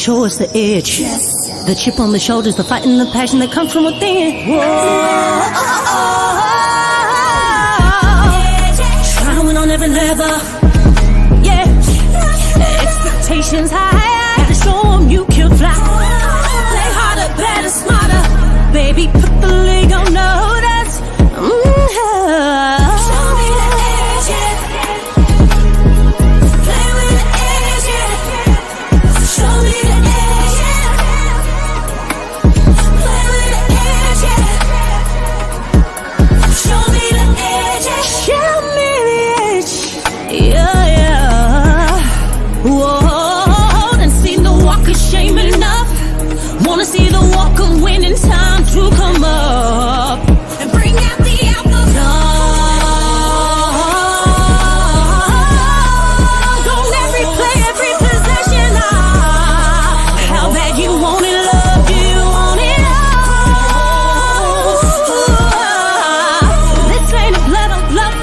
show us the edge. Yes. The chip on the shoulders, the fight and the passion that comes from within. Whoa. Trying to win on every level. Yeah. Expectations high. Gotta show them you can fly. Play harder, better, smarter. Baby, put the league on notice. Show me the edge, yeah. Play with the edge, yeah. Show me the edge, yeah. Play with the edge, yeah. Show me the edge, yeah. Show me the edge, yeah, yeah. Whoa, done seen the walk of shame enough. Wanna see the walk of winning, time to come up and bring out the alpha dog. Don't every play, every possession. How bad you want it, love, do you want it all? This ain't a blood on blood,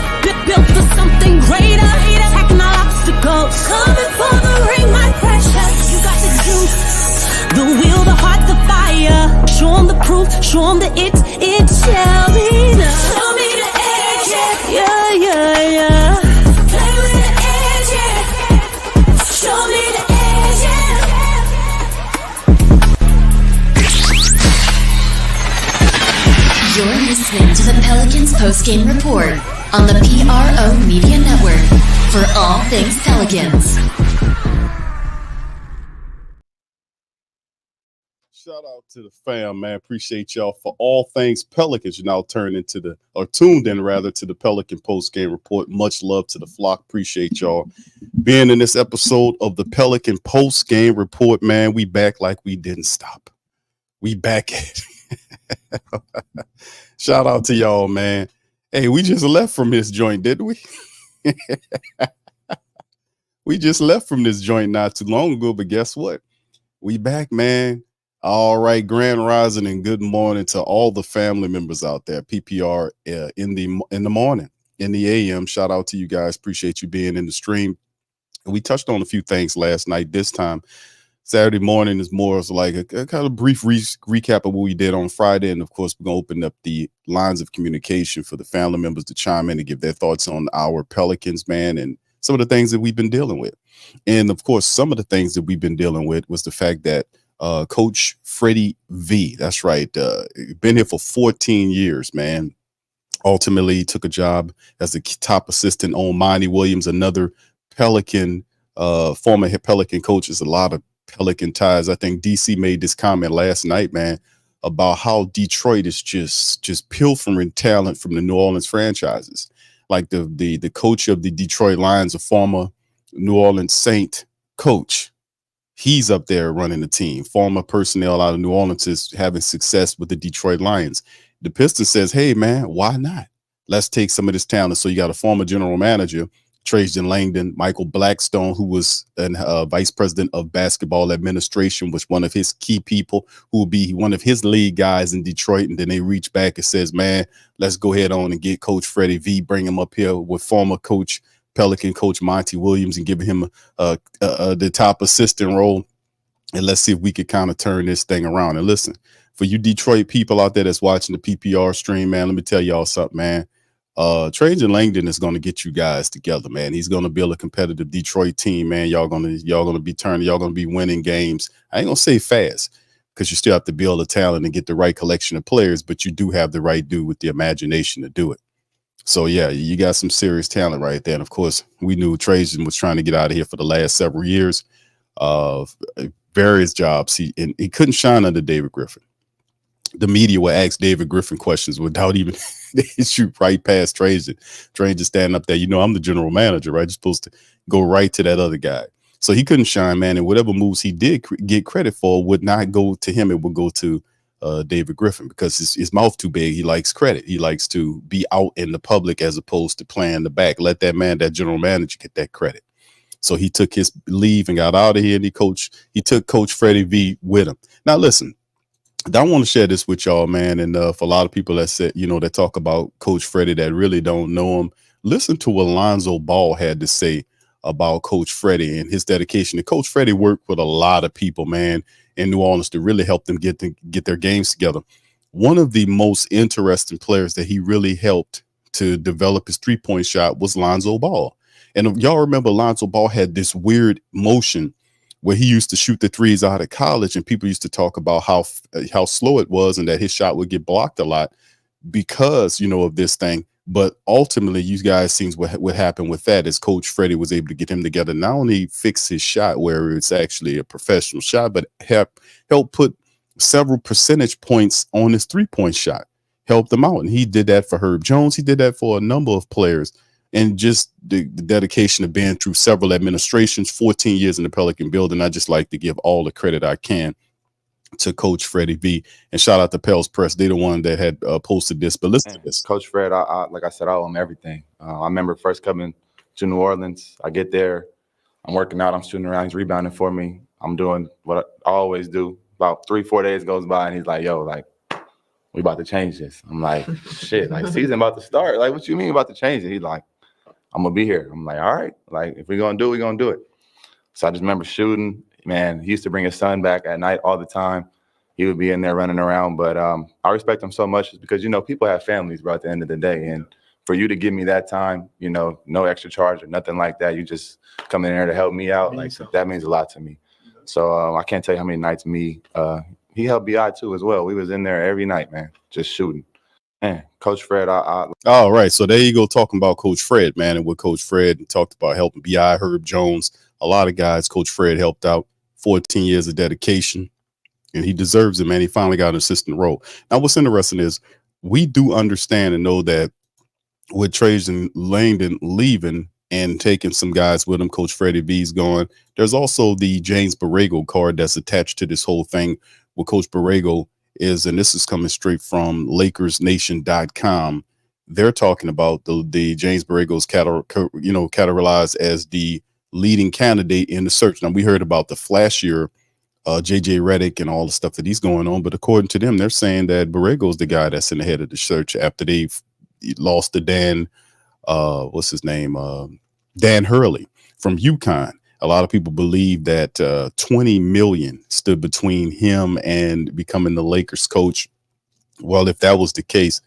built for something greater. Attacking all obstacles, coming for the ring, my precious. You got the juice, the will, the heart, the fire. Show them the proof, show them that it shall be done. Show me the edge, yeah, yeah, yeah. Play with the edge, yeah. Show me the edge, yeah. You're listening to the Pelicans Postgame Report on the PRO Media Network for all things Pelicans. Shout out to the fam, man. Appreciate y'all for all things Pelicans. You're now tuned in to the Pelican Postgame Report. Much love to the flock. Appreciate y'all being in this episode of the Pelican Postgame Report, man. We back like we didn't stop. We back at it. Shout out to y'all, man. Hey, we just left from this joint, didn't we? We just left from this joint not too long ago, but guess what? We back, man. All right, grand rising and good morning to all the family members out there. PPR in the morning, in the AM. Shout out to you guys. Appreciate you being in the stream. And we touched on a few things last night. This time, Saturday morning is more of like a kind of brief recap of what we did on Friday. And of course, we're going to open up the lines of communication for the family members to chime in and give their thoughts on our Pelicans, man, and some of the things that we've been dealing with. And of course, some of the things that we've been dealing with was the fact that Coach Freddie V, that's right, been here for 14 years, man. Ultimately, he took a job as the top assistant on Monty Williams, another Pelican, former Pelican coach. There's a lot of Pelican ties. I think DC made this comment last night, man, about how Detroit is just pilfering talent from the New Orleans franchises. Like the coach of the Detroit Lions, a former New Orleans Saint coach. He's up there running the team. Former personnel out of New Orleans is having success with the Detroit Lions. The Pistons says, hey, man, why not? Let's take some of this talent. So you got a former general manager, Trajan Langdon, Michael Blackstone, who was a vice president of basketball administration, was one of his key people who will be one of his lead guys in Detroit. And then they reach back and says, man, let's go ahead on and get Coach Freddie V, bring him up here with former Pelican coach Monty Williams and giving him the top assistant role. And let's see if we could kind of turn this thing around. And listen, for you Detroit people out there that's watching the PPR stream, man, let me tell y'all something, man. Trajan Langdon is going to get you guys together, man. He's going to build a competitive Detroit team, man. Y'all going to be winning games. I ain't going to say fast, because you still have to build the talent and get the right collection of players, but you do have the right dude with the imagination to do it. So, yeah, you got some serious talent right there. And, of course, we knew Trajan was trying to get out of here for the last several years of various jobs. He couldn't shine under David Griffin. The media would ask David Griffin questions without even shoot right past Trajan. Trajan standing up there, I'm the general manager, right? You're supposed to go right to that other guy. So he couldn't shine, man. And whatever moves he did get credit for would not go to him. It would go to David Griffin, because his mouth too big. He likes credit. He likes to be out in the public as opposed to playing the back. Let that man, that general manager, get that credit. So he took his leave and got out of here, and he took Coach Freddie V with him. Now, listen, I want to share this with y'all, man. And for a lot of people that said, that talk about Coach Freddie that really don't know him, listen to what Lonzo Ball had to say about Coach Freddie and his dedication. And Coach Freddie worked with a lot of people, man, in New Orleans to really help them get their games together. One of the most interesting players that he really helped to develop his three-point shot was Lonzo Ball. And if y'all remember, Lonzo Ball had this weird motion where he used to shoot the threes out of college, and people used to talk about how slow it was and that his shot would get blocked a lot because, of this thing. But ultimately, you guys seen what happened with that is Coach Freddie was able to get him together, not only fix his shot where it's actually a professional shot, but help put several percentage points on his three-point shot, helped them out. And he did that for Herb Jones. He did that for a number of players. And just the dedication of being through several administrations, 14 years in the Pelican building. I just like to give all the credit I can to Coach Freddie V, and shout out to Pels Press. They're the one that had posted this. But listen to this. Coach Fred, I like I said, I owe him everything. I remember first coming to New Orleans. I get there, I'm working out, I'm shooting around, he's rebounding for me. I'm doing what I always do. About 3-4 days goes by, and he's like, "Yo, like, we about to change this." I'm like, "Shit, like season about to start. Like, what you mean about to change it?" He's like, "I'm gonna be here." I'm like, "All right, like if we're gonna do it, we're gonna do it." So I just remember shooting. Man, he used to bring his son back at night all the time. He would be in there running around. But I respect him so much because, people have families, bro, at the end of the day. And for you to give me that time, no extra charge or nothing like that, you just come in there to help me out. Like, that means a lot to me. So I can't tell you how many nights he helped BI too as well. We was in there every night, man, just shooting. Man, Coach Fred, all right. So there you go, talking about Coach Fred, man, and what Coach Fred talked about helping BI, Herb Jones, a lot of guys Coach Fred helped out. 14 years of dedication, and he deserves it, man. He finally got an assistant role. Now, what's interesting is we do understand and know that with Trajan Langdon leaving and taking some guys with him, Coach Freddie V's going. There's also the James Borrego card that's attached to this whole thing. What Coach Borrego is, and this is coming straight from LakersNation.com. They're talking about the James Borrego's categorized as the leading candidate in the search. Now, we heard about the flashier JJ Redick and all the stuff that he's going on, but according to them, they're saying that Borrego's the guy that's in the head of the search after they've lost to Dan Hurley from UConn. A lot of people believe that $20 million stood between him and becoming the Lakers coach. Well, if that was the case,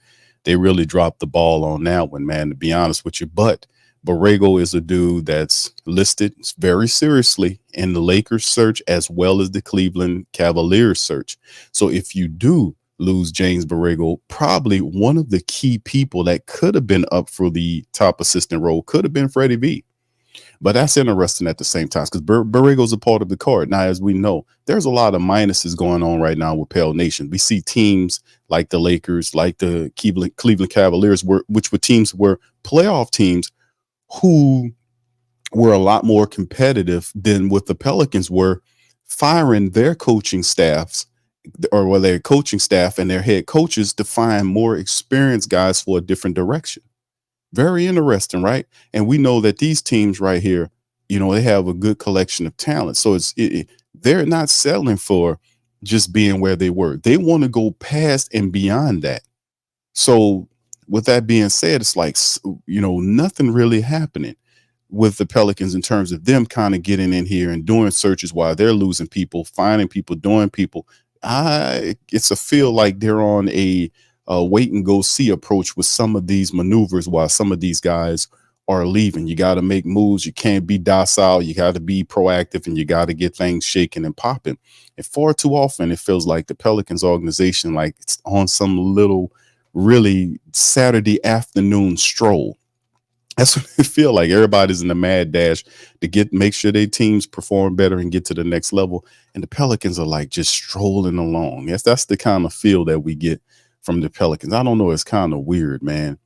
they really dropped the ball on that one, man, to be honest with you. But Borrego is a dude that's listed very seriously in the Lakers search as well as the Cleveland Cavaliers search. So if you do lose James Borrego, probably one of the key people that could have been up for the top assistant role could have been Freddie V. But that's interesting at the same time because Borrego's a part of the card. Now, as we know, there's a lot of minuses going on right now with Pale Nation. We see teams like the Lakers, like the Cleveland Cavaliers, which were playoff teams who were a lot more competitive than what the Pelicans were, firing their coaching staffs or their coaching staff and their head coaches to find more experienced guys for a different direction. Very interesting, right? And we know that these teams right here, they have a good collection of talent. So they're not settling for just being where they were. They want to go past and beyond that. So with that being said, it's like, nothing really happening with the Pelicans in terms of them kind of getting in here and doing searches while they're losing people, finding people, doing people. It's a feel like they're on a wait and go see approach with some of these maneuvers while some of these guys are leaving. You got to make moves. You can't be docile. You got to be proactive, and you got to get things shaking and popping. And far too often, it feels like the Pelicans organization, like it's on some little really Saturday afternoon stroll. That's what it feel like. Everybody's in the mad dash to make sure their teams perform better and get to the next level. And the Pelicans are like just strolling along. Yes, that's the kind of feel that we get from the Pelicans. I don't know. It's kind of weird, man.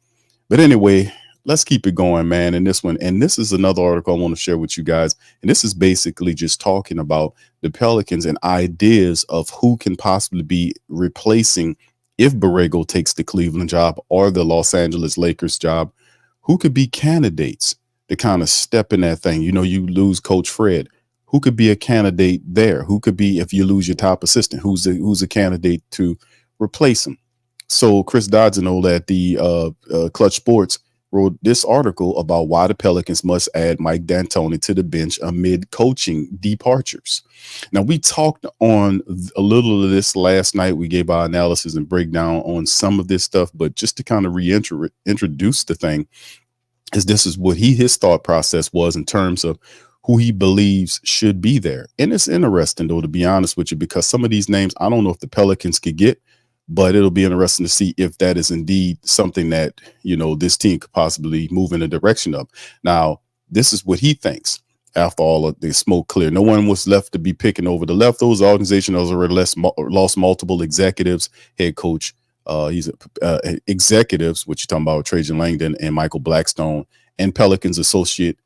But anyway, let's keep it going, man. And this is another article I want to share with you guys. And this is basically just talking about the Pelicans and ideas of who can possibly be replacing if Borrego takes the Cleveland job or the Los Angeles Lakers job. Who could be candidates to kind of step in that thing? You lose Coach Fred. Who could be a candidate there? Who could be, if you lose your top assistant, who's a candidate to replace him? So Chris Dodson over at the Clutch Sports wrote this article about why the Pelicans must add Mike D'Antoni to the bench amid coaching departures. Now, we talked on a little of this last night. We gave our analysis and breakdown on some of this stuff, but just to kind of reintroduce the thing, this is what his thought process was in terms of who he believes should be there. And it's interesting, though, to be honest with you, because some of these names, I don't know if the Pelicans could get, but it'll be interesting to see if that is indeed something that, this team could possibly move in the direction of. Now, this is what he thinks after all of the smoke cleared. No one was left to be picking over the left. Those organizations already lost multiple executives, head coach. He's executives, which you're talking about, Trajan Langdon and Michael Blackstone, and Pelicans associate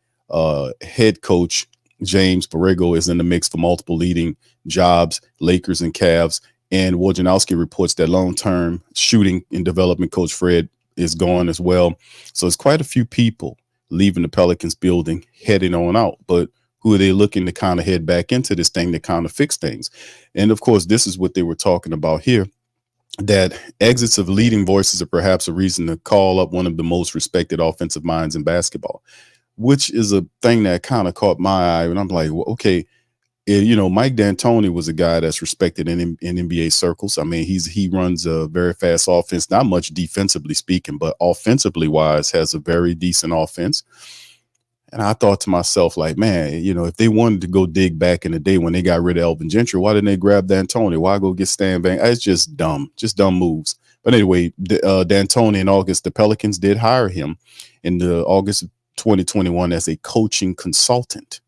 head coach James Borrego is in the mix for multiple leading jobs, Lakers and Cavs. And Wojnarowski reports that long-term shooting and development coach Fred is gone as well. So it's quite a few people leaving the Pelicans building, heading on out. But who are they looking to kind of head back into this thing to kind of fix things? And of course, this is what they were talking about here, that exits of leading voices are perhaps a reason to call up one of the most respected offensive minds in basketball, which is a thing that kind of caught my eye. And I'm like, well, okay, Mike D'Antoni was a guy that's respected in NBA circles. I mean, he runs a very fast offense, not much defensively speaking, but offensively wise has a very decent offense. And I thought to myself, like, man, if they wanted to go dig back in the day when they got rid of Elvin Gentry, why didn't they grab D'Antoni? Why go get Stan Van? It's just dumb moves. But anyway, D'Antoni in August, the Pelicans did hire him in the August 2021 as a coaching consultant.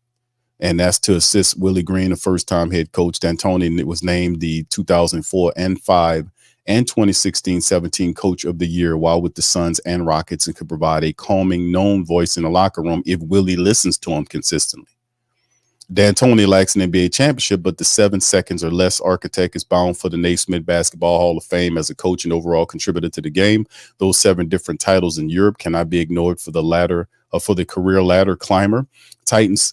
And that's to assist Willie Green, the first-time head coach. D'Antoni was named the 2004 and 5 and 2016-17 Coach of the Year while with the Suns and Rockets, and could provide a calming, known voice in the locker room if Willie listens to him consistently. D'Antoni lacks an NBA championship, but the 7 seconds or less architect is bound for the Naismith Basketball Hall of Fame as a coach and overall contributor to the game. Those 7 different titles in Europe cannot be ignored for the career ladder climber. Titles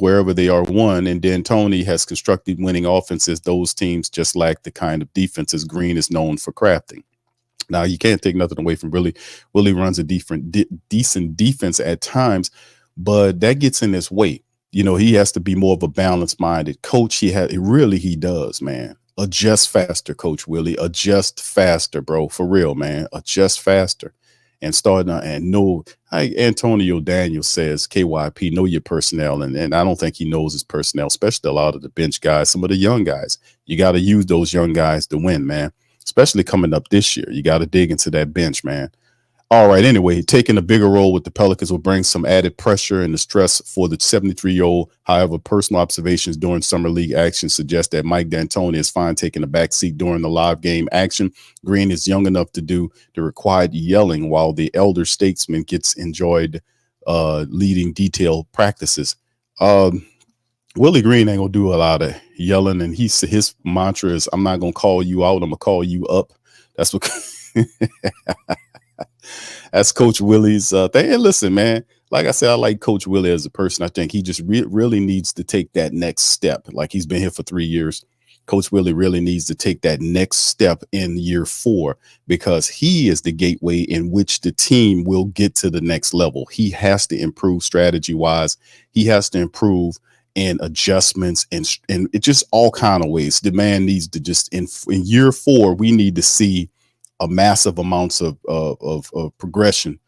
wherever they are won, and D'Antoni has constructed winning offenses. Those teams just lack the kind of defenses Green is known for crafting. Now, you can't take nothing away from Willie. Willie runs a decent defense at times, but that gets in his way. He has to be more of a balanced-minded coach. He does, man. Adjust faster, Coach Willie. Adjust faster, bro. For real, man. Adjust faster. And Antonio Daniels says, KYP, know your personnel. And I don't think he knows his personnel, especially a lot of the bench guys, some of the young guys. You got to use those young guys to win, man, especially coming up this year. You got to dig into that bench, man. All right. Anyway, taking a bigger role with the Pelicans will bring some added pressure and the stress for the 73-year-old. However, personal observations during summer league action suggest that Mike D'Antoni is fine taking a back seat during the live game action. Green is young enough to do the required yelling while the elder statesman gets enjoyed leading detailed practices. Willie Green ain't gonna do a lot of yelling, and his mantra is, I'm not gonna call you out, I'm gonna call you up. That's what that's Coach Willie's thing. And listen, man, like I said, I like Coach Willie as a person. I think he just really needs to take that next step. Like, he's been here for 3 years. Coach Willie really needs to take that next step in year 4, because he is the gateway in which the team will get to the next level. He has to improve strategy wise. He has to improve in adjustments and it just all kind of ways. The man needs to just in year 4, we need to see a massive amounts of progression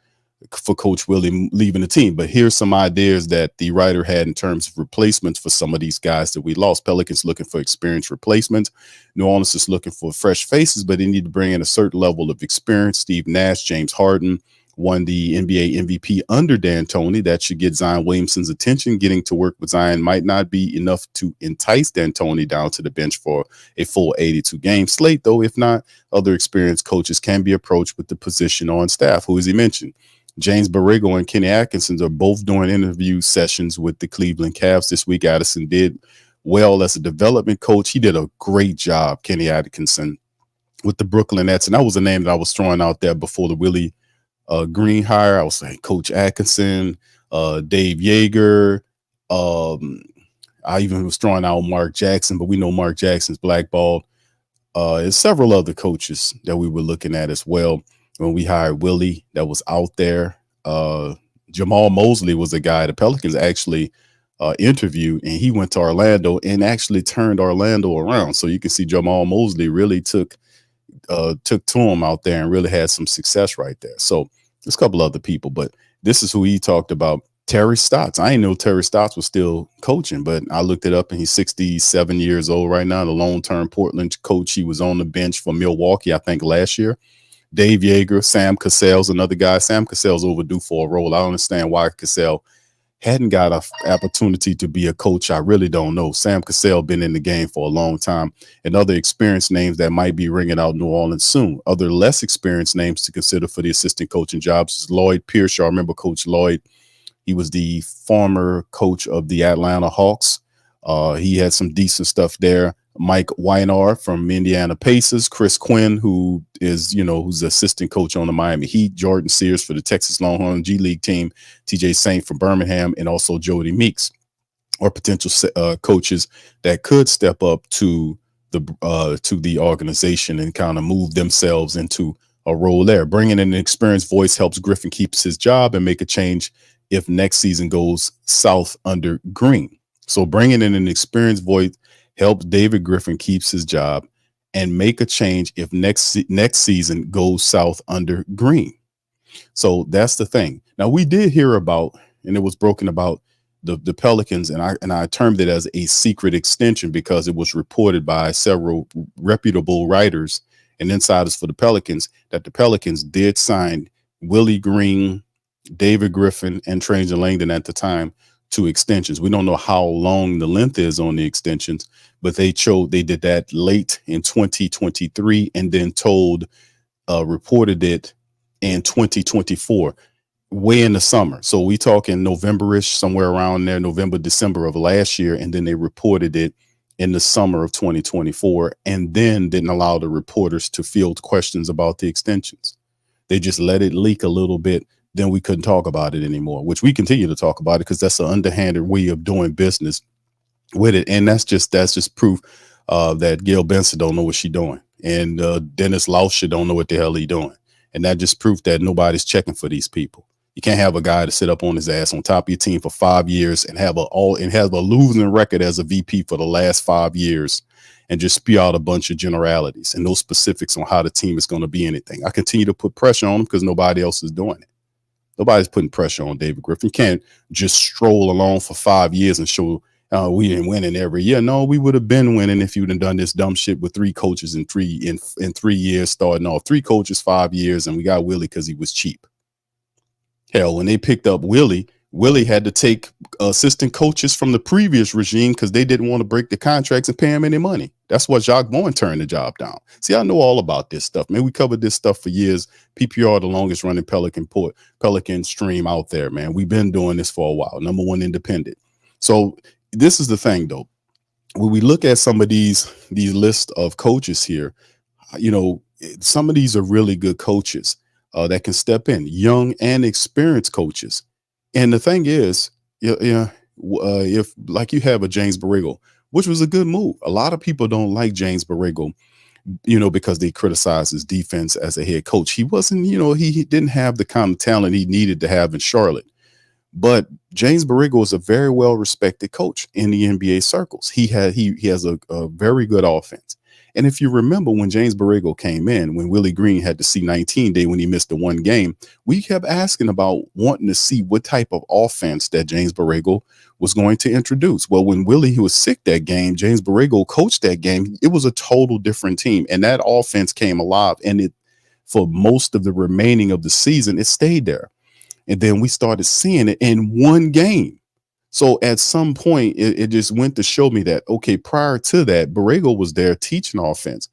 for Coach Willie leaving the team. But here's some ideas that the writer had in terms of replacements for some of these guys that we lost. Pelicans looking for experienced replacements. New Orleans is looking for fresh faces, but they need to bring in a certain level of experience. Steve Nash, James Harden won the NBA MVP under D'Antoni. That should get Zion Williamson's attention. Getting to work with Zion might not be enough to entice D'Antoni down to the bench for a full 82-game slate, though. If not, other experienced coaches can be approached with the position on staff. Who has he mentioned? James Borrego and Kenny Atkinson are both doing interview sessions with the Cleveland Cavs this week. Addison did well as a development coach. He did a great job, Kenny Atkinson, with the Brooklyn Nets. And that was a name that I was throwing out there before the Willie Green hire. I was saying Coach Atkinson, Dave Yeager. I even was throwing out Mark Jackson, but we know Mark Jackson's blackballed. There's several other coaches that we were looking at as well. when we hired Willie that was out there. Jamal Mosley was a guy the Pelicans actually interviewed, and he went to Orlando and actually turned Orlando around. So you can see Jamal Mosley really took to him out there and really had some success right there. So there's a couple other people, but this is who he talked about. Terry Stotts. I didn't know Terry Stotts was still coaching, but I looked it up and he's 67 years old right now. The long-term Portland coach. He was on the bench for Milwaukee, I think, last year. Dave Yeager, Sam Cassell's another guy. Sam Cassell's overdue for a role. I don't understand why Cassell hadn't got an opportunity to be a coach. I really don't know. Sam Cassell been in the game for a long time. And other experienced names that might be ringing out New Orleans soon. Other less experienced names to consider for the assistant coaching jobs is Lloyd Pierce. I remember Coach Lloyd. He was the former coach of the Atlanta Hawks. He had some decent stuff there. Mike Weinar from Indiana Pacers, Chris Quinn, who is, who's the assistant coach on the Miami Heat, Jordan Sears for the Texas Longhorn G League team, TJ Saint from Birmingham, and also Jody Meeks, or potential coaches that could step up to the organization and kind of move themselves into a role there. Bringing in an experienced voice helps Griffin keeps his job and make a change if next season goes south under Green. So bringing in an experienced voice helps David Griffin keeps his job and make a change if next season goes south under Green. So that's the thing. Now we did hear about, and it was broken about the Pelicans, and I termed it as a secret extension because it was reported by several reputable writers and insiders for the Pelicans that the Pelicans did sign Willie Green, David Griffin, and Trajan Langdon at the time to extensions. We don't know how long the length is on the extensions, but they did that late in 2023 and then reported it in 2024, way in the summer. So we talking November-ish, somewhere around there, November, December of last year. And then they reported it in the summer of 2024 and then didn't allow the reporters to field questions about the extensions. They just let it leak a little bit. Then we couldn't talk about it anymore, which we continue to talk about it because that's an underhanded way of doing business with it. And that's just proof that Gail Benson don't know what she's doing. And Dennis Lauscher don't know what the hell he's doing. And that just proof that nobody's checking for these people. You can't have a guy to sit up on his ass on top of your team for 5 years and have a losing record as a VP for the last 5 years and just spew out a bunch of generalities and no specifics on how the team is going to be anything. I continue to put pressure on him because nobody else is doing it. Nobody's putting pressure on David Griffin. You can't just stroll along for 5 years and show we didn't win every year. No, we would have been winning if you'd have done this dumb shit with 3 coaches in 3 years, starting off 3 coaches, 5 years, and we got Willie because he was cheap. Hell, when they picked up Willie had to take assistant coaches from the previous regime because they didn't want to break the contracts and pay him any money. That's what Jacques Vaughn turned the job down. See, I know all about this stuff, man. We covered this stuff for years. PPR, the longest running Pelican stream out there, man. We've been doing this for a while. Number 1 independent. So this is the thing, though. When we look at some of these lists of coaches here, some of these are really good coaches that can step in, young and experienced coaches. And the thing is, if like you have a James Borrego, which was a good move. A lot of people don't like James Borrego, because they criticize his defense as a head coach. He wasn't, he didn't have the kind of talent he needed to have in Charlotte. But James Borrego is a very well-respected coach in the NBA circles. He has a very good offense. And if you remember when James Borrego came in, when Willie Green had the C-19 day when he missed the 1 game, we kept asking about wanting to see what type of offense that James Borrego was going to introduce. Well, when Willie was sick that game, James Borrego coached that game. It was a total different team. And that offense came alive. And for most of the remaining of the season, it stayed there. And then we started seeing it in 1 game. So at some point, it just went to show me that, okay, prior to that, Borrego was there teaching offense,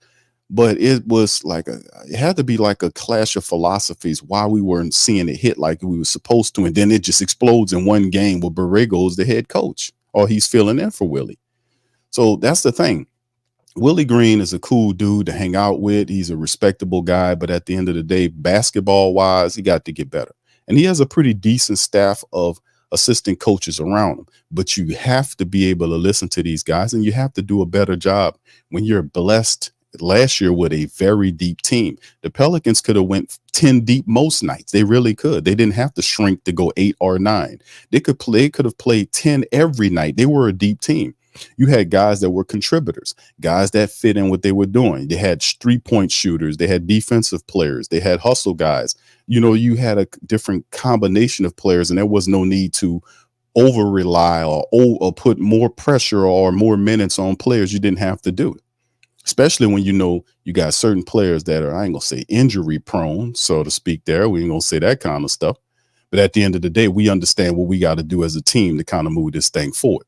but it was like it had to be like a clash of philosophies why we weren't seeing it hit like we were supposed to. And then it just explodes in 1 game where Borrego is the head coach or he's filling in for Willie. So that's the thing. Willie Green is a cool dude to hang out with. He's a respectable guy, but at the end of the day, basketball wise, he got to get better. And he has a pretty decent staff of assistant coaches around him, but you have to be able to listen to these guys and you have to do a better job when you're blessed last year with a very deep team. The Pelicans could have went 10 deep most nights. They really could. They didn't have to shrink to go 8 or 9. They could have played 10 every night. They were a deep team. You had guys that were contributors, guys that fit in what they were doing. They had 3-point shooters. They had defensive players. They had hustle guys. You had a different combination of players, and there was no need to over rely or put more pressure or more minutes on players. You didn't have to do it, especially when you got certain players that are, I ain't gonna say injury prone, so to speak. There, we ain't gonna say that kind of stuff. But at the end of the day, we understand what we got to do as a team to kind of move this thing forward.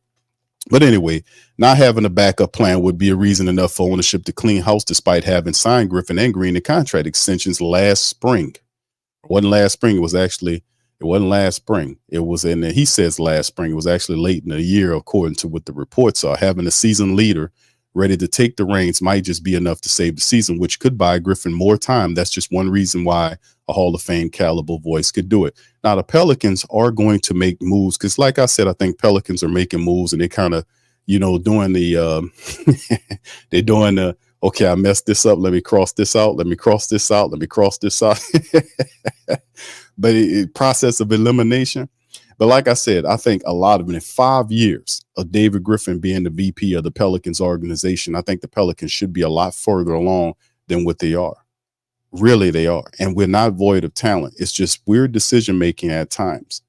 But anyway, not having a backup plan would be a reason enough for ownership to clean house, despite having signed Griffin and Green to contract extensions last spring. It wasn't last spring. It wasn't last spring. It was he says last spring. It was actually late in the year, according to what the reports are. Having a seasoned leader ready to take the reins might just be enough to save the season, which could buy Griffin more time. That's just one reason why a Hall of Fame caliber voice could do it. Now, the Pelicans are going to make moves because, like I said, I think Pelicans are making moves, and they kind of, doing the, they're doing the, okay, I messed this up. Let me cross this out. Let me cross this out. Let me cross this out. But process of elimination. But like I said, I think a lot of it in 5 years of David Griffin being the VP of the Pelicans organization, I think the Pelicans should be a lot further along than what they are. Really, they are. And we're not void of talent. It's just weird decision making at times.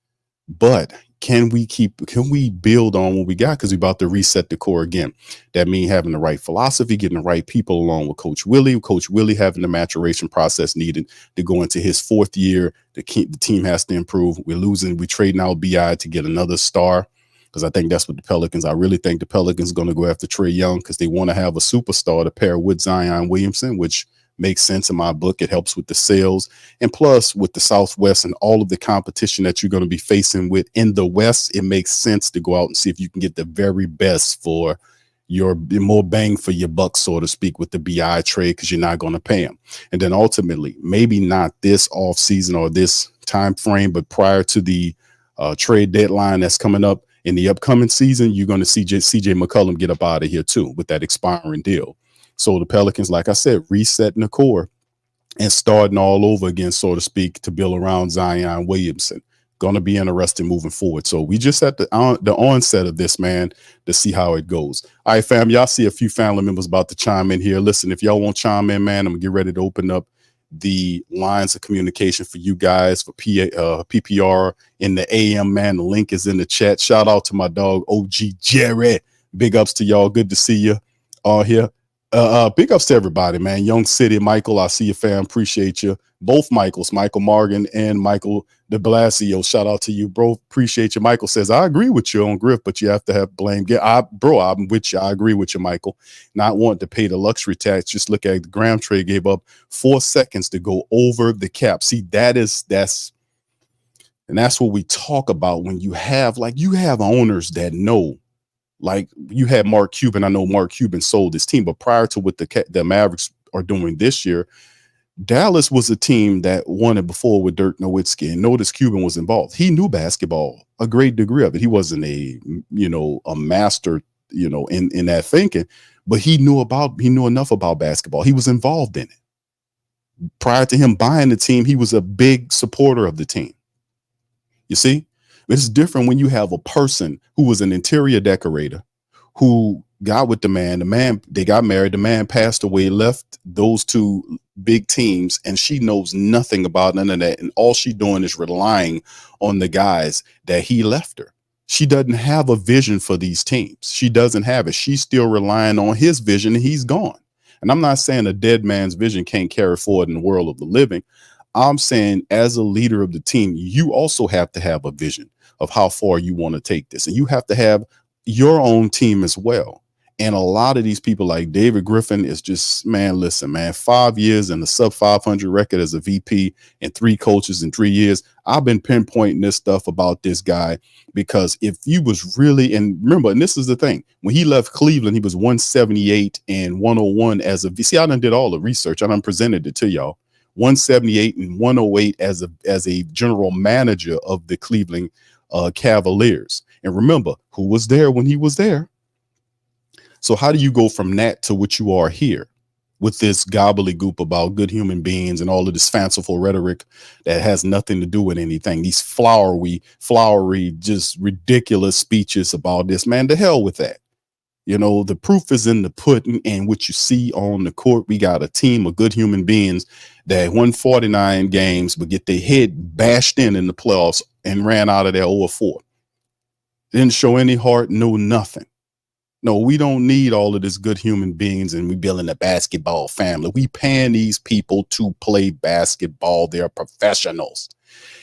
But can we build on what we got? Because we're about to reset the core again. That means having the right philosophy, getting the right people along with Coach Willie having the maturation process needed to go into his 4th year. The team has to improve. We're trading out BI to get another star, because I think that's what the Pelicans, I really think the Pelicans are going to go after Trae Young, because they want to have a superstar to pair with Zion Williamson, which makes sense in my book. It helps with the sales. And plus, with the Southwest and all of the competition that you're going to be facing with in the West, it makes sense to go out and see if you can get the very best for your more bang for your buck, so to speak, with the BI trade, because you're not going to pay them. And then ultimately, maybe not this off season or this time frame, but prior to the trade deadline that's coming up in the upcoming season, you're going to see CJ McCollum get up out of here too with that expiring deal. So the Pelicans, like I said, resetting the core and starting all over again, so to speak, to build around Zion Williamson. Going to be interesting moving forward. So we just at the onset of this, man, to see how it goes. All right, fam, y'all see a few family members about to chime in here. Listen, if y'all want to chime in, man, I'm going to get ready to open up the lines of communication for you guys for PPR in the AM, man. The link is in the chat. Shout out to my dog, OG Jerry. Big ups to y'all. Good to see you all here. Big ups to everybody, man. Young City, Michael, I see you, fam. Appreciate you. Both Michaels, Michael Morgan and Michael de Blasio. Shout out to you, bro. Appreciate you. Michael says, I agree with you on Griff, but you have to have blame. Bro, I'm with you. I agree with you, Michael. Not wanting to pay the luxury tax. Just look at the Graham trade, gave up 4 seconds to go over the cap. See, that's what we talk about when you have owners that know. Like you had Mark Cuban. I know Mark Cuban sold his team, but prior to what the Mavericks are doing this year, Dallas was a team that won it before with Dirk Nowitzki, and notice Cuban was involved. He knew basketball, a great degree of it. He wasn't a master, in that thinking, but he knew enough about basketball. He was involved in it. Prior to him buying the team, he was a big supporter of the team. You see? It's different when you have a person who was an interior decorator who got with the man, they got married, the man passed away, left those 2 big teams, and she knows nothing about none of that. And all she's doing is relying on the guys that he left her. She doesn't have a vision for these teams. She doesn't have it. She's still relying on his vision, and he's gone. And I'm not saying a dead man's vision can't carry forward in the world of the living. I'm saying as a leader of the team, you also have to have a vision of how far you want to take this. And you have to have your own team as well. And a lot of these people like David Griffin is just, man, listen, man, 5 years and a sub 500 record as a VP and 3 coaches in 3 years. I've been pinpointing this stuff about this guy because if you was really, and remember, and this is the thing, when he left Cleveland, he was 178 and 101 as a VP. I done did all the research. I done presented it to y'all. 178 and 108 as a general manager of the Cleveland Cavaliers. And remember who was there when he was there. So how do you go from that to what you are here? with this gobbledygook about good human beings and all of this fanciful rhetoric that has nothing to do with anything. These flowery, just ridiculous speeches about this, man, to hell with that. You know, the proof is in the pudding and what you see on the court. We got a team of good human beings that won 49 games, but get their head bashed in the playoffs and ran out of there 0-4. Didn't show any heart, no nothing. No, we don't need all of this good human beings and we building a basketball family. We paying these people to play basketball. They're professionals.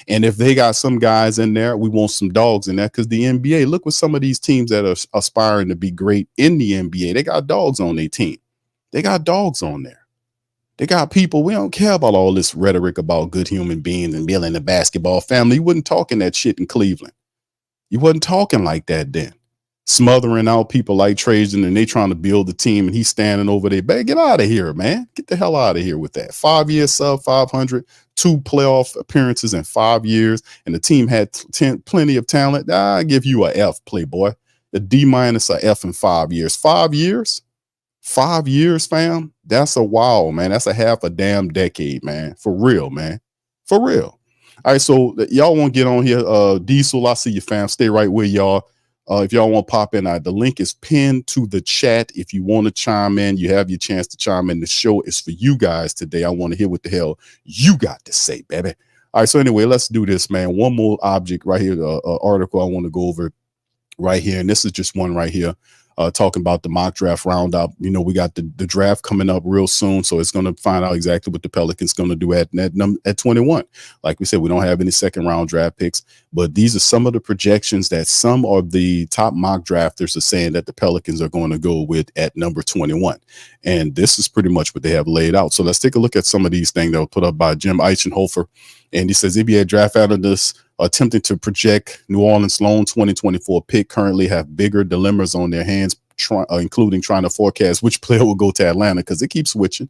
And if they got some guys in there, we want some dogs in there, because the NBA, look what some of these teams that are aspiring to be great in the NBA, they got dogs on their team. They got dogs on there. They got people. We don't care about all this rhetoric about good human beings and building a basketball family. You wasn't talking that shit in Cleveland. You wasn't talking like that then. Smothering out people like Trajan, and they trying to build the team, and he's standing over there. Babe, get out of here, man. Get the hell out of here with that. 5 years sub 500, 2 playoff appearances in 5 years, and the team had plenty of talent. I give you a F, playboy. A D minus, a F in 5 years. 5 years? 5 years, fam? That's a wow, man. That's a half a damn decade, man. For real, man. For real. All right, so y'all want to get on here. Diesel, I see you, fam. Stay right where y'all. If y'all want to pop in, the link is pinned to the chat. If you want to chime in, you have your chance to chime in. The show is for you guys today. I want to hear what the hell you got to say, baby. All right, so anyway, let's do this, man. One more object right here, article I want to go over right here, and this is just one right here. Talking about the mock draft roundup. You know, we got the draft coming up real soon, so it's going to find out exactly what the Pelicans going to do at 21. Like we said, we don't have any second round draft picks, but these are some of the projections that some of the top mock drafters are saying that the Pelicans are going to go with at number 21. And this is pretty much what they have laid out. So let's take a look at some of these things that were put up by Jim Eichenhofer. And he says NBA draft analysts attempting to project New Orleans lone 2024 pick currently have bigger dilemmas on their hands, including trying to forecast which player will go to Atlanta, because it keeps switching.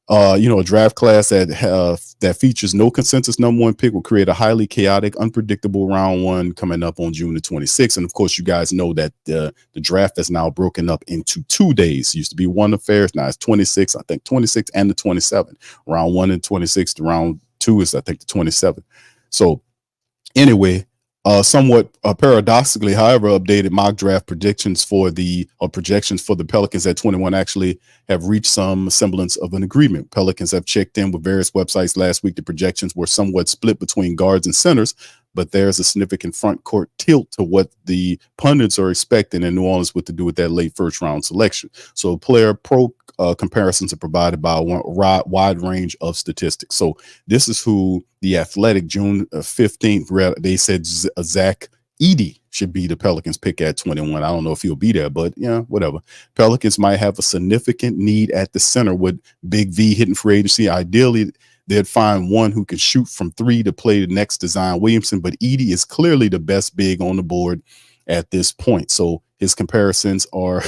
A draft class that features no consensus number one pick will create a highly chaotic, unpredictable round one coming up on June the 26th. And of course, you guys know that the draft is now broken up into 2 days. It used to be one affair. Now it's 26, I think 26 and the 27. Round 1 and 26. The round 2 is, I think, the 27. So anyway, somewhat paradoxically, however, updated mock draft projections for the Pelicans at 21 actually have reached some semblance of an agreement. Pelicans have checked in with various websites last week. The projections were somewhat split between guards and centers, but there's a significant front court tilt to what the pundits are expecting in New Orleans what to do with that late first round selection. So player pro comparisons are provided by a wide range of statistics. So this is who the Athletic June 15th, they said Zach Edey should be the Pelicans pick at 21. I don't know if he'll be there, but yeah, whatever. Pelicans might have a significant need at the center with Big V hitting free agency. Ideally, they'd find one who can shoot from 3 to play the next to Zion Williamson, but Edey is clearly the best big on the board at this point. So his comparisons are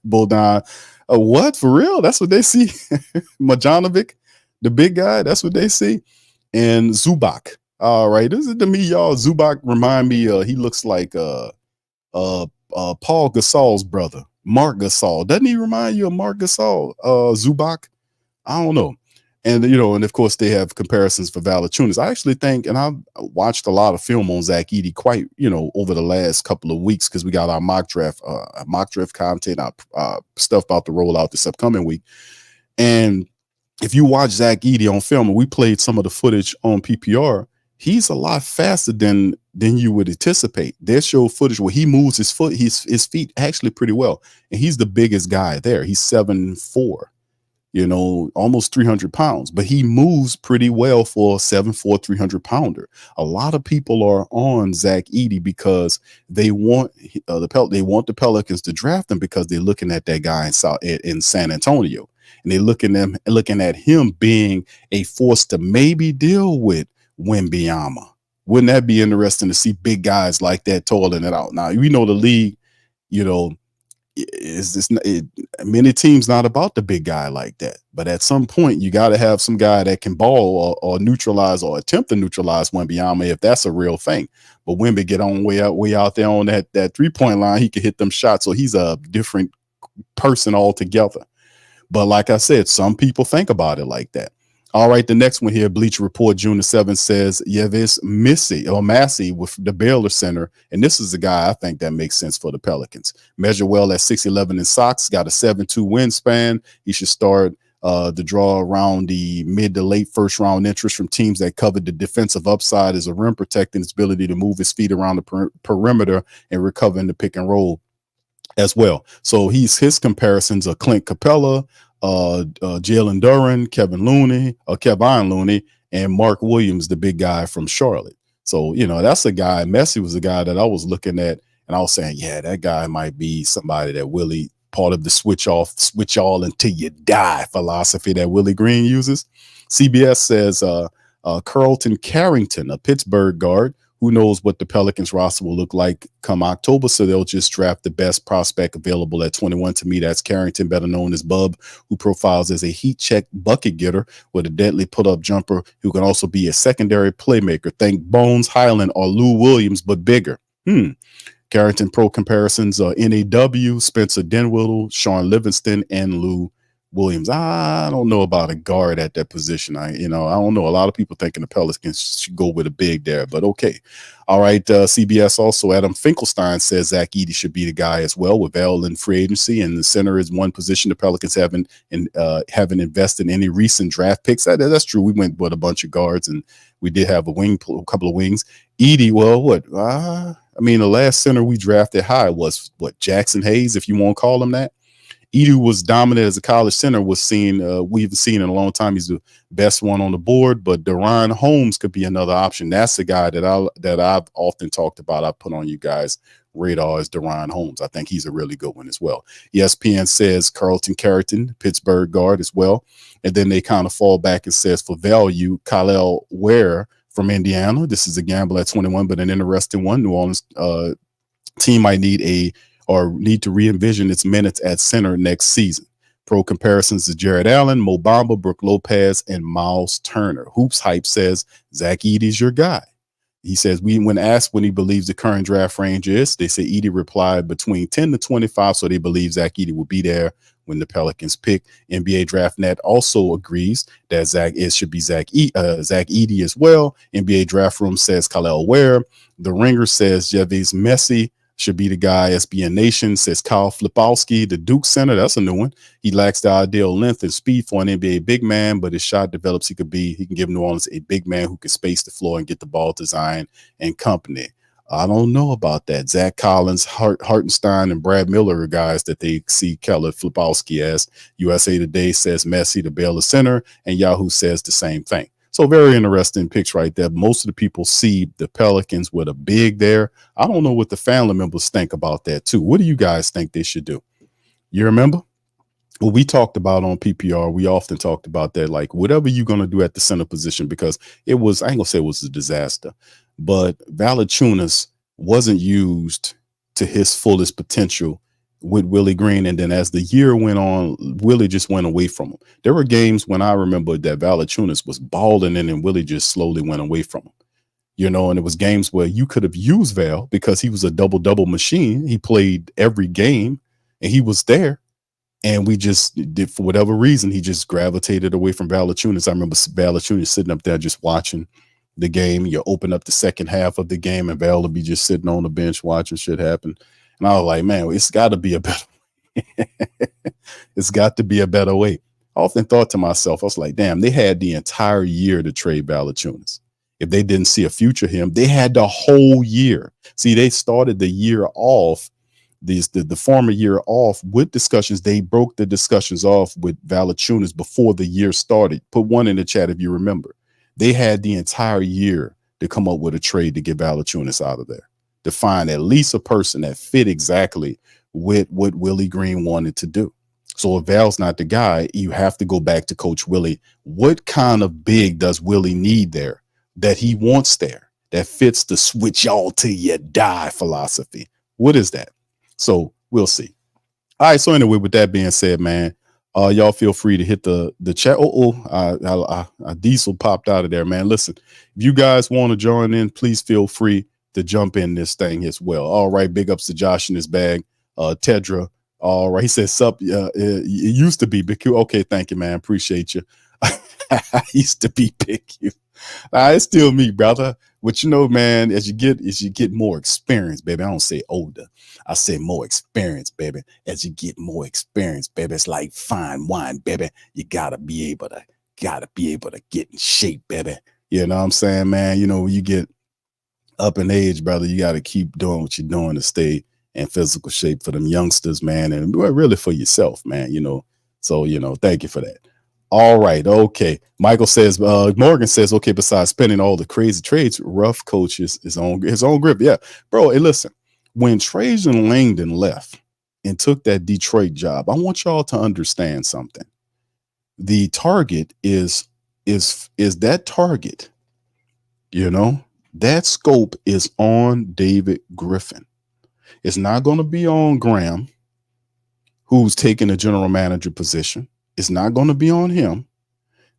Bulldog. What, for real? That's what they see. Majanovic, the big guy, that's what they see. And Zubac. All right, this is to me, y'all. Zubac remind me. He looks like Paul Gasol's brother, Mark Gasol. Doesn't he remind you of Mark Gasol? Zubac. I don't know. And, and of course they have comparisons for Valanciunas. I actually think, and I've watched a lot of film on Zach Edey quite, over the last couple of weeks, because we got our mock draft content, our stuff about to roll out this upcoming week. And if you watch Zach Edey on film, and we played some of the footage on PPR, he's a lot faster than you would anticipate. They show footage where he moves his feet actually pretty well. And he's the biggest guy there. He's 7'4". Almost 300 pounds, but he moves pretty well for a 7'4", 300 pounder. A lot of people are on Zach Edey because they want the Pelicans to draft him, because they're looking at that guy in San Antonio, and they're looking at him being a force to maybe deal with Wembanyama. Wouldn't that be interesting to see big guys like that toiling it out? Now, we know the league, many teams not about the big guy like that, but at some point you got to have some guy that can ball or neutralize or attempt to neutralize Wembanyama, if that's a real thing. But Wemby get on way out there on that 3-point line, he can hit them shots, so he's a different person altogether. But like I said, some people think about it like that. All right, the next one here, Bleacher Report, June the 7th says, Yves Massey with the Baylor Center. And this is the guy I think that makes sense for the Pelicans. Measure well at 6'11" in socks, got a 7'2" wingspan. He should start the draw around the mid to late first round interest from teams that covered the defensive upside as a rim protecting his ability to move his feet around the perimeter and recover in the pick and roll as well. So his comparisons are Clint Capella, Jalen Duren, Kevin Looney, and Mark Williams, the big guy from Charlotte. So, you know, that's a guy. Messi was a guy that I was looking at, and I was saying, yeah, that guy might be somebody that Willie, part of the switch all until you die philosophy that Willie Green uses. CBS says Carlton Carrington, a Pittsburgh guard. Who knows what the Pelicans roster will look like come October, so they'll just draft the best prospect available at 21. To me, that's Carrington, better known as Bub, who profiles as a heat-check bucket getter with a deadly put-up jumper who can also be a secondary playmaker. Think Bones Highland or Lou Williams, but bigger. Carrington Pro comparisons are NAW, Spencer Dinwiddie, Sean Livingston, and Lou Williams. I don't know about a guard at that position. I don't know. A lot of people thinking the Pelicans should go with a big there, but okay. All right. CBS also, Adam Finkelstein says Zach Edey should be the guy as well with Val in free agency, and the center is one position the Pelicans haven't invested in any recent draft picks. That's true. We went with a bunch of guards, and we did have a couple of wings. Edey, well, what? The last center we drafted high was Jackson Hayes, if you want to call him that. Edey was dominant as a college center, we've seen in a long time. He's the best one on the board, but Deron Holmes could be another option. That's the guy that I've often talked about. I put on you guys' radar as Deron Holmes. I think he's a really good one as well. ESPN says Carlton Carrington, Pittsburgh guard as well. And then they kind of fall back and says for value, Kyle Ware from Indiana. This is a gamble at 21, but an interesting one. New Orleans team might need to re-envision its minutes at center next season. Pro comparisons to Jared Allen, Mo Bamba, Brooke Lopez, and Miles Turner. Hoops Hype says Zach Edey's your guy. He says when asked when he believes the current draft range is, they say Edey replied between 10 to 25, so they believe Zach Edey will be there when the Pelicans pick. NBA DraftNet also agrees that should be Zach Edey as well. NBA Draft Room says Kyle Ware. The Ringer says Yves Massey should be the guy. SBN Nation says Kyle Flipowski, the Duke center. That's a new one. He lacks the ideal length and speed for an NBA big man, but his shot develops. He can give New Orleans a big man who can space the floor and get the ball to Zion and company. I don't know about that. Zach Collins, Hartenstein, and Brad Miller are guys that they see Keller Flipowski as. USA Today says Messi, the Baylor center, and Yahoo says the same thing. So very interesting picks right there. Most of the people see the Pelicans with a big there. I don't know what the family members think about that too. What do you guys think they should do? You remember? Well, we talked about on PPR, we often talked about that, like whatever you're going to do at the center position, because I ain't going to say it was a disaster, but Valanciunas wasn't used to his fullest potential with Willie Green. And then as the year went on, Willie just went away from him. There were games when I remember that Valanciunas was balling in and Willie just slowly went away from him. And it was games where you could have used Val because he was a double-double machine. He played every game and he was there. And we just did, for whatever reason, he just gravitated away from Valanciunas. I remember Valanciunas sitting up there just watching the game. You open up the second half of the game and Val would be just sitting on the bench watching shit happen. And I was like, man, it's got to be a better way. It's got to be a better way. I often thought to myself, I was like, damn, they had the entire year to trade Valanciunas. If they didn't see a future him, they had the whole year. See, they started the year off, the former year off with discussions. They broke the discussions off with Valanciunas before the year started. Put one in the chat if you remember. They had the entire year to come up with a trade to get Valanciunas out of there, to find at least a person that fit exactly with what Willie Green wanted to do. So if Val's not the guy, you have to go back to Coach Willie. What kind of big does Willie need there that he wants there that fits the switch y'all till you die philosophy? What is that? So we'll see. All right. So anyway, with that being said, man, y'all feel free to hit the chat. Diesel popped out of there, man. Listen, if you guys want to join in, please feel free to jump in this thing as well. All right. Big ups to Josh in his bag. Tedra All right. He said, sup, it used to be Big Q. Okay, thank you, man. Appreciate you. I used to be Big Q. It's still me, brother. But you know, man, as you get more experience, baby. I don't say older. I say more experience, baby. As you get more experience, baby, it's like fine wine, baby. You gotta be able to get in shape, baby. You know what I'm saying, man? You know, when you get up in age, brother, you gotta keep doing what you're doing to stay in physical shape for them youngsters, man, and really for yourself, man. You know, so thank you for that. All right, okay. Michael says, Morgan says, okay, besides spending all the crazy trades, rough coaches his own grip. Yeah, bro. Hey, listen, when Trajan Langdon left and took that Detroit job, I want y'all to understand something. The target is that target, that scope is on David Griffin. It's not going to be on Graham, who's taking a general manager position. It's not going to be on him.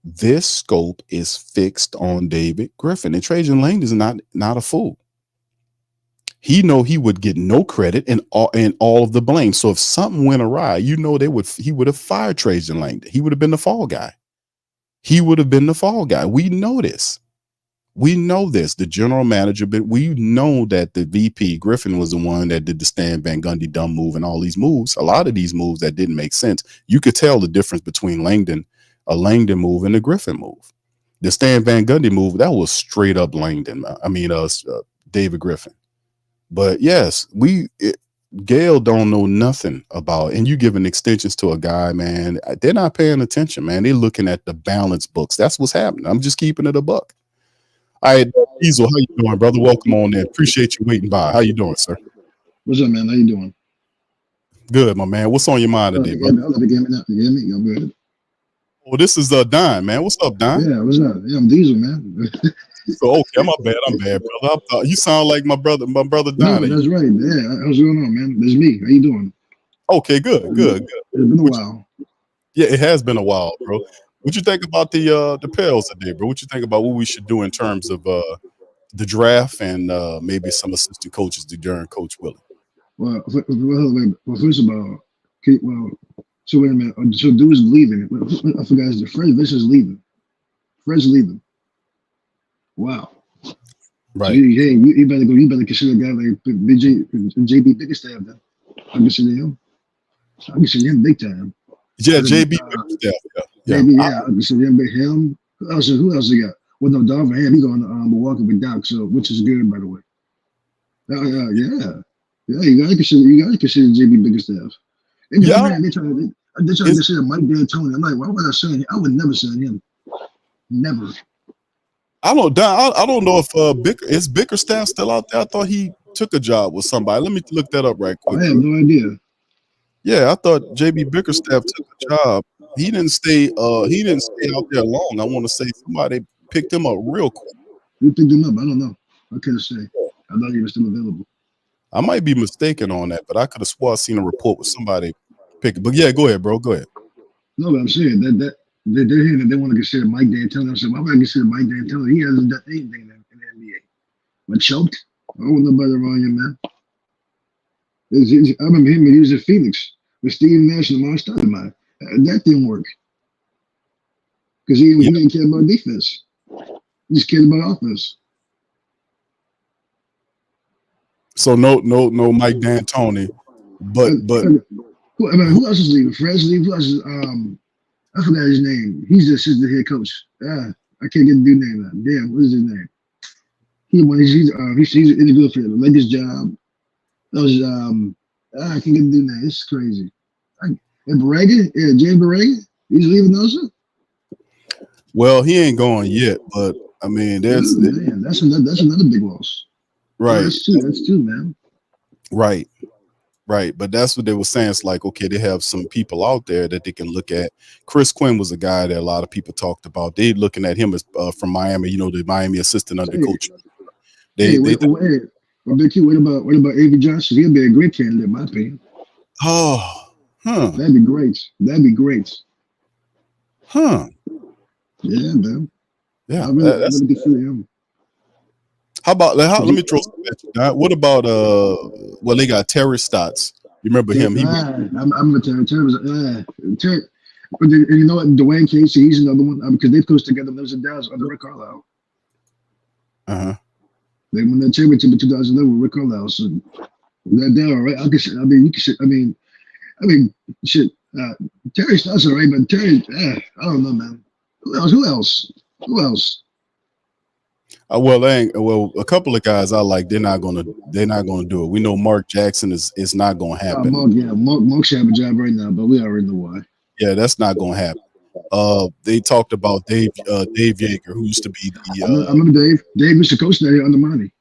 This scope is fixed on David Griffin. And Trajan Langdon is not a fool. He know he would get no credit and all of the blame. So if something went awry, he would have fired Trajan Langdon. He would have been the fall guy. We know this. The general manager, but we know that the VP Griffin was the one that did the Stan Van Gundy dumb move and all these moves. A lot of these moves that didn't make sense. You could tell the difference between a Langdon move and the Griffin move. The Stan Van Gundy move, that was straight up Langdon. David Griffin. But yes, Gail don't know nothing about, and you giving extensions to a guy, man. They're not paying attention, man. They're looking at the balance books. That's what's happening. I'm just keeping it a buck. All right, Diesel, how you doing, brother? Welcome on in. Appreciate you waiting by. How you doing, sir? What's up, man? How you doing? Good, my man. What's on your mind today, bro? You hear me? I'm good. Oh, this is Don, man. What's up, Don? Yeah, what's up? Yeah, I'm Diesel, man. So okay, I'm bad, brother. You sound like my brother Don. No, that's right. Yeah, what's going on, man? That's me. How you doing? Okay, good. It's been a while. Yeah, it has been a while, bro. What you think about the Pels today, bro? What you think about what we should do in terms of the draft and maybe some assistant coaches during Coach Willie? Well, first of all, so wait a minute. So dude's leaving. I forgot. The Fred Vicious leaving. Fred's leaving. Wow. Right. So you better go. You better consider a guy like JB Bickerstaff. Then I consider him. I consider him big time. Yeah, JB Bickerstaff. Yeah. I consider him. Who else we got? Well, no, Don Van Ham. He's going to Milwaukee with Doc. So which is good, by the way. Yeah. You gotta consider JB Bickerstaff. And they're trying to consider Mike D'Antoni. I'm like, why would I sign him? I would never sign him. Never. I don't know if is Bickerstaff still out there. I thought he took a job with somebody. Let me look that up right quick. I have no idea. Yeah, I thought JB Bickerstaff took a job. He didn't stay out there long. I want to say somebody picked him up real quick. Who picked him up? I don't know. I can't say. I thought he was still available. I might be mistaken on that, but I could have swore I seen a report with somebody pick it. But yeah, go ahead, bro. Go ahead. No, but I'm saying that they're here that they want to consider Mike D'Antoni. I said, why would I consider Mike D'Antoni? He hasn't done anything in the NBA. But choked. I don't want nobody around you, man. I remember him when he was in Phoenix with Steve Nash and Lamar Stoudemire. That didn't work. Because he didn't care about defense. He just cared about offense. So no Mike D'Antoni, but who else is leaving? Fred's leaving. Who else is I forgot his name. He's the assistant head coach. I can't get the dude's name out. Damn, what is his name? He's interviewing for the Lakers job. That was I can't get the dude's name. This is crazy. And Borrego, James Borrego, he's leaving also. Well, he ain't going yet, but I mean, that's another big loss. Right. Yeah, that's two, man. Right. But that's what they were saying. It's like, okay, they have some people out there that they can look at. Chris Quinn was a guy that a lot of people talked about. They looking at him as from Miami, the Miami assistant under coach. Big Q, what about Avery Johnson? He'll be a great candidate, in my opinion. Oh, That'd be great. Huh. Yeah, man. Yeah. I really consider him. How about let me throw some at you. What about they got Terry Stotts, You remember him? He I'm a Terry. Terry was Terry. And you know what? Dwayne Casey, he's another one because they've coached together. Those in Dallas under Rick Carlisle. They won that championship in 2011 with Rick Carlisle. So that down, right? Shit. Terry Stotts, all right, but Terry, I don't know, man. Who else? Well, a couple of guys I like. They're not gonna do it. We know Mark Jackson is not gonna happen. Mark should have a job right now, but we already know why. Yeah, that's not gonna happen. They talked about Dave Yeager, who used to be the. I remember Dave. Dave used to coach there under Monty.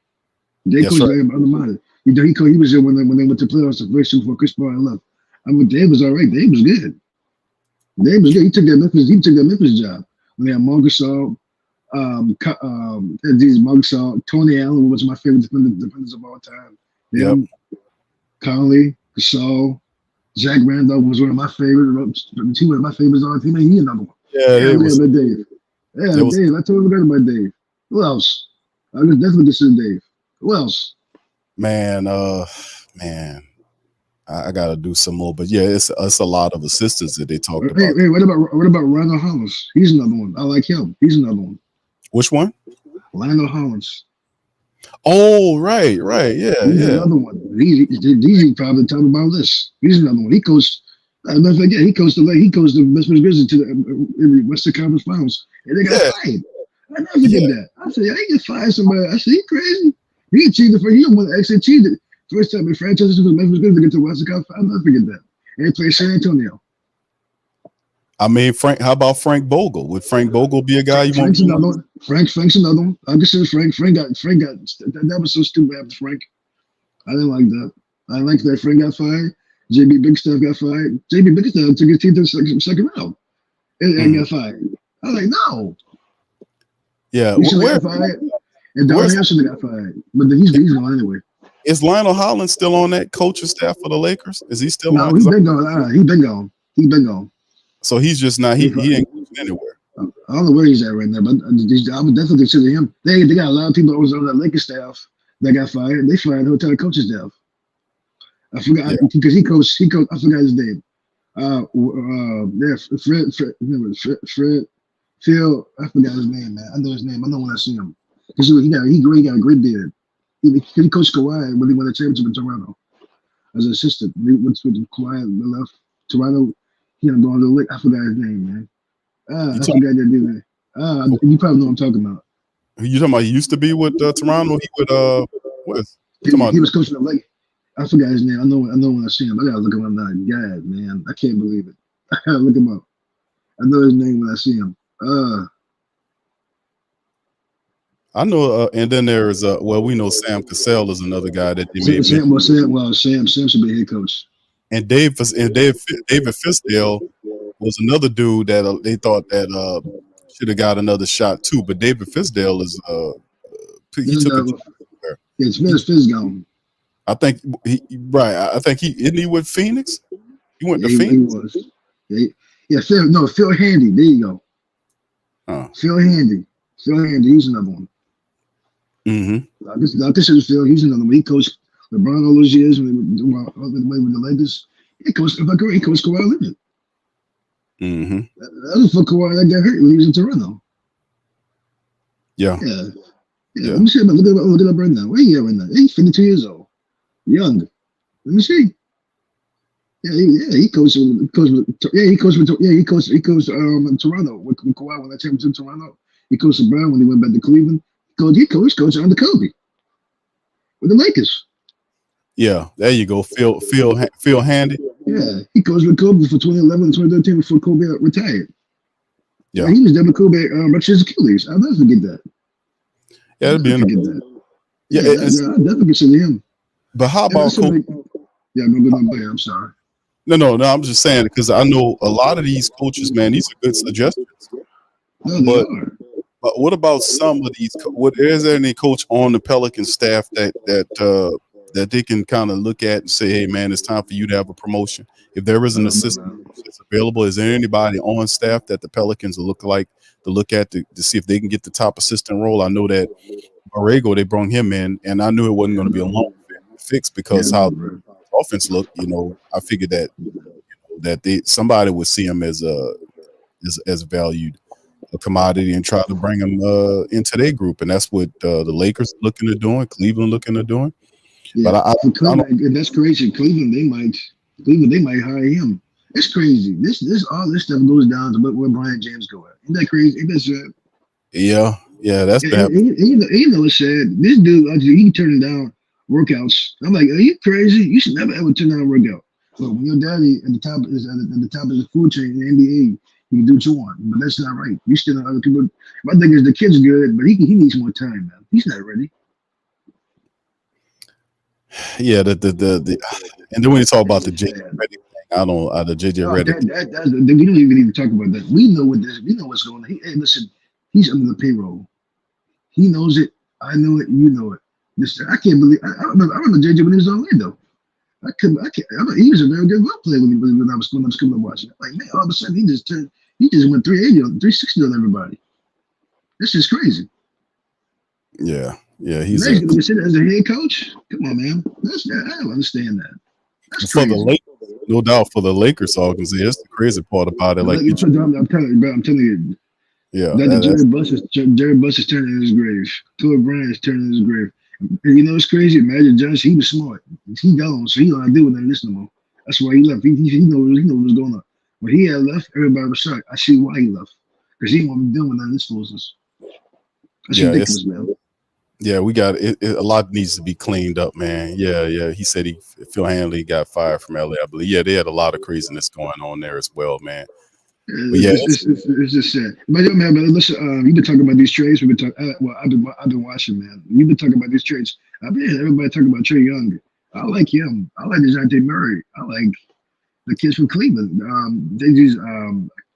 Dave coached there under Monty. He was there when they went to playoffs the first year before Chris Paul left. I mean, Dave was all right. Dave was good. He took that Memphis job when they had Marcus Gasol, Tony Allen, who was my favorite defenders of all time. Conley, Gasol, Zach Randolph was one of my favorites. He was my favorites on the team. He another one. Dave. Dave. I totally forgot about Dave. Who else? I was definitely consider Dave. Who else? Man. I gotta do some more, but yeah, it's a lot of assistants that they talked about. Hey, what about Lionel Hollins? He's another one. I like him. He's another one. Which one? Lionel Hollins. Oh, right, yeah. He's another one. He's probably talking about this. He's another one. He coached. He coached the Memphis Grizzlies to the Western Conference Finals, and they got fired. I never forget that. I said, I get fired somebody. I said, he crazy. He achieved it for him when actually achieved it. First time in franchises for Memphis Grizzlies to get to Western Conference Finals. I'll never forget that. And they played San Antonio. I mean, how about Frank Vogel? Would Frank Vogel be a guy you want? Frank's another one. I consider Frank. Frank got that was so stupid after Frank. I didn't like that. I liked that Frank got fired. JB Bigstaff got fired. JB Bigstaff took his team to the second round and got fired. I was like, no. Yeah, he got fired. And Don Hampton got fired, but he's gone anyway. Is Lionel Hollins still on that coaching staff for the Lakers? Is he still on? He's been gone. He's been gone. So he's just not. He ain't going anywhere. I don't know where he's at right now, but I would definitely consider him. They got a lot of people that was on that Lakers staff that got fired. They fired the entire coaching staff. I forgot because he coached. I forgot his name. Fred. Phil. I forgot his name, man. I know his name. I know when I see him. Because he got a great beard. He coached Kawhi when he won the championship in Toronto as an assistant. He went with Kawhi and left Toronto. He ended up going to the Lake. I forgot his name, man. I forgot that dude. You probably know what I'm talking about. You talking about he used to be with Toronto? He would he was coaching the Lake. I forgot his name. I know when I see him. I gotta look him up now. God, man, I can't believe it. I gotta look him up. I know his name when I see him. I know, and then there's we know Sam Cassell is another guy that they made. Sam should be head coach. And David Fisdale was another dude that they thought that should have got another shot too. But David Fisdale is he took Fizz gone. I think I think isn't he with Phoenix? He went to Phoenix. He was. Phil Handy. There you go. Phil Handy. He's another one. Mm-hmm. I consider Phil. He's another one. He coached LeBron all those years when they were with the Lakers. He coached Kawhi Leonard. Mm-hmm. That was for Kawhi that got hurt when he was in Toronto. Yeah. Let me see. Look it up right now. Where he at right now? He's 52 years old. Young. Let me see. He coached in Toronto with Kawhi when that championship in Toronto. He coached LeBron when he went back to Cleveland. He coached under Kobe with the Lakers. Yeah, there you go. Phil Handy. Yeah, he coached with Kobe for 2011 and 2013 before Kobe retired. Yeah, he was there with Kobe ruptured his Achilles. I'll never forget that. Yeah, that'd be that. I'll definitely consider him. But how about Kobe? I'm sorry. No. I'm just saying because I know a lot of these coaches, man. These are good suggestions. But what about some of these? Is there any coach on the Pelicans staff that they can kind of look at and say, "Hey, man, it's time for you to have a promotion"? If there is an assistant that's available, is there anybody on staff that the Pelicans will look at to see if they can get the top assistant role? I know that Borrego, they brought him in, and I knew it wasn't going to be a long fix because how offense look, I figured that somebody would see him as valued a commodity and try to bring him into their group, and that's what the Lakers looking at doing, Cleveland looking at doing. Yeah, but I Cleveland, that's crazy. Cleveland, they might hire him. It's crazy. This all this stuff goes down to where Brian James go at. Isn't that crazy? Ain't that sad? Yeah, that's bad. You know what's sad? This dude, he turning down workouts. I'm like, are you crazy? You should never ever turn down a workout. Well, when your daddy at the top of the food chain in the NBA, you can do what you want, but that's not right. You still know other people. My thing is the kid's good, but he needs more time, man. He's not ready. Yeah, the and then when you talk about the JJ Redick thing, the JJ Redick. We don't even need to talk about that. We know what's going on. Hey, listen, he's under the payroll. He knows it. I know it. You know it. Listen, I can't believe. I remember JJ when he was on Orlando. I can't. He was a very good role player when I was coming to watch it. Like, man, all of a sudden he just went 360 on everybody. This is crazy. Yeah, he's going to sit as a head coach. Come on, man. I don't understand that. That's for crazy. the Lakers, no doubt for the Lakers organization. That's the crazy part about it. Like, I'm telling you. Yeah, Jerry Buss is turning in his grave. Kobe Bryant is turning in his grave. And you know what's crazy? Magic Johnson, he was smart. He gone, so he don't deal with this no more. That's why he left. He know what was going on. When he had left, everybody was shocked. I see why he left. Because he didn't want to be dealing with none of this foolishness. That's ridiculous, man. Yeah, we got it. A lot needs to be cleaned up, man. Yeah. He said Phil Hanley got fired from LA, I believe. Yeah, they had a lot of craziness going on there as well, man. But yeah, it's just sad. But yo, man, listen, you've been talking about these trades. We've been talking. Well, I've been watching, man. You've been talking about these trades. I've been hearing everybody talking about Trae Young. I like him. I like DeJounte Murray. I like the kids from Cleveland. They just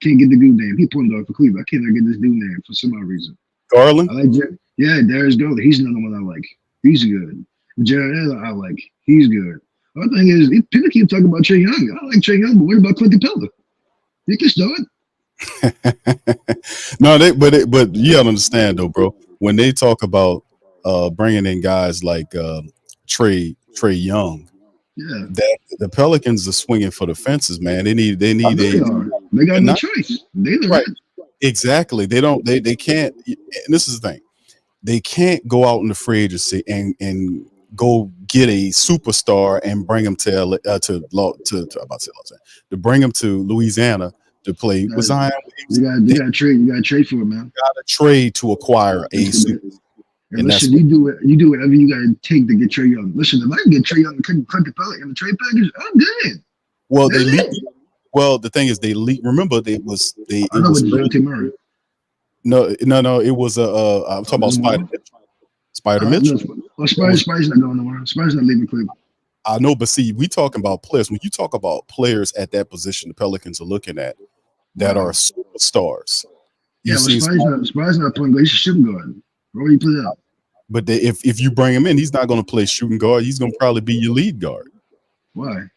can't get the dude name. He point guard for Cleveland. I cannot get this dude name for some odd reason. Garland. I like Darius Garland. He's another one I like. He's good. Jared Allen, I like. He's good. The other thing is, people keep talking about Trae Young. I like Trae Young, but what about Quentin Pella? He can start. No, but you gotta understand though, bro. When they talk about bringing in guys like Trae Young, that the Pelicans are swinging for the fences, man. They got no choice. Right. Exactly. They can't. And this is the thing. They can't go out in the free agency and go get a superstar and bring him to bring him to Louisiana to play with Zion. You got to trade for it, man. Got to trade to acquire a superstar. And listen, you do whatever you got to take to get Trae Young. Listen, if I can get Trae Young and Clint Capella in the trade package, I'm good. Well, the thing is, remember I know with DeJounte Murray. No, it was I'm talking about Spider Mitchell. Spider's not going nowhere. Spider's not leaving Cleveland. I know, but see, we talking about players. When you talk about players at that position, the Pelicans are looking at that are superstars. Spider's not playing guard. He's a shooting guard. Where do you play out? But if you bring him in, he's not going to play shooting guard. He's going to probably be your lead guard. Why?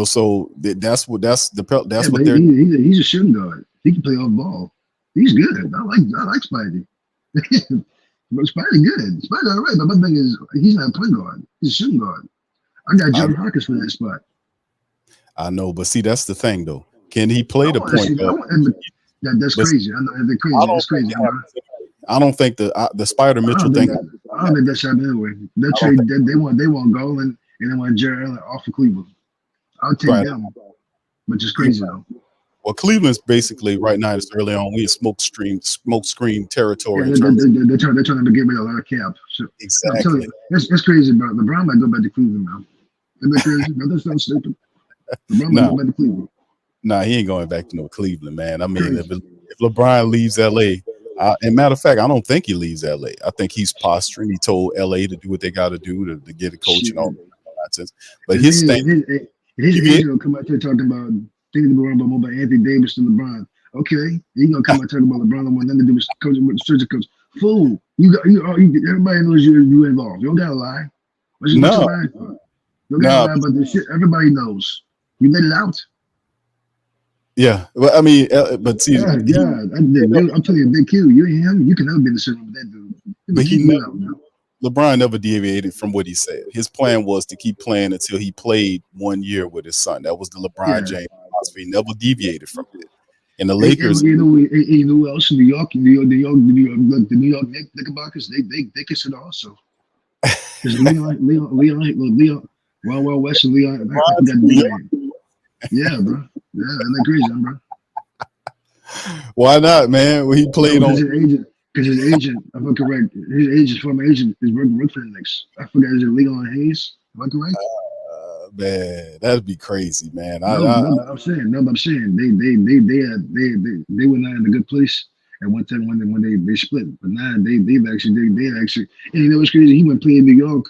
So that's what they're. He's a shooting guard. He can play off ball. He's good. I like Spidey. But Spidey good. Spidey all right. But my thing is, he's not a point guard. He's a shooting guard. I got John Hawkins for that spot. I know, but see, that's the thing though. Can he play the point guard? That's crazy. I know they're crazy. That's crazy. I don't think the Spider Mitchell thing. I don't think that's happening anyway. They want Garland and they want Jared Allen off of Cleveland. I'll take them, which is crazy though. Well, Cleveland's basically right now. It's early on. We in smoke screen territory. Yeah, they're trying to get rid of a lot of cap. So, exactly. That's crazy, bro. LeBron might go back to Cleveland now. Isn't that crazy? No, that's not stupid. LeBron might go back to Cleveland. Nah, he ain't going back to no Cleveland, man. I mean, if LeBron leaves LA, and matter of fact, I don't think he leaves LA. I think he's posturing. He told LA to do what they got to do to get a coach and all that nonsense. But his thing, his agent will come out there talking about things going on about Anthony Davis and LeBron. Okay, he gonna come out talking about LeBron don't want nothing to do with coaching with the search coach. Fool, everybody knows you involved. You don't gotta lie. You don't gotta lie about this shit. Everybody knows. You let it out. Yeah, but I mean, but see, I'm telling you, Big Q, you and him, you can never be in the circle with that dude. But LeBron never deviated from what he said. His plan was to keep playing until he played 1 year with his son. That was the LeBron Yeah. James philosophy. He never deviated from it. And the And Lakers, you know who else in New York? The New York Knickerbockers. They consider also because Leon, Wild West and Leon. I forgot the name. Yeah, bro. Yeah, they're crazy, bro. why not, man? When he played on, Because his agent, if I'm correct, his agent, former agent, is working for the Knicks. I forgot, is it Leon Hayes? Am I correct? man, that'd be crazy, man. But I'm saying they were not in a good place at one time when they split. But now they actually, and you know what's crazy? He went play in New York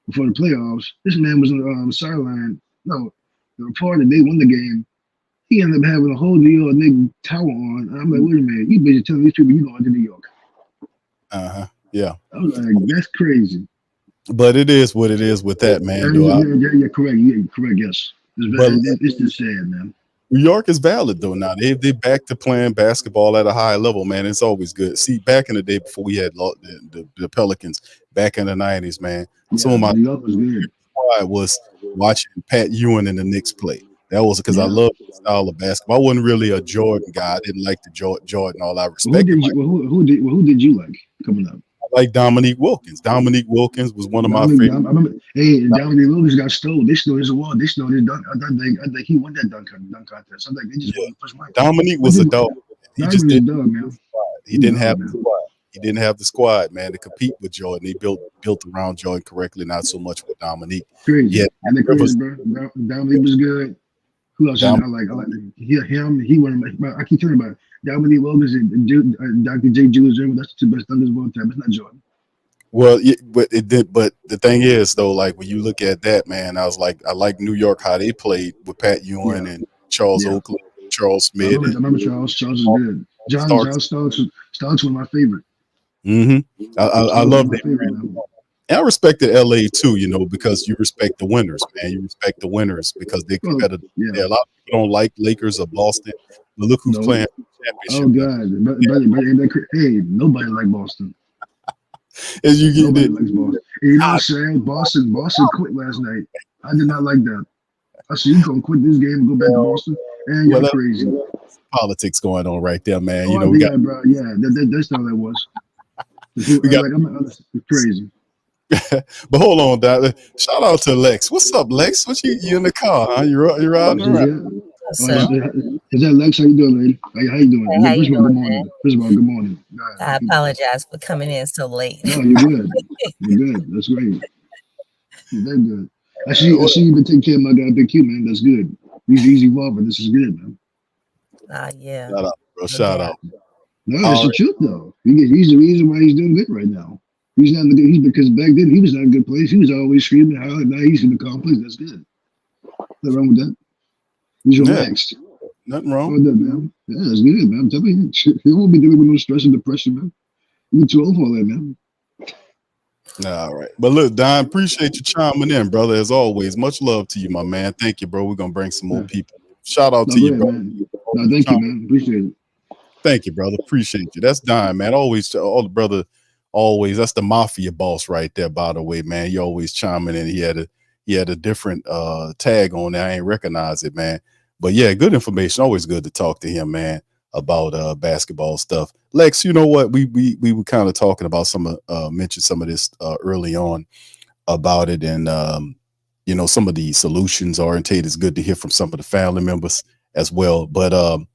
before the playoffs. This man was on the sideline. No, the reporter, they won the game. He ended up having a whole New York nigga tower on. And I'm like, wait a minute, you basically telling these people you going to New York. Yeah. I was like, that's crazy. But it is what it is with that, man. Yeah, correct. Yeah, correct. Yes, it's just sad, man. New York is valid though now. They back to playing basketball at a high level, man. It's always good. See, back in the day before we had the Pelicans, back in the 90s, man. Yeah, some of my New York was good. pride was watching Pat Ewing and the Knicks play. That was because I loved the style of basketball. I wasn't really a Jordan guy. I didn't like the Jordan. All I respect. Who did you like coming up? I like Dominique Wilkins. Dominique Wilkins was one of my favorites. I remember, Dominique Wilkins got stole. They stole his award. They stole his dunk. I think he won that dunk contest. I think they just won the first mic. Dominique was a dog. He just didn't. Man. He didn't have the squad. He didn't have the squad, man, to compete with Jordan. They built around Jordan correctly, not so much with Dominique. Crazy. Yeah, and the crazy, bro. Dominique was good. Who else? I like him. He won. I keep telling you about Dominique Wilkins and Dr. J. Julius Irvin. That's the two best dunkers of all time. It's not Jordan. Well, but it did. But the thing is, though, like when you look at that, man, I like New York how they played with Pat Ewing and Charles Oakley, Charles Smith. I remember Charles. Charles is good. John Starks one of my favorite. Mm-hmm. I love that. And I respected LA too, you know, because you respect the winners, man. You respect the winners because they're competitive. Yeah, a lot of people don't like Lakers or Boston, but look who's playing for the championship. Oh God! Hey, nobody like Boston. As you get nobody likes Boston. And you know what I'm saying? Boston quit last night. I did not like that. I said, you gonna quit this game and go back to Boston? And you're crazy. Politics going on right there, man. Oh, you know, we got, bro. Yeah, that's all that was. It's crazy. But hold on, Dad. Shout out to Lex. What's up, Lex? What you in the car? Huh? You're out. Is that Lex? How you doing, lady? How you doing? Hey, First of all, good morning. I apologize for coming in so late. No, you're good. You're good. That's great. Very good. I see you've been taking care of my guy, Big Q, man. That's good. He's evolving. This is good, man. Yeah. Shout out, bro. Shout out. No, that's the truth, though. He's the reason why he's doing good right now. He's not in good. Because back then he was not in a good place. He was always screaming, "How now he's in a calm place." That's good. Nothing wrong with that. He's relaxed. Nothing wrong with that, man. Yeah, it's good, man. I'm telling you, he won't be dealing with no stress and depression, man. You're too old for all that, man. All right. But look, Don, appreciate you chiming in, brother. As always, much love to you, my man. Thank you, bro. We're gonna bring some more people. Shout out to you, bro. No, thank you, man. Appreciate it. Thank you, brother. Appreciate you. That's Don, man. Always, all the brother. Always, that's the mafia boss right there. By the way, man, he always chiming in. He had a different tag on there. I ain't recognize it, man. But yeah, good information. Always good to talk to him, man, about basketball stuff. Lex, you know what? We were kind of talking about mentioned some of this early on about it, and you know, some of the solutions oriented. It's good to hear from some of the family members as well. But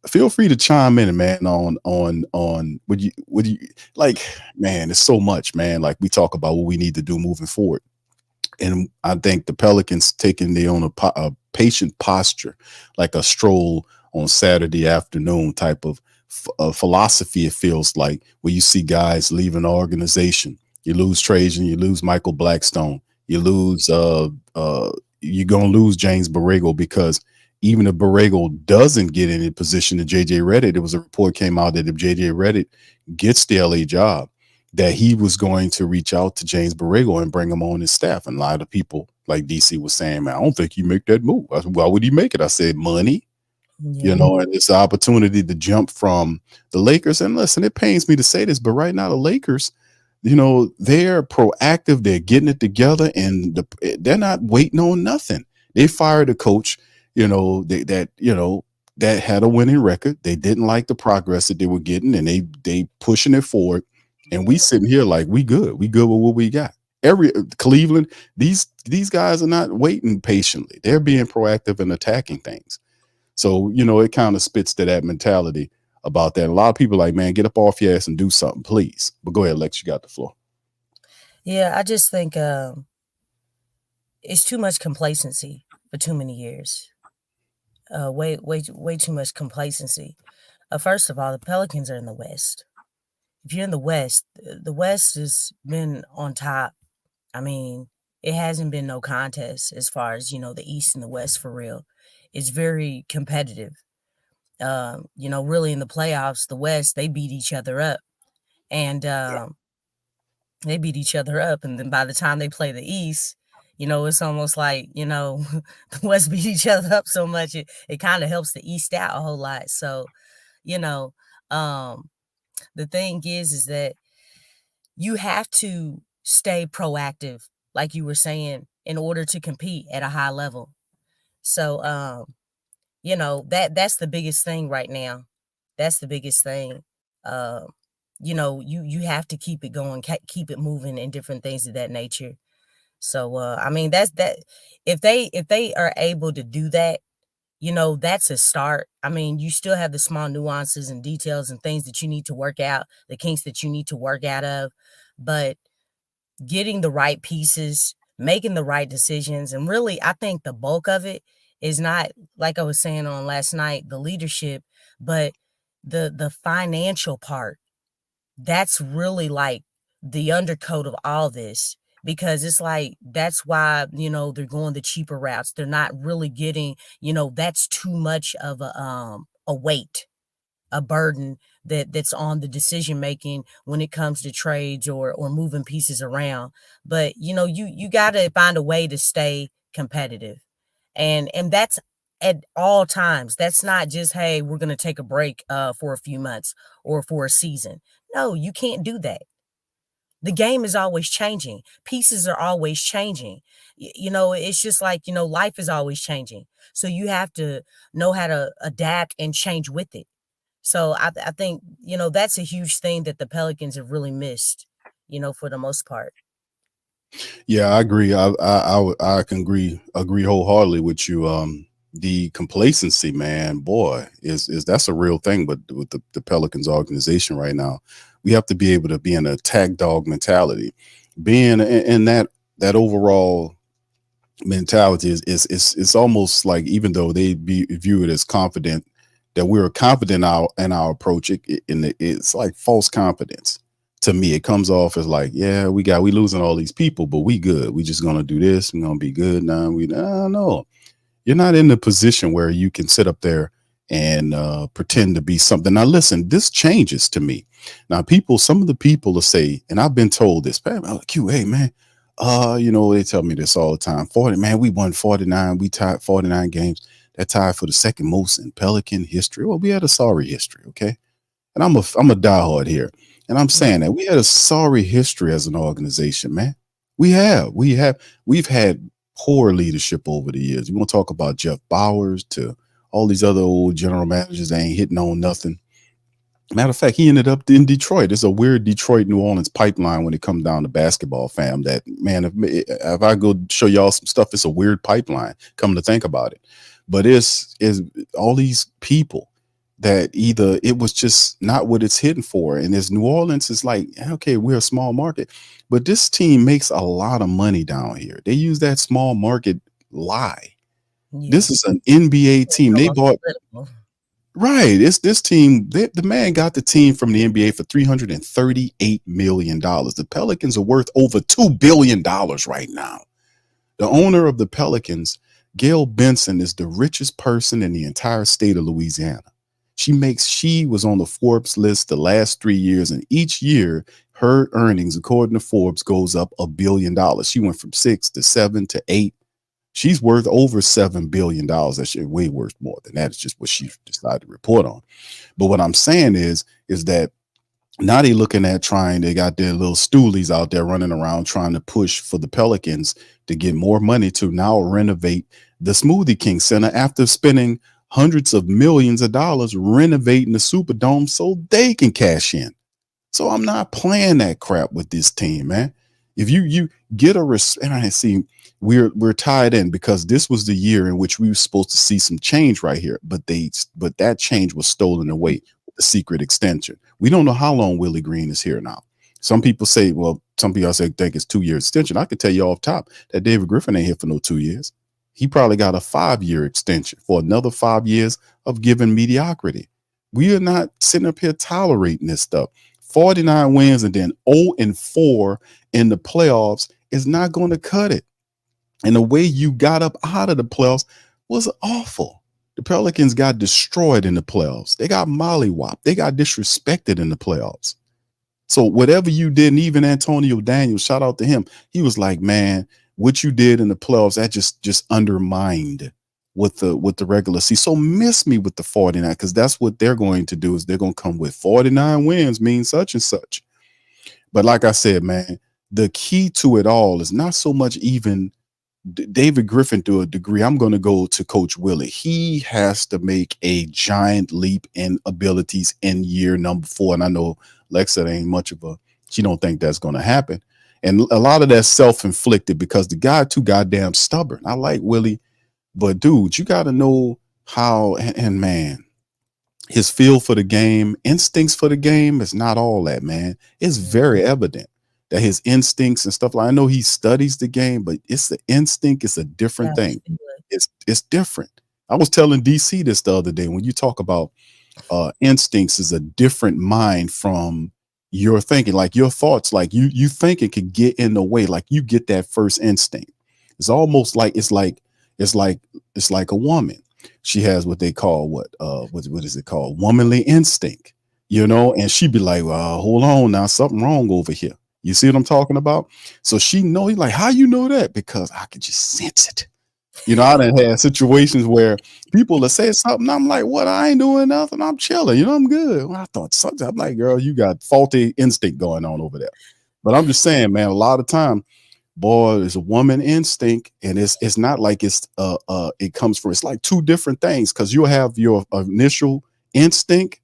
feel free to chime in, man, on would you like, man, it's so much, man. Like we talk about what we need to do moving forward. And I think the Pelicans taking their own a patient posture, like a stroll on Saturday afternoon type of philosophy. It feels like where you see guys leaving the organization. You lose Trajan, you lose Michael Blackstone, you lose you're gonna lose James Borrego, because even if Borrego doesn't get in a position to JJ Redick, there was a report came out that if JJ Redick gets the LA job, that he was going to reach out to James Borrego and bring him on his staff. And a lot of people like DC was saying, man, I don't think he make that move. I said, why would he make it? I said, money, you know, and it's an opportunity to jump from the Lakers. And listen, it pains me to say this, but right now the Lakers, they're proactive. They're getting it together, and they're not waiting on nothing. They fired a coach, that had a winning record. They didn't like the progress that they were getting, and they pushing it forward. And we sitting here like we good with what we got. Cleveland, these guys are not waiting patiently. They're being proactive and attacking things. So, it kind of spits to that mentality about that. A lot of people are like, man, get up off your ass and do something, please. But go ahead, Lex, you got the floor. Yeah, I just think it's too much complacency for too many years. Way too much complacency. First of all, the Pelicans are in the West. If you're in the West has been on top. I mean, it hasn't been no contest as far as, the East and the West for real. It's very competitive. Really in the playoffs, the West, they beat each other up. And they beat each other up. And then by the time they play the East, it's almost like, the West beat each other up so much, it kind of helps the East out a whole lot. So, the thing is that you have to stay proactive, like you were saying, in order to compete at a high level. So, that's the biggest thing right now. That's the biggest thing. You have to keep it going, keep it moving, and different things of that nature. So, I mean, that's that. If they are able to do that, that's a start. I mean, you still have the small nuances and details and things that you need to work out, the kinks that you need to work out of, but getting the right pieces, making the right decisions, and really, I think the bulk of it is not, like I was saying on last night, the leadership, but the financial part. That's really like the undercoat of all this, because it's like that's why they're going the cheaper routes. They're not really getting, that's too much of a weight, a burden that's on the decision making when it comes to trades or moving pieces around. But you got to find a way to stay competitive, and that's at all times. That's not just, hey, we're going to take a break for a few months or for a season. No, you can't do that. The game is always changing. Pieces are always changing. It's just like, life is always changing. So you have to know how to adapt and change with it. So I think, that's a huge thing that the Pelicans have really missed, for the most part. Yeah, I agree. I can agree wholeheartedly with you. The complacency, man, boy, is that's a real thing. But with the Pelicans organization right now, we have to be able to be in an attack dog mentality. Being in that overall mentality is almost like, even though they view it as confident, that we're confident in our approach, it's like false confidence. To me, it comes off as like, yeah, we losing all these people, but we good. We just gonna do this. We're gonna be good now. No. You're not in the position where you can sit up there and pretend to be something. Now, listen, this changes to me. Now, some of the people will say, and I've been told this, Q, hey, man, they tell me this all the time. 40, man, we won 49. We tied 49 games. That tied for the second most in Pelican history. Well, we had a sorry history, okay? And I'm a diehard here. And I'm saying that we had a sorry history as an organization, man. We've had poor leadership over the years. You want to talk about Jeff Bowers to all these other old general managers that ain't hitting on nothing. Matter of fact, he ended up in Detroit. It's a weird Detroit, New Orleans pipeline when it comes down to basketball, fam. That, man, if I go show y'all some stuff, it's a weird pipeline, come to think about it. But it's all these people that either it was just not what it's hitting for. And as New Orleans is like, okay, we're a small market, but this team makes a lot of money down here. They use that small market lie. Yeah. This is an NBA team. They bought, right. It's this team. The man got the team from the NBA for $338 million. The Pelicans are worth over $2 billion right now. The owner of the Pelicans, Gail Benson, is the richest person in the entire state of Louisiana. She was on the Forbes list the last 3 years, and each year her earnings, according to Forbes, goes up $1 billion. She went from 6 to 7 to 8. She's worth over $7 billion. That's way worth more than that. It's just what she decided to report on. But what I'm saying is that Now they looking at they got their little stoolies out there running around trying to push for the Pelicans to get more money to now renovate the Smoothie King Center after spending hundreds of millions of dollars renovating the Superdome so they can cash in. So I'm not playing that crap with this team, man. If you get and I see we're tied in because this was the year in which we were supposed to see some change right here, but that change was stolen away with the secret extension. We don't know how long Willie Green is here now. Some people say, well, some people think it's 2-year extension. I could tell you off top that David Griffin ain't here for no 2 years. He probably got a 5-year extension for another 5 years of giving mediocrity. We are not sitting up here tolerating this stuff. 49 wins and then 0-4 in the playoffs is not going to cut it. And the way you got up out of the playoffs was awful. The Pelicans got destroyed in the playoffs. They got mollywopped. They got disrespected in the playoffs. So whatever you did, and even Antonio Daniels, shout out to him. He was like, man, what you did in the playoffs, that just undermined with the regular season. So miss me with the 49, because that's what they're going to do, is they're going to come with 49 wins means such and such. But like I said, man, the key to it all is not so much even David Griffin to a degree. I'm going to go to Coach Willie. He has to make a giant leap in abilities in year number 4. And I know Lexxah ain't much of she don't think that's going to happen. And a lot of that's self-inflicted because the guy too goddamn stubborn. I like Willie, but dude, you got to know how, and man, his feel for the game, instincts for the game is not all that, man. It's very evident that his instincts and stuff, like, I know he studies the game, but it's the instinct. It's a different thing. It's different. I was telling DC this the other day, when you talk about instincts is a different mind from your thinking, like your thoughts, like you think it could get in the way, like you get that first instinct. It's almost like it's like a woman. She has what they call what is it called? Womanly instinct, and she'd be like, well, hold on now, something wrong over here. You see what I'm talking about? So she know, he's like, how you know that? Because I could just sense it. I done had situations where people will say something. I'm like, what? I ain't doing nothing. I'm chilling. I'm good. Well, I thought something. I'm like, girl, you got faulty instinct going on over there. But I'm just saying, man, a lot of time, boy, it's a woman instinct, and it's not like it comes from. It's like two different things, because you'll have your initial instinct,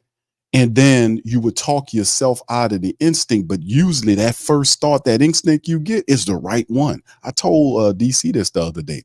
and then you would talk yourself out of the instinct. But usually that first thought, that instinct you get, is the right one. I told DC this the other day.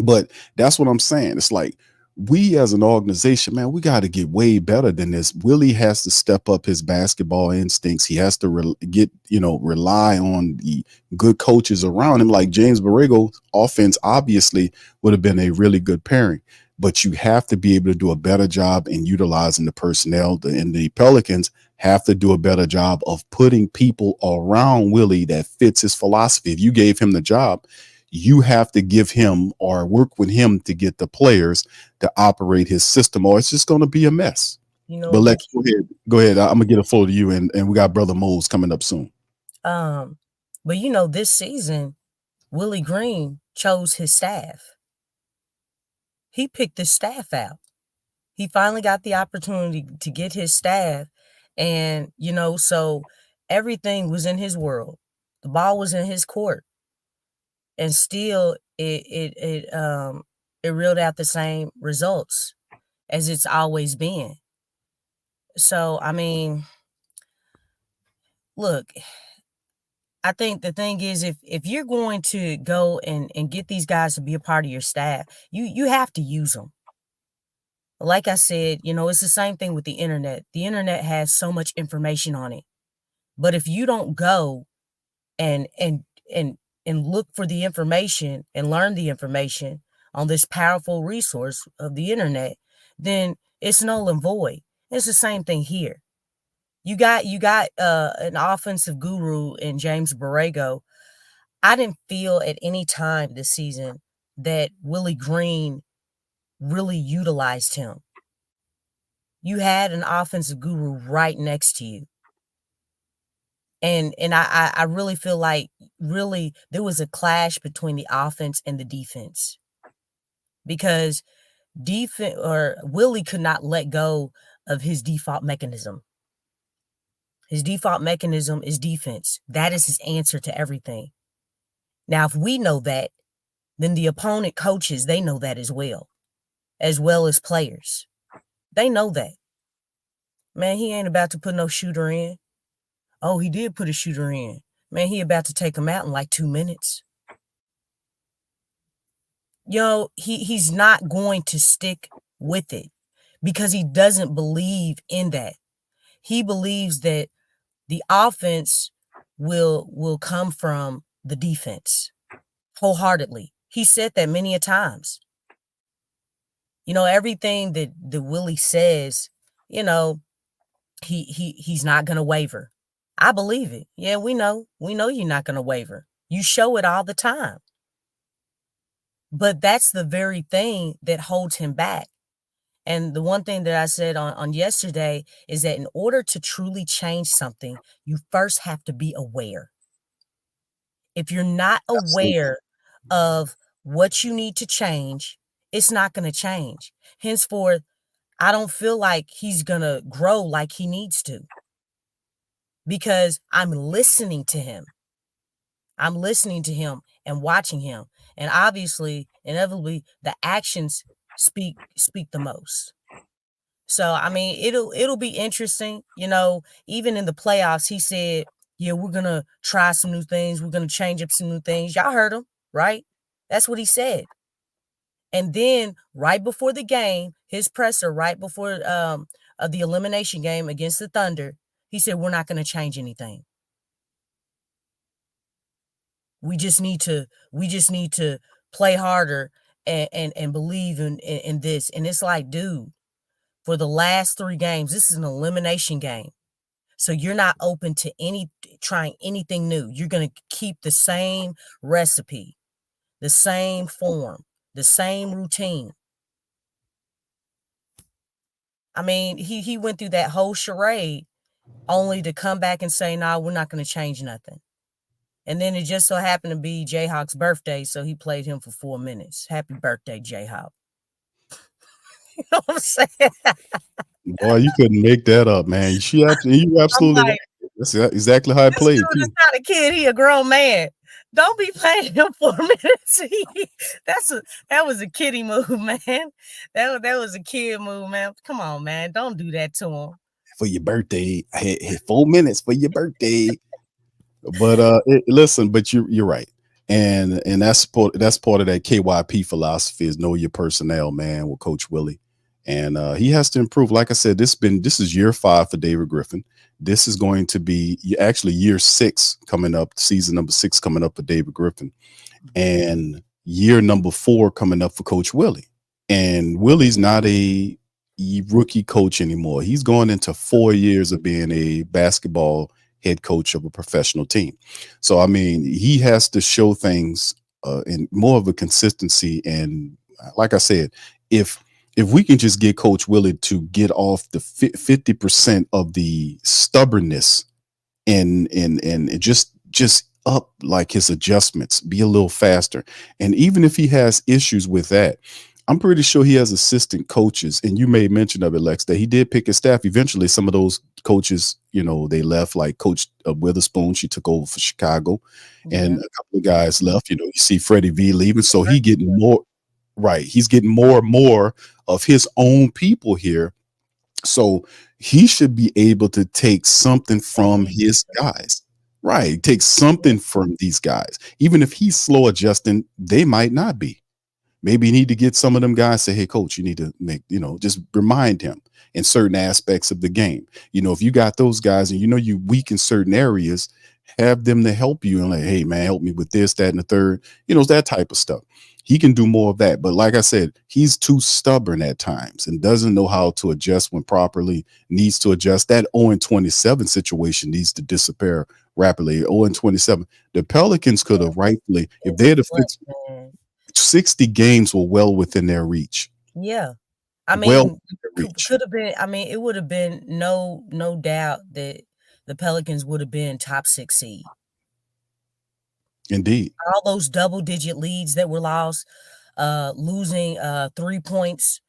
But that's what I'm saying. It's like, we as an organization, man, we got to get way better than this. Willie has to step up his basketball instincts. He has to rely on the good coaches around him. Like James Borrego, offense obviously would have been a really good pairing, but you have to be able to do a better job in utilizing the personnel. And the Pelicans have to do a better job of putting people around Willie that fits his philosophy. If you gave him the job, you have to give him or work with him to get the players to operate his system, or it's just going to be a mess. But let's go ahead. I'm gonna get a flow to you, and we got Brother Moles coming up soon. But this season, Willie Green chose his staff. He picked his staff out. He finally got the opportunity to get his staff, and so everything was in his world. The ball was in his court. And still, it reeled out the same results as it's always been. So, I mean, look, I think the thing is, if you're going to go and get these guys to be a part of your staff, you have to use them. Like I said, it's the same thing with the internet. The internet has so much information on it. But if you don't go and look for the information and learn the information on this powerful resource of the internet, then it's null and void. It's the same thing here. You got an offensive guru in James Borrego. I didn't feel at any time this season that Willie Green really utilized him. You had an offensive guru right next to you. And I really feel like there was a clash between the offense and the defense, because Willie could not let go of his default mechanism. His default mechanism is defense. That is his answer to everything. Now, if we know that, then the opponent coaches, they know that as well as players. They know that. Man, he ain't about to put no shooter in. Oh, he did put a shooter in. Man, he about to take him out in like 2 minutes. He's not going to stick with it because he doesn't believe in that. He believes that the offense will come from the defense wholeheartedly. He said that many a times. Everything that Willie says, he's not going to waver. I believe it. Yeah, we know you're not going to waver. You show it all the time. But that's the very thing that holds him back. And the one thing that I said on yesterday is that in order to truly change something, you first have to be aware. If you're not aware of what you need to change, it's not going to change. Henceforth, I don't feel like he's going to grow like he needs to because I'm listening to him. I'm listening to him and watching him. And obviously, inevitably, the actions speak the most. So, I mean, it'll be interesting. Even in the playoffs, he said, yeah, we're going to try some new things. We're going to change up some new things. Y'all heard him, right? That's what he said. And then right before the game, his presser, right before the elimination game against the Thunder, he said, we're not going to change anything. We just need to play harder and believe in this. And it's like, dude, for the last 3 games, this is an elimination game. So you're not open to trying anything new. You're going to keep the same recipe, the same form, the same routine. I mean, he went through that whole charade only to come back and say, nah, we're not going to change nothing. And then it just so happened to be Jayhawk's birthday, so he played him for 4 minutes. Happy birthday, Jayhawk. You know what I'm saying? Boy, you couldn't make that up, man. You absolutely like, right. That's exactly how I played. This dude is not a kid. He a grown man. Don't be playing him 4 minutes. That was a kiddie move, man. That was a kid move, man. Come on, man. Don't do that to him. For your birthday, I had 4 minutes for your birthday. But listen, but you're right. And that's part of that KYP philosophy is know your personnel, man, with Coach Willie. And he has to improve. Like I said, this is year 5 for David Griffin. This is going to be actually year 6 coming up, season number 6 coming up for David Griffin, and year number 4 coming up for Coach Willie. And Willie's not a rookie coach anymore. He's going into 4 years of being a basketball head coach of a professional team. So, I mean, he has to show things in more of a consistency. And like I said, if we can just get Coach Willie to get off the 50% of the stubbornness and just up like his adjustments, be a little faster. And even if he has issues with that, I'm pretty sure he has assistant coaches. And you made mention of it, Lex, that he did pick his staff. Eventually, some of those coaches, they left, like Coach Witherspoon. She took over for Chicago. And a couple of guys left. You see Freddie V leaving. So he getting more. Right. He's getting more and more of his own people here. So he should be able to take something from his guys. Right. Take something from these guys. Even if he's slow adjusting, they might not be. Maybe you need to get some of them guys, say, hey, coach, you need to make, just remind him in certain aspects of the game. If you got those guys and you weak in certain areas, have them to help you and like, hey, man, help me with this, that, and the third, that type of stuff. He can do more of that. But like I said, he's too stubborn at times and doesn't know how to adjust when properly needs to adjust. That 0-27 situation needs to disappear rapidly. 0-27. The Pelicans could have rightfully, if they had fixed 60 games were well within their reach. Yeah. I mean, could have been, it would have been no doubt that the Pelicans would have been top 6 seed. Indeed. All those double-digit leads that were lost, losing 3 points,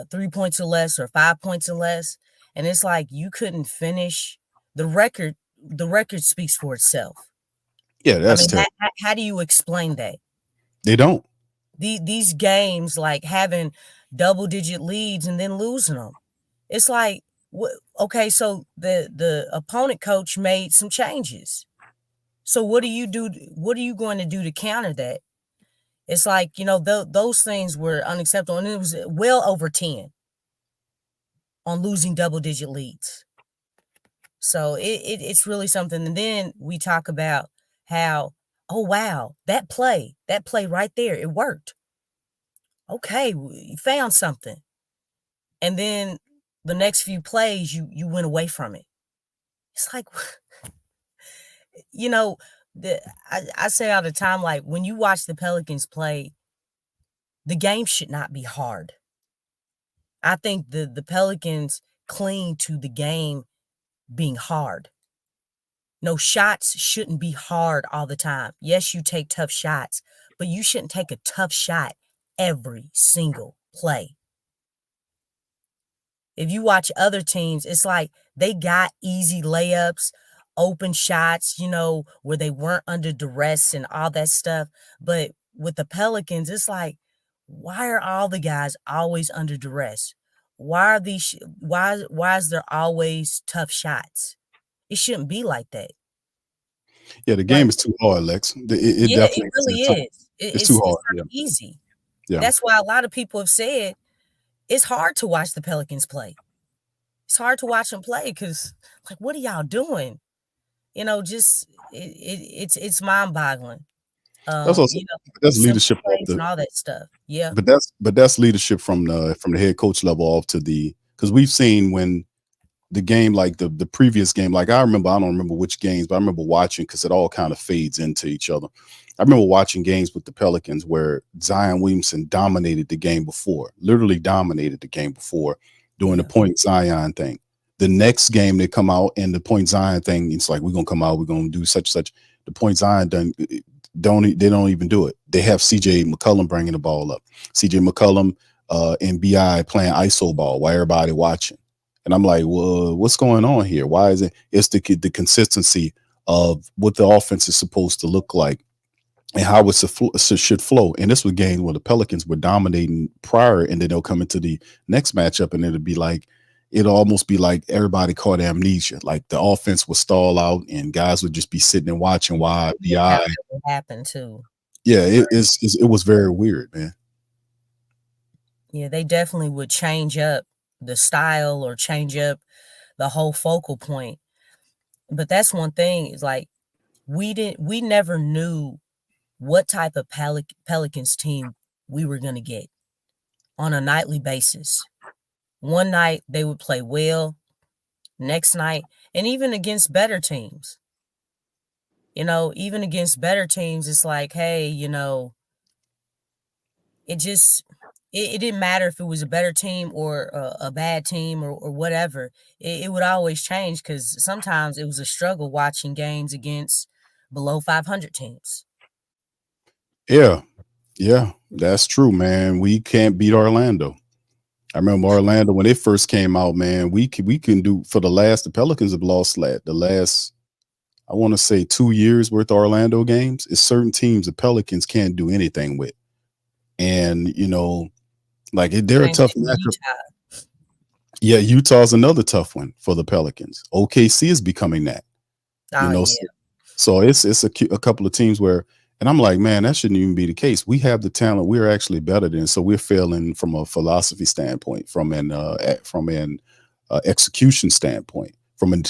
3 points or less, or 5 points or less. And it's like you couldn't finish the record speaks for itself. Yeah, I that's mean, terrible. how do you explain that? They don't. These games, like having double-digit leads and then losing them. It's like, okay, so the opponent coach made some changes. So what do you do? What are you going to do to counter that? It's like, those things were unacceptable, and it was well over 10 on losing double-digit leads. So it's really something. And then we talk about how, oh wow, that play right there, it worked. Okay, we found something. And then the next few plays, you went away from it. It's like, I say all the time, like, when you watch the Pelicans play, the game should not be hard. I think the Pelicans cling to the game being hard. No, shots shouldn't be hard all the time. Yes, you take tough shots, but you shouldn't take a tough shot every single play. If you watch other teams, it's like they got easy layups, open shots, where they weren't under duress and all that stuff. But with the Pelicans, it's like, why are all the guys always under duress? Why are why is there always tough shots? It shouldn't be like that. Yeah, the game is too hard, Lex. It Yeah, definitely it really is. it's too hard. It's not easy. Yeah. That's why a lot of people have said it's hard to watch the Pelicans play. It's hard to watch them play because, like, what are y'all doing? Just it's mind-boggling. That's also that's leadership plays and all that stuff. Yeah. but that's leadership from the head coach level off to because we've seen when the game, like the previous game, like I don't remember which games, but I remember watching, because it all kind of fades into each other. I remember watching games with the Pelicans where Zion Williamson dominated the game before, literally dominated the game before, doing the point Zion thing. The next game they come out and the point Zion thing, it's like, we're gonna come out, we're gonna do such. The point Zion they don't even do it. They have CJ McCollum bringing the ball up. CJ McCollum and BI playing ISO ball while everybody watching. And I'm like, well, what's going on here? Why is it? It's the consistency of what the offense is supposed to look like and how it should flow. And this was games where the Pelicans were dominating prior, and then they'll come into the next matchup, and it'll almost be like everybody caught amnesia. Like the offense would stall out, and guys would just be sitting and watching while BI happened too. Yeah, it was very weird, man. Yeah, they definitely would change up the style or change up the whole focal point. But that's one thing, is like, we never knew what type of Pelicans team we were going to get on a nightly basis. One night they would play well, next night, and even against better teams. Even against better teams, it's like, hey, it didn't matter if it was a better team or a bad team or whatever. It would always change, because sometimes it was a struggle watching games against below 500 teams. Yeah, that's true, man. We can't beat Orlando. I remember Orlando when they first came out, man. We can do, for the Pelicans have lost the last, I want to say 2 years worth of Orlando games. It's certain teams the Pelicans can't do anything with. And, like, they're a tough matchup. Yeah, Utah's another tough one for the Pelicans. OKC is becoming that. So it's a couple of teams where, and I'm like, man, that shouldn't even be the case. We have the talent. We're actually better than, so we're failing from a philosophy standpoint, from an execution standpoint, from an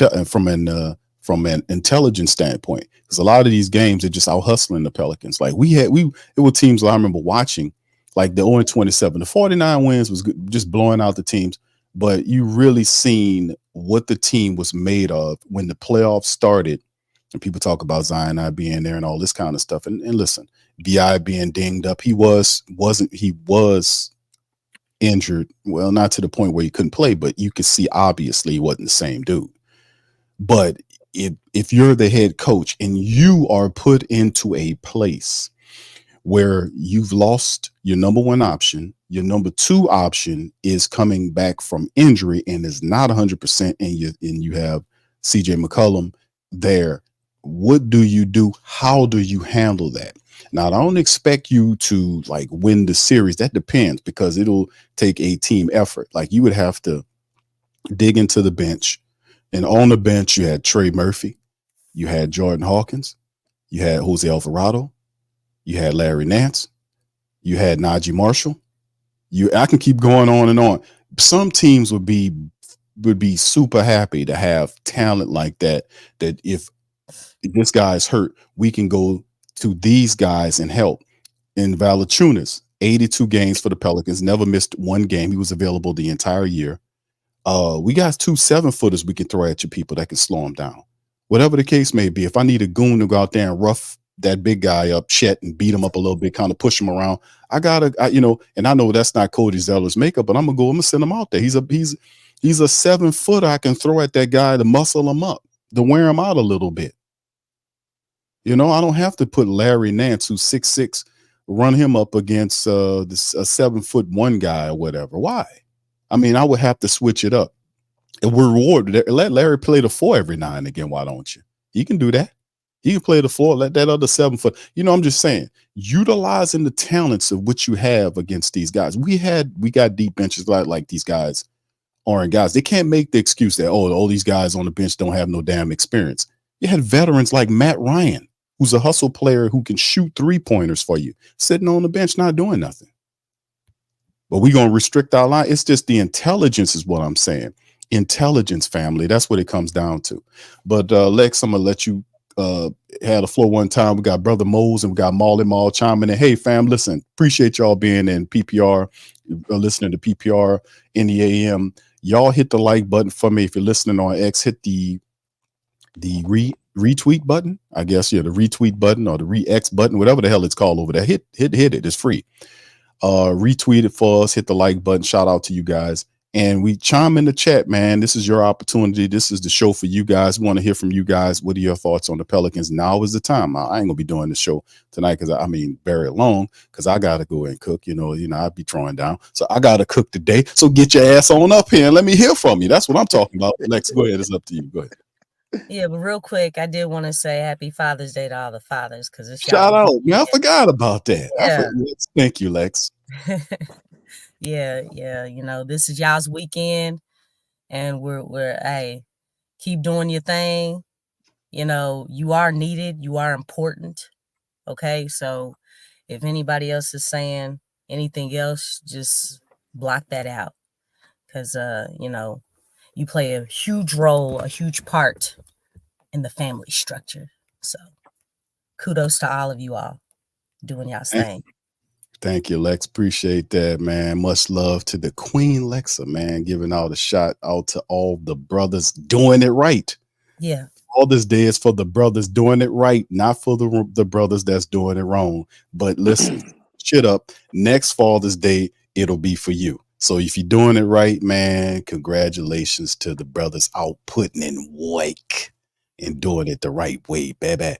intelligence standpoint. Because a lot of these games are just out hustling the Pelicans. Like it were teams I remember watching, like the 0-27, the 49 wins was good, just blowing out the teams. But you really seen what the team was made of when the playoffs started. And people talk about Zion not being there and all this kind of stuff. And listen, BI being dinged up, he was injured. Well, not to the point where he couldn't play, but you could see obviously he wasn't the same dude. But if you're the head coach and you are put into a place where you've lost your number one option, your number two option is coming back from injury and is not 100%, and you have CJ McCollum there. What do you do? How do you handle that? Now, I don't expect you to like win the series. That depends because it'll take a team effort. Like you would have to dig into the bench, and on the bench you had Trey Murphy, you had Jordan Hawkins, you had Jose Alvarado, you had Larry Nance, you had Najee Marshall. I can keep going on and on. Some teams would be super happy to have talent like that. That if this guy's hurt, we can go to these guys and help. In Valanciunas, 82 games for the Pelicans, never missed one game. He was available the entire year. We got 2 7-footers we can throw at your people that can slow him down. Whatever the case may be, if I need a goon to go out there and rough that big guy up, Chet, and beat him up a little bit, kind of push him around, and I know that's not Cody Zeller's makeup, but I'm gonna send him out there. He's a 7-footer I can throw at that guy to muscle him up, to wear him out a little bit. I don't have to put Larry Nance, who's 6'6", run him up against a 7'1" guy or whatever. Why? I mean, I would have to switch it up. And we're rewarded. Let Larry play the 4 every now and again. Why don't you? He can do that. He can play the 4. Let that other 7-foot. I'm just saying, utilizing the talents of what you have against these guys. We got deep benches like these guys aren't guys. They can't make the excuse that all these guys on the bench don't have no damn experience. You had veterans like Matt Ryan, who's a hustle player who can shoot 3-pointers for you, sitting on the bench not doing nothing. But we're going to restrict our line. It's just the intelligence is what I'm saying. Intelligence, family. That's what it comes down to. But Lex, I'm going to let you had a floor one time. We got Brother Mose and we got Marley Mall chiming in. Hey, fam, listen, appreciate y'all being in PPR, listening to PPR in the AM. Y'all hit the like button for me. If you're listening on X, hit the retweet button. I guess, the retweet button or the re-X button, whatever the hell it's called over there. Hit it. It's free. Retweet it for us, hit the like button. Shout out to you guys. And we chime in the chat, man. This is your opportunity. This is the show for you guys. We want to hear from you guys. What are your thoughts on the Pelicans? Now is the time. I ain't gonna be doing the show tonight very long because I gotta go and cook. I'd be throwing down. So I gotta cook today. So get your ass on up here and let me hear from you. That's what I'm talking about. Lex, go ahead. It's up to you. Go ahead. Yeah, but real quick, I did want to say Happy Father's Day to all the fathers because it's shout out. Man, I forgot about that. Yeah. Thank you, Lex. Yeah. This is y'all's weekend, and we're hey, keep doing your thing. You are needed. You are important. Okay, so if anybody else is saying anything else, just block that out because you play a huge role, a huge part in the family structure. So kudos to all of you all doing y'all's thing. Thank you, Lex. Appreciate that, man. Much love to the Queen Lexxah, man. Giving out a shout out to all the brothers doing it right. Yeah. Father's Day is for the brothers doing it right, not for the brothers that's doing it wrong. But listen, shit up. Next Father's Day, it'll be for you. So if you're doing it right, man, congratulations to the brothers out putting in work and doing it the right way, baby.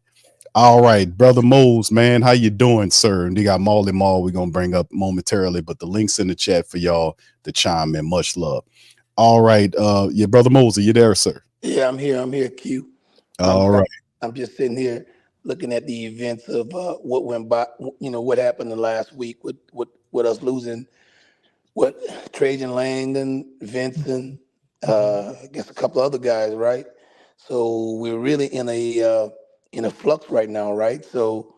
All right, Brother Mose, man, how you doing, sir? And you got Marley Mall we're going to bring up momentarily, but the link's in the chat for y'all to chime in. Much love. All right, Brother Mose, are you there, sir? Yeah, I'm here, Q. All right. I'm just sitting here looking at the events of what went by, what happened the last week with us losing Trajan Langdon, Vincent, I guess a couple other guys, right? So we're really in a flux right now, right? So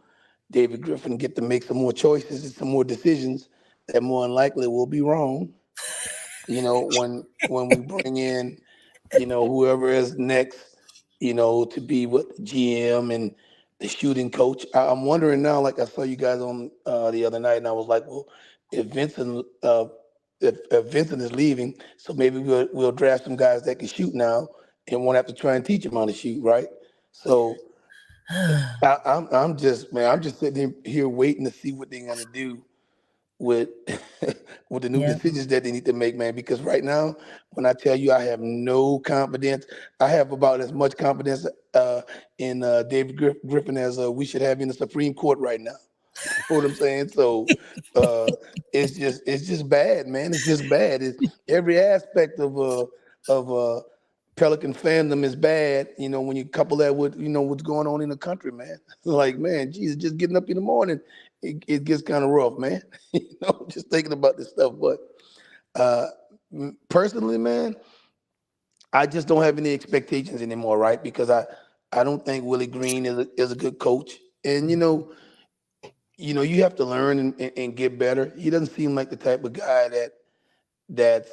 David Griffin get to make some more choices and some more decisions that more than likely will be wrong. When we bring in, whoever is next, to be with GM and the shooting coach. I'm wondering now, like I saw you guys on the other night, and I was like, well, if Vincent is leaving, so maybe we'll draft some guys that can shoot now and won't have to try and teach them how to shoot, right? So I'm just sitting here waiting to see what they're gonna do with with the new decisions that they need to make, man. Because right now, when I tell you I have no confidence, I have about as much confidence in David Griffin as we should have in the Supreme Court right now. You know what I'm saying? So it's just bad, man. It's just bad. It's every aspect of Pelican fandom is bad, when you couple that with, what's going on in the country, man. Like, man, Jesus, just getting up in the morning, it gets kind of rough, man. Just thinking about this stuff. But personally, man, I just don't have any expectations anymore, right? Because I don't think Willie Green is a good coach. And, you have to learn and get better. He doesn't seem like the type of guy that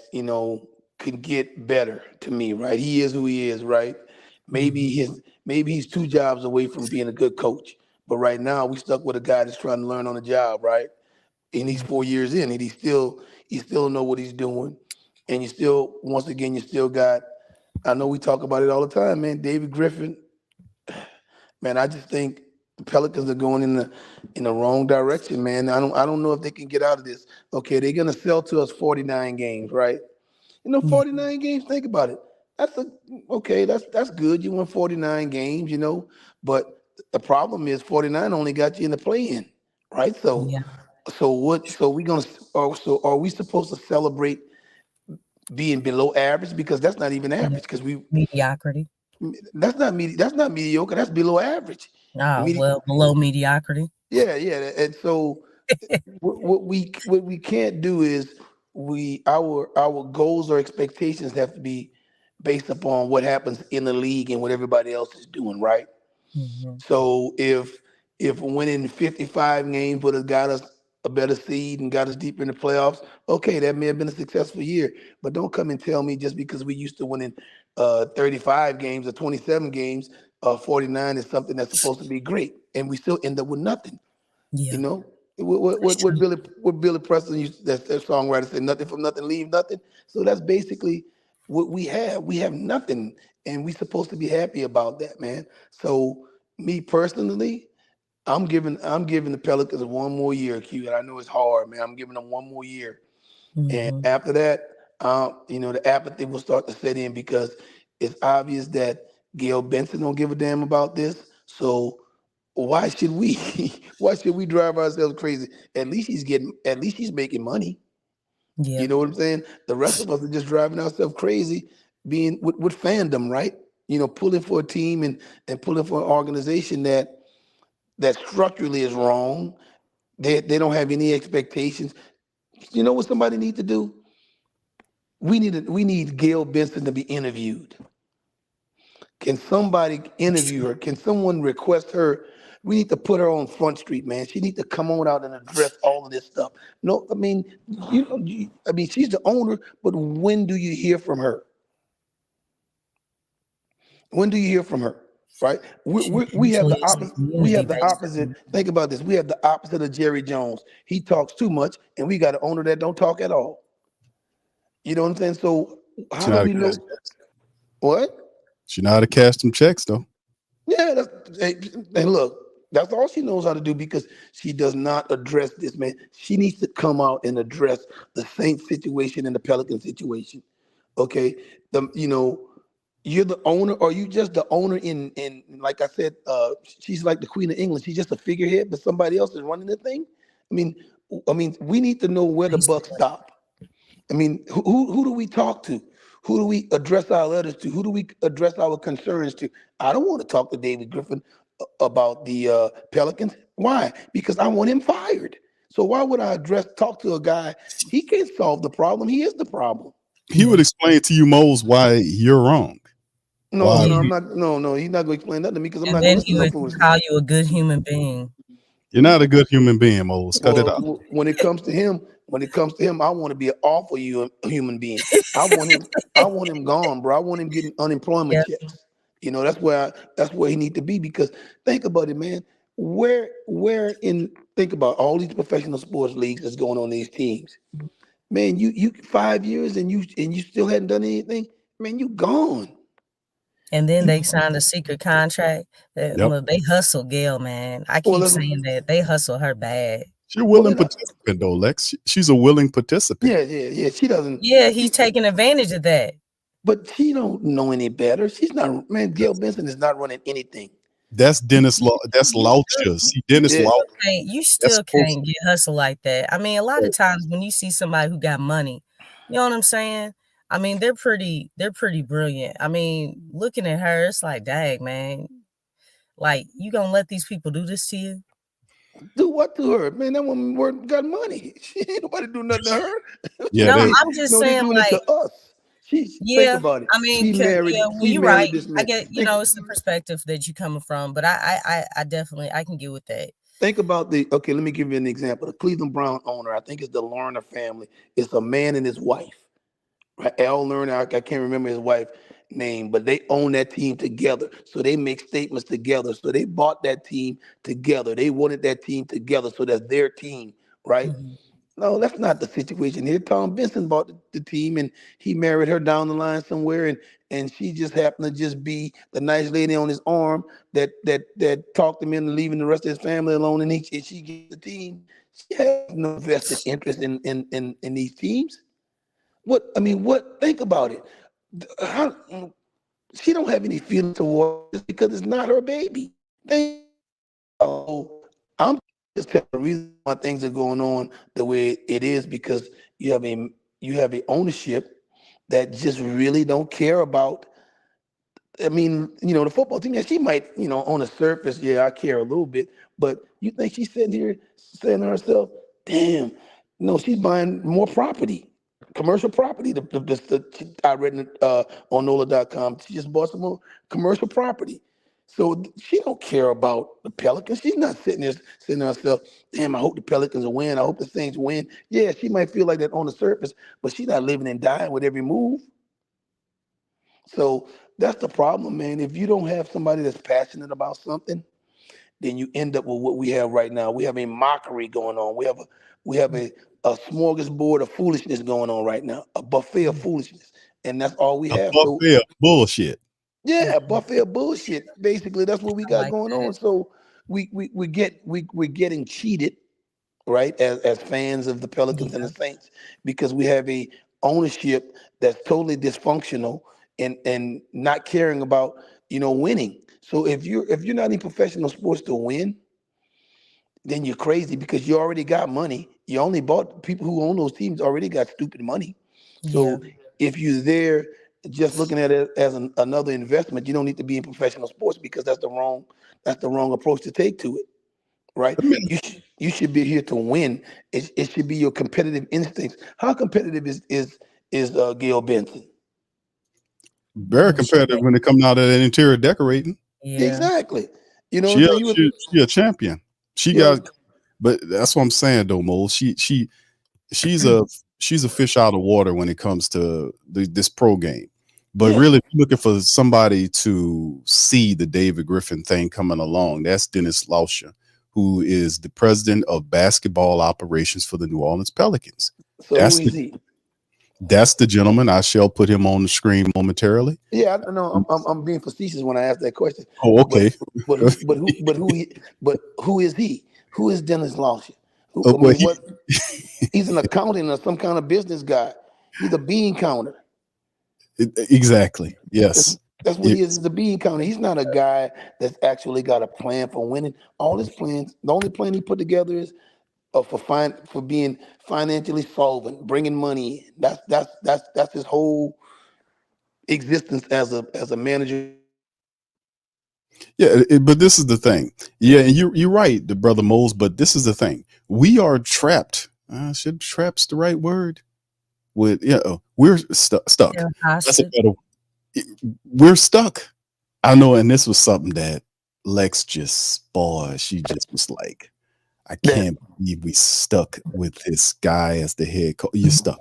can get better to me, right? He is who he is, right? Maybe he's 2 jobs away from being a good coach, but right now we stuck with a guy that's trying to learn on the job, right? And he's 4 years in, and he still know what he's doing, and once again you still got. I know we talk about it all the time, man. David Griffin, man. I just think the Pelicans are going in the wrong direction, man. I don't know if they can get out of this. Okay, they're gonna sell to us 49 games, right? 49 games. Think about it. That's good. You won 49 games, but the problem is 49 only got you in the play-in, right? So, Yeah. so what? So are we supposed to celebrate being below average because that's not even average because Mediocrity. that's not mediocre. That's below average. Well, below mediocrity. Yeah, and so what we can't do is our goals or expectations have to be based upon what happens in the league and what everybody else is doing, right? Mm-hmm. So if winning 55 games would have got us a better seed and got us deeper in the playoffs, okay, that may have been a successful year. But don't come and tell me just because we used to winning 35 games or 27 games, 49 is something that's supposed to be great, and we still end up with nothing. Yeah. What Billy Preston that songwriter said, nothing from nothing, leave nothing. So that's basically what we have. We have nothing, and we're supposed to be happy about that, man. So me personally, I'm giving the Pelicans one more year, Q. And I know it's hard, man. I'm giving them one more year, and Mm-hmm. after that, the apathy will start to set in because it's obvious that Gail Benson don't give a damn about this. So why should we? Why should we drive ourselves crazy? At least he's making money. Yeah. You know what I'm saying? The rest of us are just driving ourselves crazy, being with fandom, right? Pulling for a team and pulling for an organization that structurally is wrong. They don't have any expectations. You know what somebody needs to do? We need Gail Benson to be interviewed. Can somebody interview her? Can someone request her? We need to put her on Front Street, man. She needs to come on out and address all of this stuff. No, I mean, she's the owner, but when do you hear from her? When do you hear from her? Right? We have the Usually it's a opposite. We have the community-based opposite. Think about this. We have the opposite of Jerry Jones. He talks too much, and we got an owner that don't talk at all. You know what I'm saying? So She how know do how to we know cash. what? She know how to cash them checks though. Yeah, and look, that's all she knows how to do because she does not address this, man. She needs to come out and address the Saints situation and the Pelican situation. Okay, you're the owner, or you just the owner in like I said, she's like the Queen of England. She's just a figurehead, but somebody else is running the thing. I mean, we need to know where the buck basically. stop. I mean, who do we talk to? Who do we address our letters to? Who do we address our concerns to? I don't want to talk to David Griffin about the Pelicans. Why? Because I want him fired. So why would I talk to a guy? He can't solve the problem. He is the problem. He would explain to you, Mose, why you're wrong. No, Why I'm not. No, he's not going to explain that to me because I'm And not going then to listen he to no would foolishness. call you a good human being. you're not a good human being, Mose. Cut it out. Well, when it comes to him, I want to be an awful human being. I want him gone, bro. I want him getting unemployment Yeah. checks. That's where he need to be because think about it, man. Think about all these professional sports leagues that's going on in these teams. Man, you 5 years and you still hadn't done anything. Man, you gone. And then they signed a secret contract. Yep. Look, they hustle Gail, man. I Well, keep saying that they hustle her bad. She's a well, willing participant, though, Lex. She's a willing participant. yeah. She doesn't. Yeah, he's taking advantage of that. But she don't know any better. She's not. Man, Gail Benson is not running anything. That's Dennis Law. That's Laucha. See, Dennis Yeah. Law. You That's still supposed can't get hustle like that. I mean, a lot of times when you see somebody who got money, you know what I'm saying? I mean, they're pretty brilliant. I mean, looking at her, it's like, dang, man, like you gonna let these people do this to you? Do what to her, man? That woman got money. She ain't nobody do nothing to her. Yeah, No, they I'm just No, they saying, doing it like, to us. Think yeah. about it. I mean, yeah. Well, She you're married right. this I man. get, it's the perspective that you coming from, but I definitely I can get with that. Think about okay, let me give you an example. The Cleveland Brown owner, I think it's the Lerner family. It's a man and his wife. Right? Al Lerner, I can't remember his wife's name, but they own that team together. So they make statements together. So they bought that team together. They wanted that team together. So that's their team, right? Mhm. No, that's not the situation here. Tom Benson bought the team and he married her down the line somewhere and she just happened to just be the nice lady on his arm that talked him into leaving the rest of his family alone and she gets the team. She has no vested interest in these teams. Think about it. How, she don't have any feelings towards this because it's not her baby. So I'm just telling the reason why things are going on the way it is because you have a ownership that just really don't care about. I mean, the football team. Yeah, she might, on the surface, yeah, I care a little bit, but you think she's sitting here saying to herself, "Damn, no, she's buying more property, commercial property." I read it, on NOLA.com. She just bought some more commercial property. So she don't care about the Pelicans. She's not sitting there saying to herself, "Damn, I hope the Pelicans will win. I hope the Saints win." Yeah, she might feel like that on the surface, but she's not living and dying with every move. So that's the problem, man. If you don't have somebody that's passionate about something, then you end up with what we have right now. We have a mockery going on. We have a smorgasbord of foolishness going on right now, a buffet of foolishness, and that's all we a have. So buffet of bullshit. yeah, a buffet of bullshit. Basically, that's what we I got like going that. on. So we're getting cheated, right, as fans of the Pelicans and the Yeah, Saints, because we have a ownership that's totally dysfunctional and not caring about winning. So if you're not in professional sports to win, then you're crazy because you already got money. You only bought people who own those teams already got stupid money. yeah, So if you're there just looking at it as another investment, you don't need to be in professional sports because that's the wrong approach to take to it, right? You should be here to win. It should be your competitive instincts. How competitive is Gail Benson? Very competitive when it comes out of that interior decorating. yeah, Exactly. You know what She I'm a, saying? she a champion. She You got, know, but that's what I'm saying though, Mo. She's a fish out of water when it comes to this pro game. But yeah. really, if you're looking for somebody to see the David Griffin thing coming along, that's Dennis Lauscher, who is the president of basketball operations for the New Orleans Pelicans. So who That's is the he? that's the gentleman. I shall put him on the screen momentarily. Yeah, I don't know. I'm being facetious when I ask that question. Oh, But okay. who is he? Who is Dennis Lawson? I Well, mean, what? He's an accountant or some kind of business guy. He's a bean counter. exactly. That's, Yes. that's what he is. He's a bean counter. He's not a guy that's actually got a plan for winning. All his plans, the only plan he put together is for being financially solvent, bringing money in. That's his whole existence as a manager. Yeah, but this is the thing. Yeah, and you're right, the brother Moles. But this is the thing. We are trapped. Should trap's the right word? With we're stuck. they're That's a hostage. better. We're stuck. I know, and this was something that Lex just spoiled. She just was like, "I That can't believe we stuck with this guy as the head coach." You're stuck.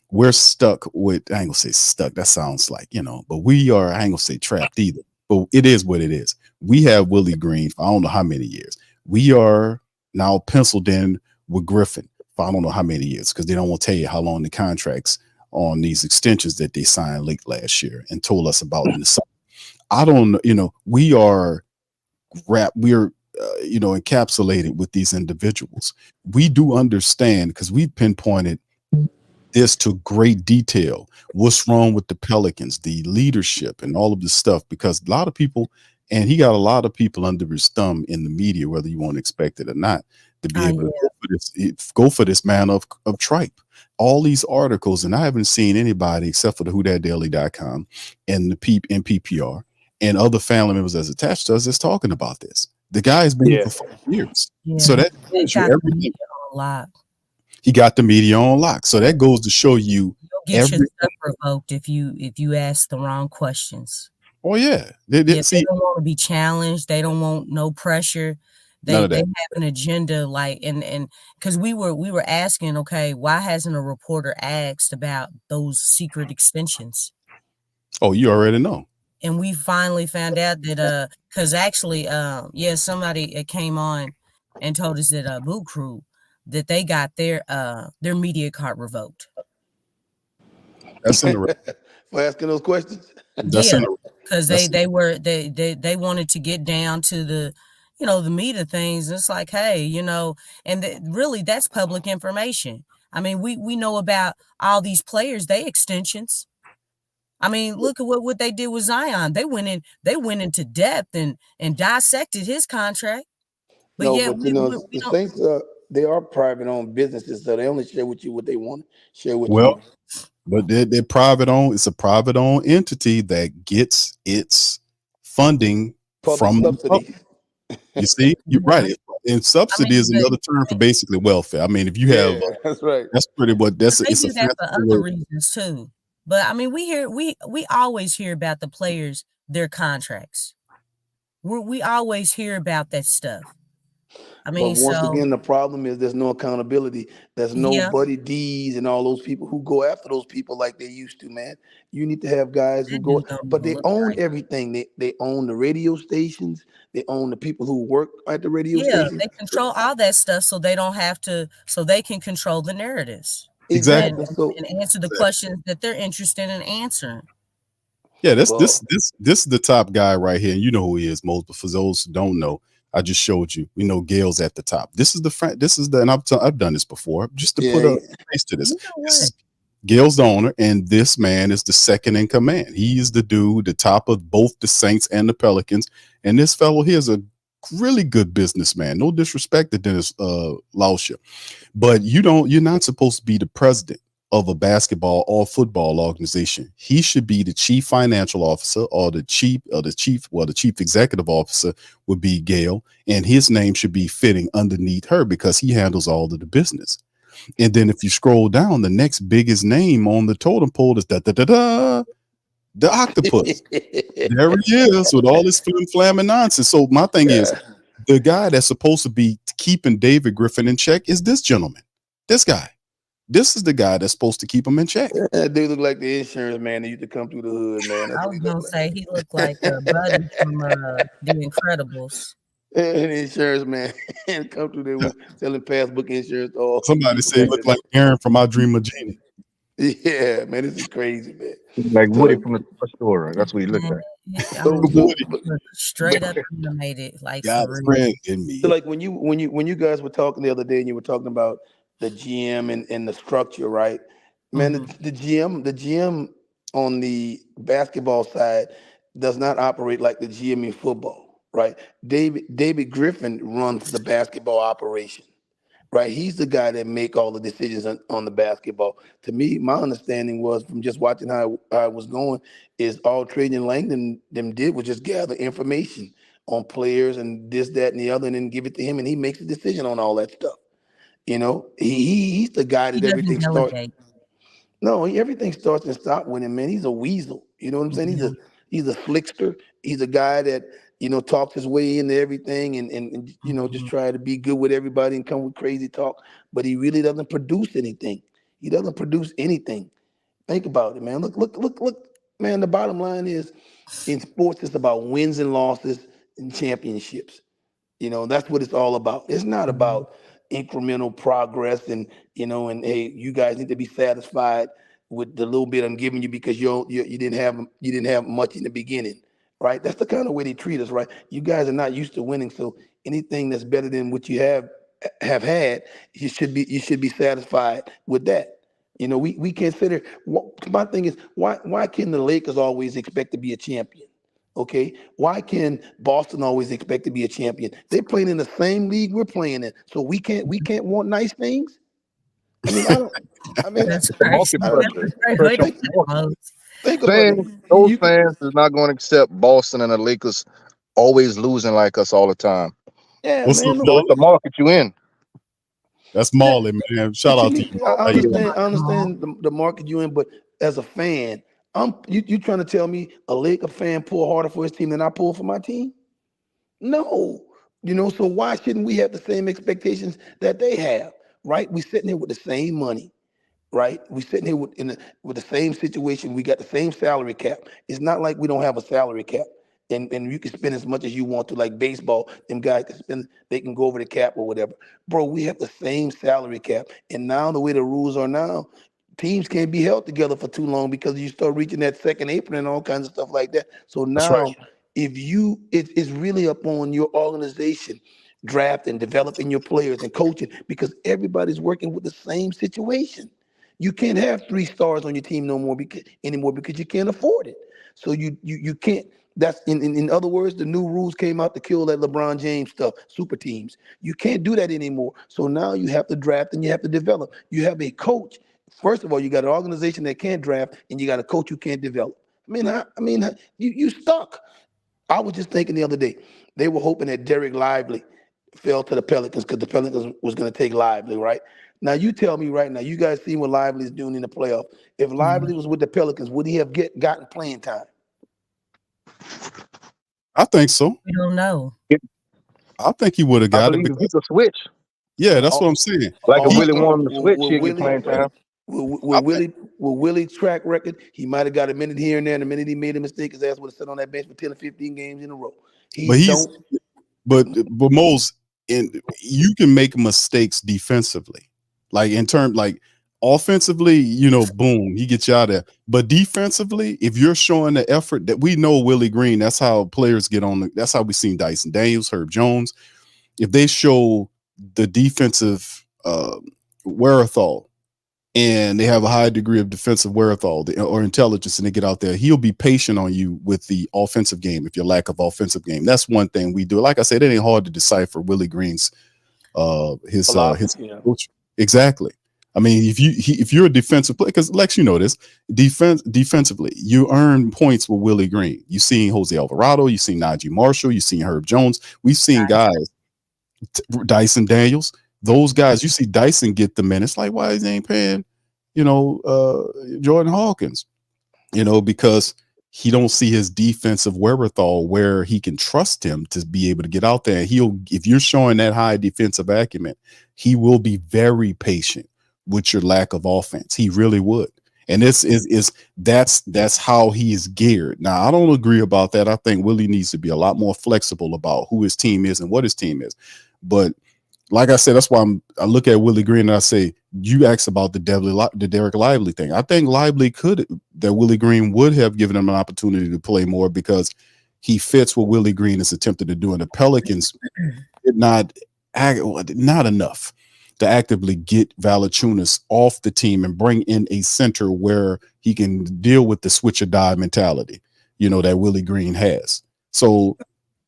We're stuck with, I ain't gonna say stuck, that sounds like, but we are, I ain't gonna say trapped either, but it is what it is. We have Willie Green for I don't know how many years. We are now penciled in with Griffin for I don't know how many years because they don't want to tell you how long the contracts on these extensions that they signed late last year and told us about in the summer. I don't know, we are we're encapsulated with these individuals. We do understand because we've pinpointed this to great detail. What's wrong with the Pelicans, the leadership, and all of this stuff? Because a lot of people, and he got a lot of people under his thumb in the media, whether you want to expect it or not, to be able to Yeah, go for this man of tripe. all these articles, and I haven't seen anybody except for the WhoDatDaily.com and and PPR and other family members that's attached to us that's talking about this. The guy has been here for 5 years. Yeah, So that they tells you got the everything. media on lock. He got the media on lock. So that goes to show you You'll get your everything. stuff revoked if you ask the wrong questions. Oh, yeah. They See, don't want to be challenged. They don't want no pressure. none of They that. have an agenda, like, and because we were asking, okay, why hasn't a reporter asked about those secret extensions? Oh, you already know. And we finally found out that because actually somebody came on and told us that Boot Crew that they got their media card revoked. That's in the For asking those questions. that's Yeah, in the because that's they wanted to get down to the the meat of things. It's like, hey, and really that's public information. I mean, we know about all these players, they extensions. I mean, look at what they did with Zion. They went into depth and dissected his contract. But No, yeah, but we the don't. Saints, they are private owned businesses, so they only share with you what they want to share with well, you. but they're private owned. It's a private owned entity that gets its funding Public from the public. subsidies. You see, you're right. And I mean, subsidy is another term for basically welfare. I mean, if you have, Yeah, that's right. that's pretty what that's. they It's a do that fancy for other word. reasons too. But I mean, we always hear about the players, their contracts. We always hear about that stuff. I But mean, once so again, the problem is there's no accountability. There's no yeah, Buddy D's and all those people who go after those people like they used to, man. You need to have guys who that go, dude don't but even they look own right. everything. They own the radio stations. They own the people who work at the radio Yeah, stations. they control all that stuff, so they don't have to. So they can control the narratives Exactly. Exactly. So, and answer the questions that they're interested in answering. Yeah, this well, this this this is the top guy right here, and you know who he is, Mose. But for those who don't know, I just showed you. We know Gail's at the top. This is the front. This is the, and I've done this before, just to put yeah, a face to this. You know This what? is Gail's the owner, and this man is the second in command. He is the dude, the top of both the Saints and the Pelicans. And this fellow here is a really good businessman. No disrespect to Dennis Lauscher, but you're not supposed to be the president of a basketball or football organization. He should be the chief financial officer or the chief executive officer would be Gail, and his name should be fitting underneath her because he handles all of the business. And then if you scroll down, the next biggest name on the totem pole is the octopus. There he is with all this flim flam and nonsense. So my thing is, yeah. the guy that's supposed to be keeping David Griffin in check is this gentleman. This guy. This is the guy that's supposed to keep him in check. That dude look like the insurance man that used to come through the hood, man. That's I what was he gonna look like. say he looked like Buddy from The Incredibles. An insurance man and come through there with selling passbook insurance to all Somebody people say he back looked then. like Aaron from I Dream of Jeannie. Yeah, man, this is crazy, man. Like Woody So, from the toy store. That's what he looked Man, like. I so, mean, so, Woody. but, he looked straight up animated, like God, for real. friend in me. so like when you guys were talking the other day and you were talking about the GM and the structure, right? Man, Mhm. the GM on the basketball side does not operate like the GM in football, right? David Griffin runs the basketball operation. Right, he's the guy that make all the decisions on the basketball. To me, my understanding was from just watching how it was going, is all Trajan Langdon them did was just gather information on players and this, that, and the other, and then give it to him, and he makes a decision on all that stuff. He's the guy He that doesn't everything starts. delegate. No, everything starts and stops with him, man. He's a weasel. You know what I'm saying? Yeah. He's a slickster. He's a guy that talks his way into everything and just Mhm. try to be good with everybody and come with crazy talk. But he really doesn't produce anything. He doesn't produce anything. Think about it, man. Look, man. The bottom line is, in sports, it's about wins and losses and championships. That's what it's all about. It's not Mhm. about incremental progress and hey, you guys need to be satisfied with the little bit I'm giving you because you didn't have much in the beginning, right? That's the kind of way they treat us, right? You guys are not used to winning, so anything that's better than what you have had, you should be satisfied with that. We consider my thing is why can the Lakers always expect to be a champion? Okay, why can Boston always expect to be a champion? They're playing in the same league we're playing in, so we can't want nice things. I mean, I don't. I mean, That's The crazy. market I don't pressure. Right, what Pressure on think. the market. Most. Think about it. Fans, those You can. fans is not going to accept Boston and the Lakers always losing like us all the time. Yeah, What's up, man. Look, So it's Marley? the market you in. That's yeah. Marley, man. But Shout to out to me, you, I Marley. How you doing? understand. I understand the market you in, but as a fan, you trying to tell me a Laker fan pull harder for his team than I pull for my team? No. So why shouldn't we have the same expectations that they have? Right? We sitting here with the same money. Right? We sitting here with the same situation. We got the same salary cap. It's not like we don't have a salary cap. And you can spend as much as you want to, like baseball. Them guys can spend, they can go over the cap or whatever. Bro, we have the same salary cap. And now the way the rules are now, teams can't be held together for too long because you start reaching that second apron and all kinds of stuff like that. So That's right. now, it's really up on your organization, draft and developing your players and coaching because everybody's working with the same situation. You can't have 3 stars on your team no more anymore because you can't afford it. So you can't. That's in other words, the new rules came out to kill that LeBron James stuff, super teams. You can't do that anymore. So now you have to draft and you have to develop. You have a coach. First of all, you got an organization that can't draft, and you got a coach who can't develop. You stuck. I was just thinking the other day, they were hoping that Derek Lively fell to the Pelicans because the Pelicans was going to take Lively, right? Now you tell me right now, you guys see what Lively is doing in the playoff. If Lively was with the Pelicans, would he have gotten playing time? I think so. We don't know. I think he would have I got it believe if he because, could switch, yeah, that's what I'm saying. like if He, Willie Also, wanted him to switch, with he'll get Willie, playing time. I with think, Willie's track record, he might have got a minute here and there, and the minute he made a mistake, his ass would have sat on that bench for 10 or 15 games in a row. He but he's, don't. but most, in you can make mistakes defensively, like in terms like offensively, boom, he gets you out of there. But defensively, if you're showing the effort that we know, Willie Green, that's how players get on. That's how we seen Dyson Daniels, Herb Jones. If they show the defensive wherewithal and they have a high degree of defensive wherewithal or intelligence and they get out there, he'll be patient on you with the offensive game. If your lack of offensive game, that's one thing we do. Like I said, it ain't hard to decipher Willie Green's his Philosophy, yeah. approach. Exactly. I mean, if you're a defensive player, because Lex, you know this, defensively, you earn points with Willie Green. You've seen Jose Alvarado, you've seen Najee Marshall, you've seen Herb Jones. We've seen guys, Dyson Daniels, those guys. You see Dyson get the minutes. Like, why is he ain't paying, Jordan Hawkins? Because he don't see his defensive wherewithal where he can trust him to be able to get out there. If you're showing that high defensive acumen, he will be very patient with your lack of offense. He really would. And that's how he is geared. Now, I don't agree about that. I think Willie needs to be a lot more flexible about who his team is and what his team is. But like I said, that's why I look at Willie Green and I say, you asked about the Derek Lively thing. I think that Willie Green would have given him an opportunity to play more because he fits what Willie Green is attempting to do. And the Pelicans did not enough to actively get Valanciunas off the team and bring in a center where he can deal with the switch or die mentality, that Willie Green has. So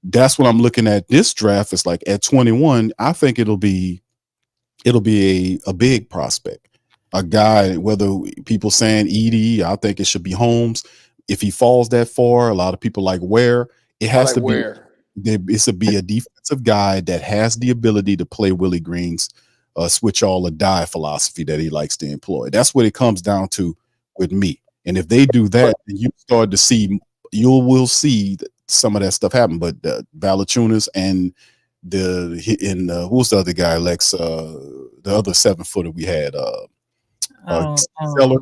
that's what I'm looking at. This draft is like at 21. I think it'll be a big prospect, a guy. Whether people saying Edie, I think it should be Holmes. If he falls that far, a lot of people like Ware. It has to be. It's to be a defensive guy that has the ability to play Willie Green's switch all or die philosophy that he likes to employ. That's what it comes down to with me. And if they do that, then you will see some of that stuff happen. But Valanciunas and who's the other guy, Lex? The other 7-footer we had, Zeller.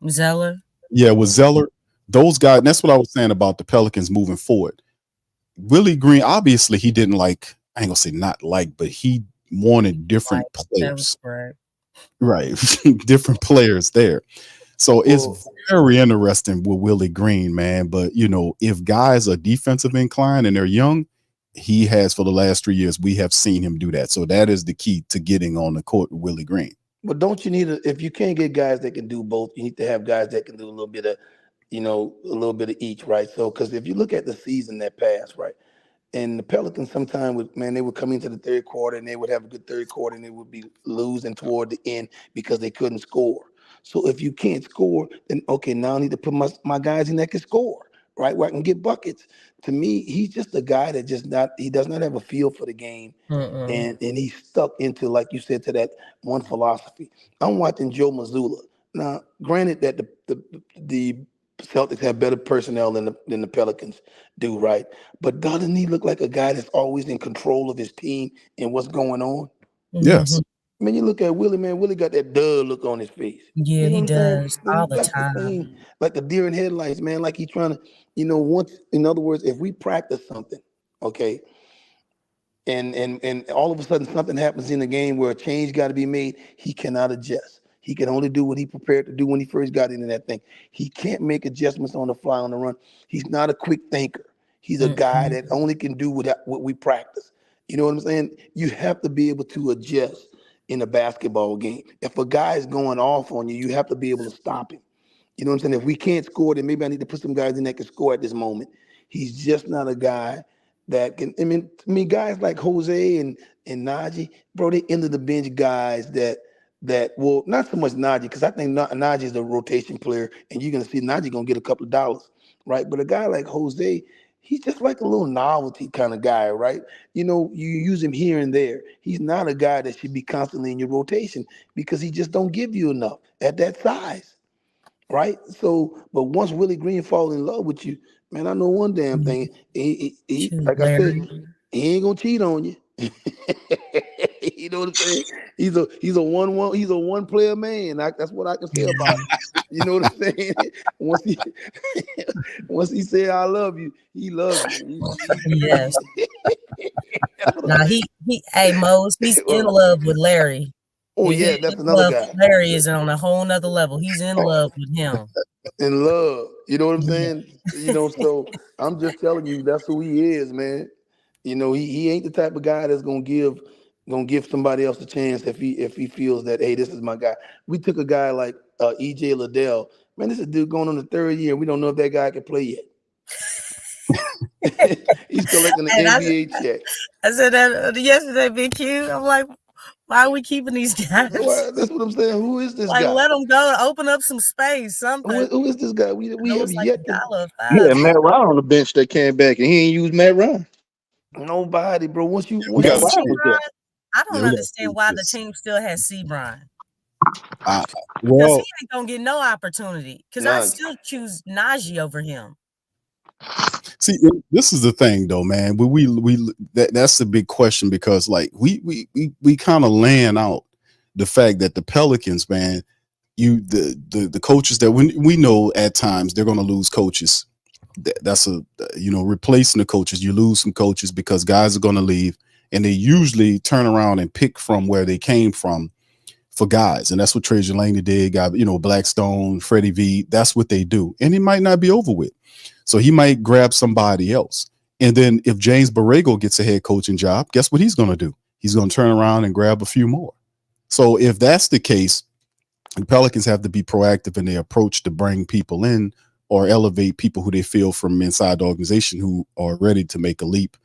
Zeller. Yeah, with Zeller. Those guys. And that's what I was saying about the Pelicans moving forward. Willie Green, obviously, he didn't like. I ain't gonna say not like, but he wanted different players. Right, different players there. So it's very interesting with Willie Green, man. But if guys are defensive inclined and they're young, he has for the last 3 years. We have seen him do that. So that is the key to getting on the court with Willie Green. But don't you need if you can't get guys that can do both, you need to have guys that can do a little bit of each, right? So because if you look at the season that passed, right, And the Pelicans sometimes they would come into the third quarter and they would have a good third quarter and they would be losing toward the end because they couldn't score. So if you can't score, then okay, now I need to put my guys in that can score, right? Where I can get buckets. To me, he's just a guy that he does not have a feel for the game. And he's stuck into, like you said, to that one philosophy. I'm watching Joe Mazzulla. Now, granted that the Celtics have better personnel than the Pelicans do, right? But doesn't he look like a guy that's always in control of his team and what's going on? Yes. I mean, you look at Willie, man. Willie got that dull look on his face. Yeah, You know he what I'm saying? does all the Like the time. same, like a deer in headlights, man. Like he's trying to, once. In other words, if we practice something, okay, and all of a sudden something happens in the game where a change got to be made, he cannot adjust. He can only do what he prepared to do when he first got into that thing. He can't make adjustments on the fly, on the run. He's not a quick thinker. He's a guy that only can do what we practice. You know what I'm saying? You have to be able to adjust in a basketball game. If a guy is going off on you, you have to be able to stop him. You know what I'm saying? If we can't score, then maybe I need to put some guys in that can score at this moment. He's just not a guy that can. I mean, guys like Jose and Najee, bro, they end of the bench guys that well, not so much Najee, because I think Najee is a rotation player, and you're gonna see Najee gonna get a couple of dollars, right? But a guy like Jose, he's just like a little novelty kind of guy, right? You use him here and there. He's not a guy that should be constantly in your rotation because he just don't give you enough at that size. Right. So, but once Willie Green fall in love with you, man, I know one damn thing. He Shoot, like I said, Larry. he ain't gonna cheat on you. You know what I'm saying? He's a one player man. That's what I can say about him. You know what I'm saying? once he once he say I love you, he loves you. Yes. That's what I'm Now saying. hey Mose, he's in love with Larry. Oh His yeah, that's another love guy. for Larry is on a whole nother level. He's in love with him. In love. You know what I'm Yeah. saying? So I'm just telling you, that's who he is, man. He ain't the type of guy that's gonna give somebody else a chance if he feels that, hey, this is my guy. We took a guy like EJ Liddell. Man, this is a dude going on the third year. We don't know if that guy can play yet. He's collecting an And NBA check. I said that yesterday, Big Q. I'm like, why are we keeping these guys? Well, that's what I'm saying. Who is this Like, guy? let them go, open up some space, something. Who is this guy? We I know have it's like yet to. Yeah, $1 Matt Ryan on the bench that came back and he ain't used Matt Ryan. Nobody, bro. Once you We once Matt got you to C. Ryan see. was there. Brian, I don't Yeah, we got to understand see why the this. team still has C. Brian. Well, Because he ain't gonna get no opportunity. Because I none. still choose Najee over him. see, this is the thing, though, man. That's the big question because, like, we kind of laying out the fact that the Pelicans, man, the coaches that we know at times they're going to lose coaches. That's replacing the coaches. You lose some coaches because guys are going to leave, and they usually turn around and pick from where they came from for guys, and that's what Trajan Laney did. Got Blackstone, Freddie V. That's what they do, and it might not be over with. So he might grab somebody else, and then if James Borrego gets a head coaching job, guess what he's going to do? He's going to turn around and grab a few more. So if that's the case, the Pelicans have to be proactive in their approach to bring people in or elevate people who they feel from inside the organization who are ready to make a leap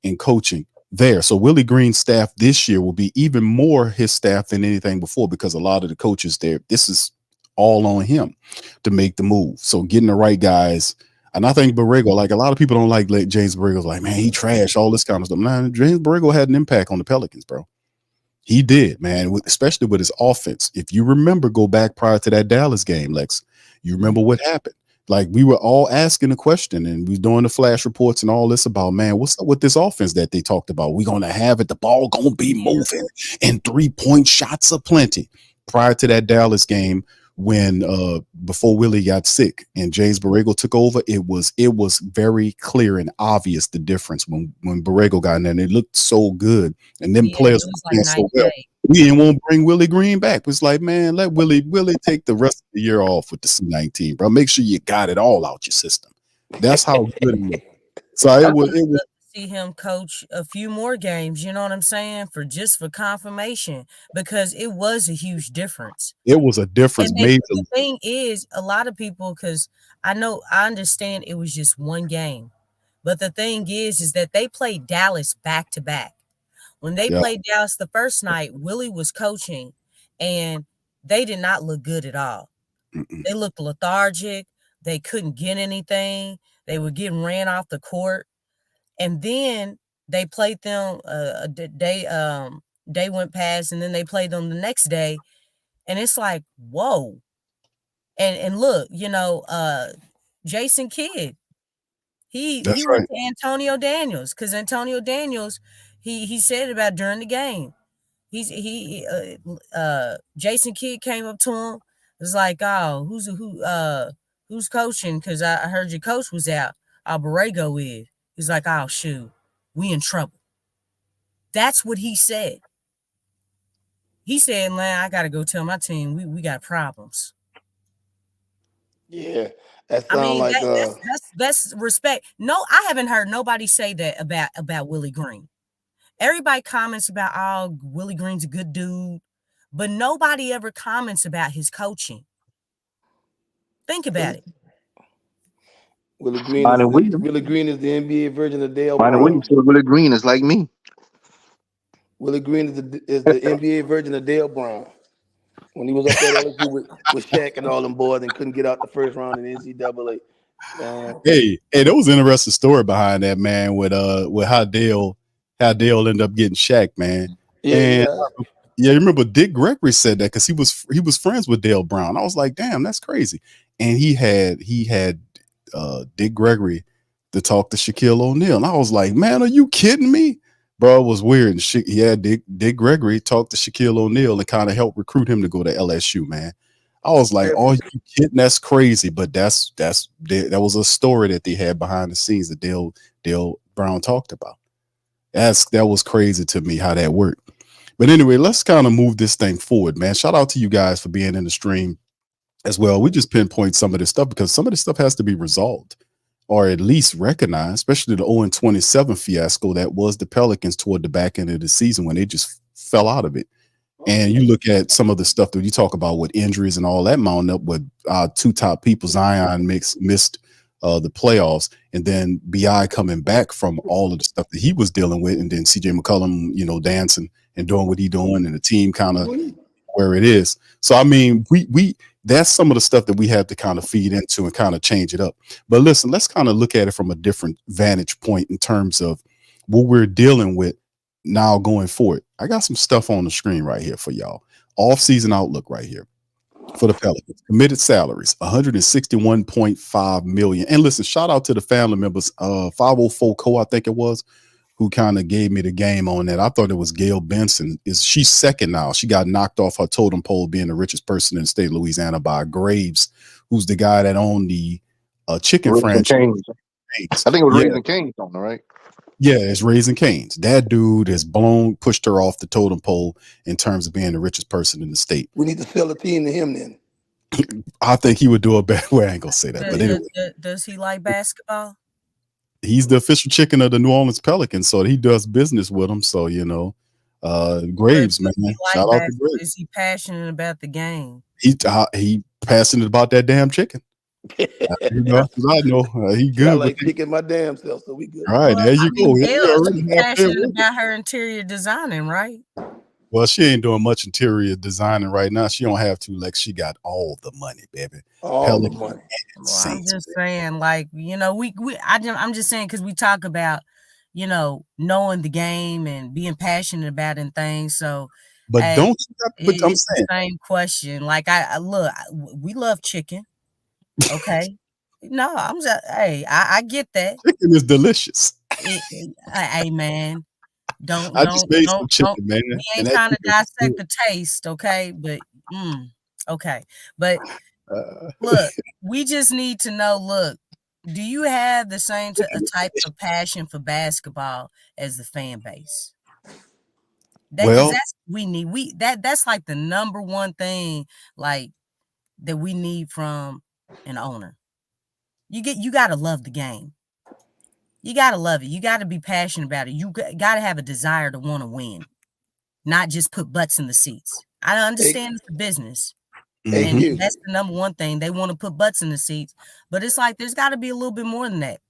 in coaching there. So Willie Green's staff this year will be even more his staff than anything before because a lot of the coaches there, this is all on him to make the move. So getting the right guys. And I think Borrego, like a lot of people don't like James Borrego's like, man, he trash, all this kind of stuff. Man, James Borrego had an impact on the Pelicans, bro. He did, man, especially with his offense. If you remember, go back prior to that Dallas game, Lex, you remember what happened. Like we were all asking the question and we were doing the flash reports and all this about, man, what's up with this offense that they talked about? We're going to have it. The ball going to be moving and 3-point shots aplenty. Prior to that Dallas game, when before Willie got sick and James Borrego took over, it was very clear and obvious the difference when Borrego got in there, and it looked so good. And then players It was were playing like so well. We didn't want to bring Willie Green back. It's like, man, let Willie take the rest of the year off with the C19, bro. Make sure you got it all out your system. That's how good it was. So it was see him coach a few more games, you know what I'm saying, for confirmation, because it was a huge difference. It was a difference. And the thing is, a lot of people, because I understand it was just one game, But the thing is that they played Dallas back to back. When they Yeah. played Dallas the first night, Willie was coaching, and they did not look good at all. Mm-mm. They looked lethargic. They couldn't get anything. They were getting ran off the court. And then they played them a day went past, and then they played them the next day. And it's like, whoa. And look, Jason Kidd, he That's went right. to Antonio Daniels, because Antonio Daniels, he said about during the game. Jason Kidd came up to him. Was like, oh, who's coaching? Because I heard your coach was out. Borrego is. He's like, oh shoot, we in trouble. That's what he said. He said, man, I gotta go tell my team we got problems. Yeah, that I sound mean, like that's respect. No, I haven't heard nobody say that about Willie Green. Everybody comments about, oh, Willie Green's a good dude, but nobody ever comments about his coaching. Think about it. Willie Green Minor is Williams. Willie Green is the NBA version of Dale Minor Brown. Williams said Willie Green is like me. Willie Green is the NBA version of Dale Brown. When he was up at LSU with Shaq and all them boys and couldn't get out the first round in NCAA. Man. Hey, there was an interesting story behind that, man, with how Dale ended up getting Shaq, man. And yeah, you remember Dick Gregory said that because he was friends with Dale Brown. I was like, damn, that's crazy. And he had Dick Gregory to talk to Shaquille O'Neal. And I was like, man, are you kidding me? Bro, it was weird. And he had Dick Gregory talk to Shaquille O'Neal and kind of help recruit him to go to LSU, man. I was like, oh, you kidding? That's crazy. But that was a story that they had behind the scenes that Dale Brown talked about. That was crazy to me how that worked. But anyway, let's kind of move this thing forward, man. Shout out to you guys for being in the stream as well. We just pinpoint some of this stuff because some of this stuff has to be resolved or at least recognized, especially the 0-27 fiasco that was the Pelicans toward the back end of the season when they just fell out of it. And you look at some of the stuff that you talk about with injuries and all that mounting up with two top people, Zion missed the playoffs, and then BI coming back from all of the stuff that he was dealing with, and then CJ McCollum, dancing and doing what he doing, and the team kind of where it is. So I mean, we that's some of the stuff that we have to kind of feed into and kind of change it up. But listen, let's kind of look at it from a different vantage point in terms of what we're dealing with now going forward. I got some stuff on the screen right here for y'all. Off-season outlook right here for the Pelicans. Committed salaries, $161.5 million. And listen, shout out to the family members, 504 Co, I think it was, who kind of gave me the game on that. I thought it was Gail Benson. She's second now. She got knocked off her totem pole being the richest person in the state of Louisiana by Graves, who's the guy that owned the chicken Raising franchise. Cane's. I think it was Raising Cane's on there, right? Yeah, it's Raising Cane's. That dude has pushed her off the totem pole in terms of being the richest person in the state. We need to sell a team to him then. I think he would do a better way. I ain't gonna say that, but anyway. Does he like basketball? He's the official chicken of the New Orleans Pelicans, so he does business with them. So Graves, man, shout out to Graves. Is he passionate about the game? He passionate about that damn chicken. I know he good. I like chicken my damn self, so we good. All right, there you go. She's passionate about her interior designing, right? Well, she ain't doing much interior designing right now. She don't have to. Like, she got all the money, baby. All the money. Well, I'm just saying, like, I'm just saying because we talk about, knowing the game and being passionate about it and things. So, but I'm saying the same question. Like, we love chicken. Okay. No, I'm just, I get that. Chicken is delicious. Hey, man. Don't chicken, man. We ain't trying to dissect the taste, okay? But okay. But look, we just need to know, look, do you have the same type of passion for basketball as the fan base? That's we need. That's like the number one thing like that we need from an owner. You gotta love the game. You got to love it. You got to be passionate about it. You got to have a desire to want to win, not just put butts in the seats. I understand it's a business. And that's the number one thing. They want to put butts in the seats. But it's like there's got to be a little bit more than that.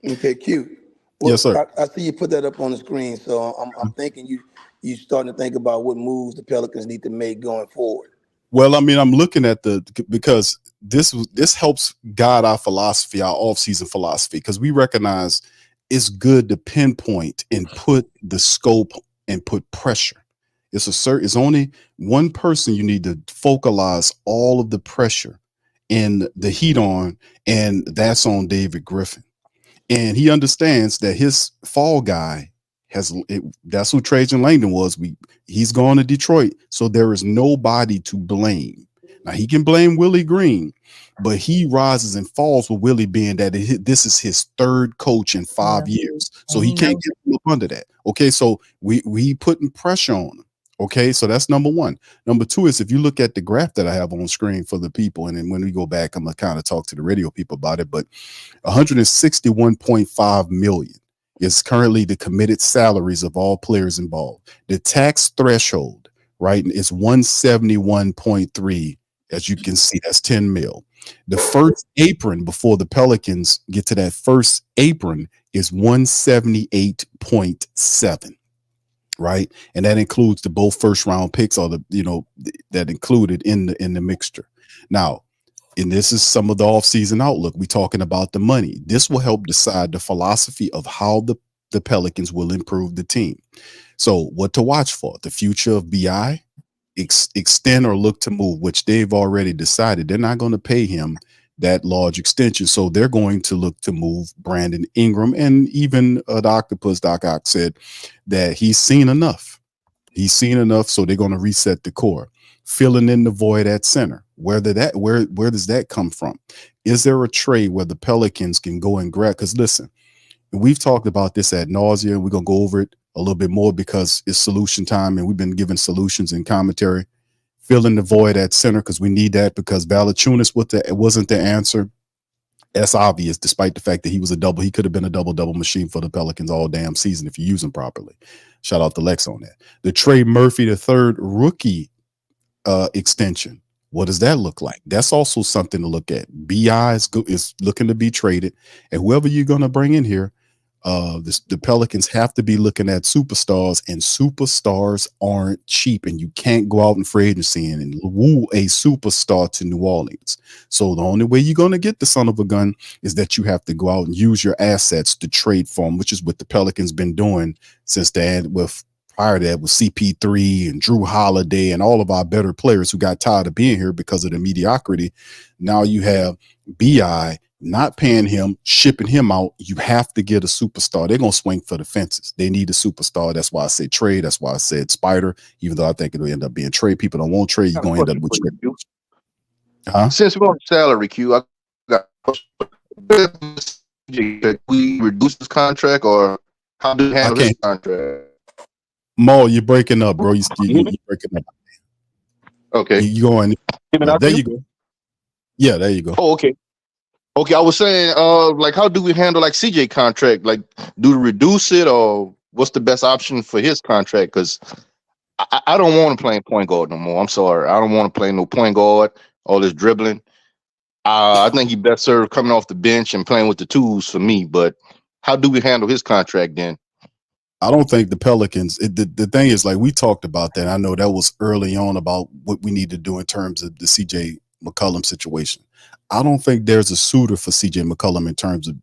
Okay, cute. Yes, Well, sir. I see you put that up on the screen, so I'm thinking you starting to think about what moves the Pelicans need to make going forward. Well, I mean, I'm looking at because this helps guide our philosophy, our offseason philosophy, because we recognize it's good to pinpoint and put the scope and put pressure. It's only one person you need to focalize all of the pressure and the heat on, and that's on David Griffin. And he understands that his fall guy that's who Trajan Langdon was. He's gone to Detroit, so there is nobody to blame. Now he can blame Willie Green, but he rises and falls with Willie being that this is his third coach in 5 years, so he can't get him up under that. Okay, so we putting pressure on him. Okay, so that's number one. Number two is, if you look at the graph that I have on screen for the people, and then when we go back, I'm gonna kind of talk to the radio people about it, but 161.5 million is currently the committed salaries of all players involved. The tax threshold, right, is 171.3. As you can see, that's 10 mil. The first apron before the Pelicans get to that first apron is 178.7. Right, and that includes the both first round picks, or that included in the mixture. Now, and this is some of the offseason outlook. We're talking about the money. This will help decide the philosophy of how the Pelicans will improve the team. So what to watch for? The future of BI, extend or look to move, which they've already decided they're not going to pay him that large extension. So they're going to look to move Brandon Ingram. And even the Octopus, Doc Ock, said that he's seen enough. He's seen enough, so they're going to reset the core. Filling in the void at center. Where does that come from? Is there a trade where the Pelicans can go and grab? Because listen, we've talked about this ad nauseum. We're going to go over it a little bit more because it's solution time, and we've been given solutions in commentary. Filling the void at center, because we need that, because Valanciunas wasn't the answer. That's obvious, despite the fact that he could have been a double machine for the Pelicans all damn season if you use him properly. Shout out to Lexxah on that. The Trey Murphy III rookie extension. What does that look like? That's also something to look at. BI is looking to be traded, and whoever you're going to bring in here, the Pelicans have to be looking at superstars, and superstars aren't cheap, and you can't go out in free agency and woo a superstar to New Orleans. So the only way you're going to get the son of a gun is that you have to go out and use your assets to trade for him, which is what the Pelicans been doing since the end prior to that with CP3 and Drew Holiday and all of our better players who got tired of being here because of the mediocrity. Now you have BI not paying him, shipping him out. You have to get a superstar. They're going to swing for the fences. They need a superstar. That's why I said trade. That's why I said Spider, even though I think it'll end up being trade. People don't want trade. You're going to end up with trade. Since we're on salary, Q, I got we reduce this contract, or how do we handle this contract? Mo, you're breaking up, bro. You're breaking up. Okay. You going? There you go. Yeah, there you go. Oh, okay. Okay, I was saying, like, how do we handle like CJ contract? Like, do we reduce it, or what's the best option for his contract? Because I don't want to play point guard no more. I'm sorry, I don't want to play no point guard. All this dribbling. I think he best served coming off the bench and playing with the tools for me. But how do we handle his contract then? I don't think the Pelicans, the thing is, like, we talked about that. I know that was early on about what we need to do in terms of the CJ McCollum situation. I don't think there's a suitor for CJ McCollum in terms of,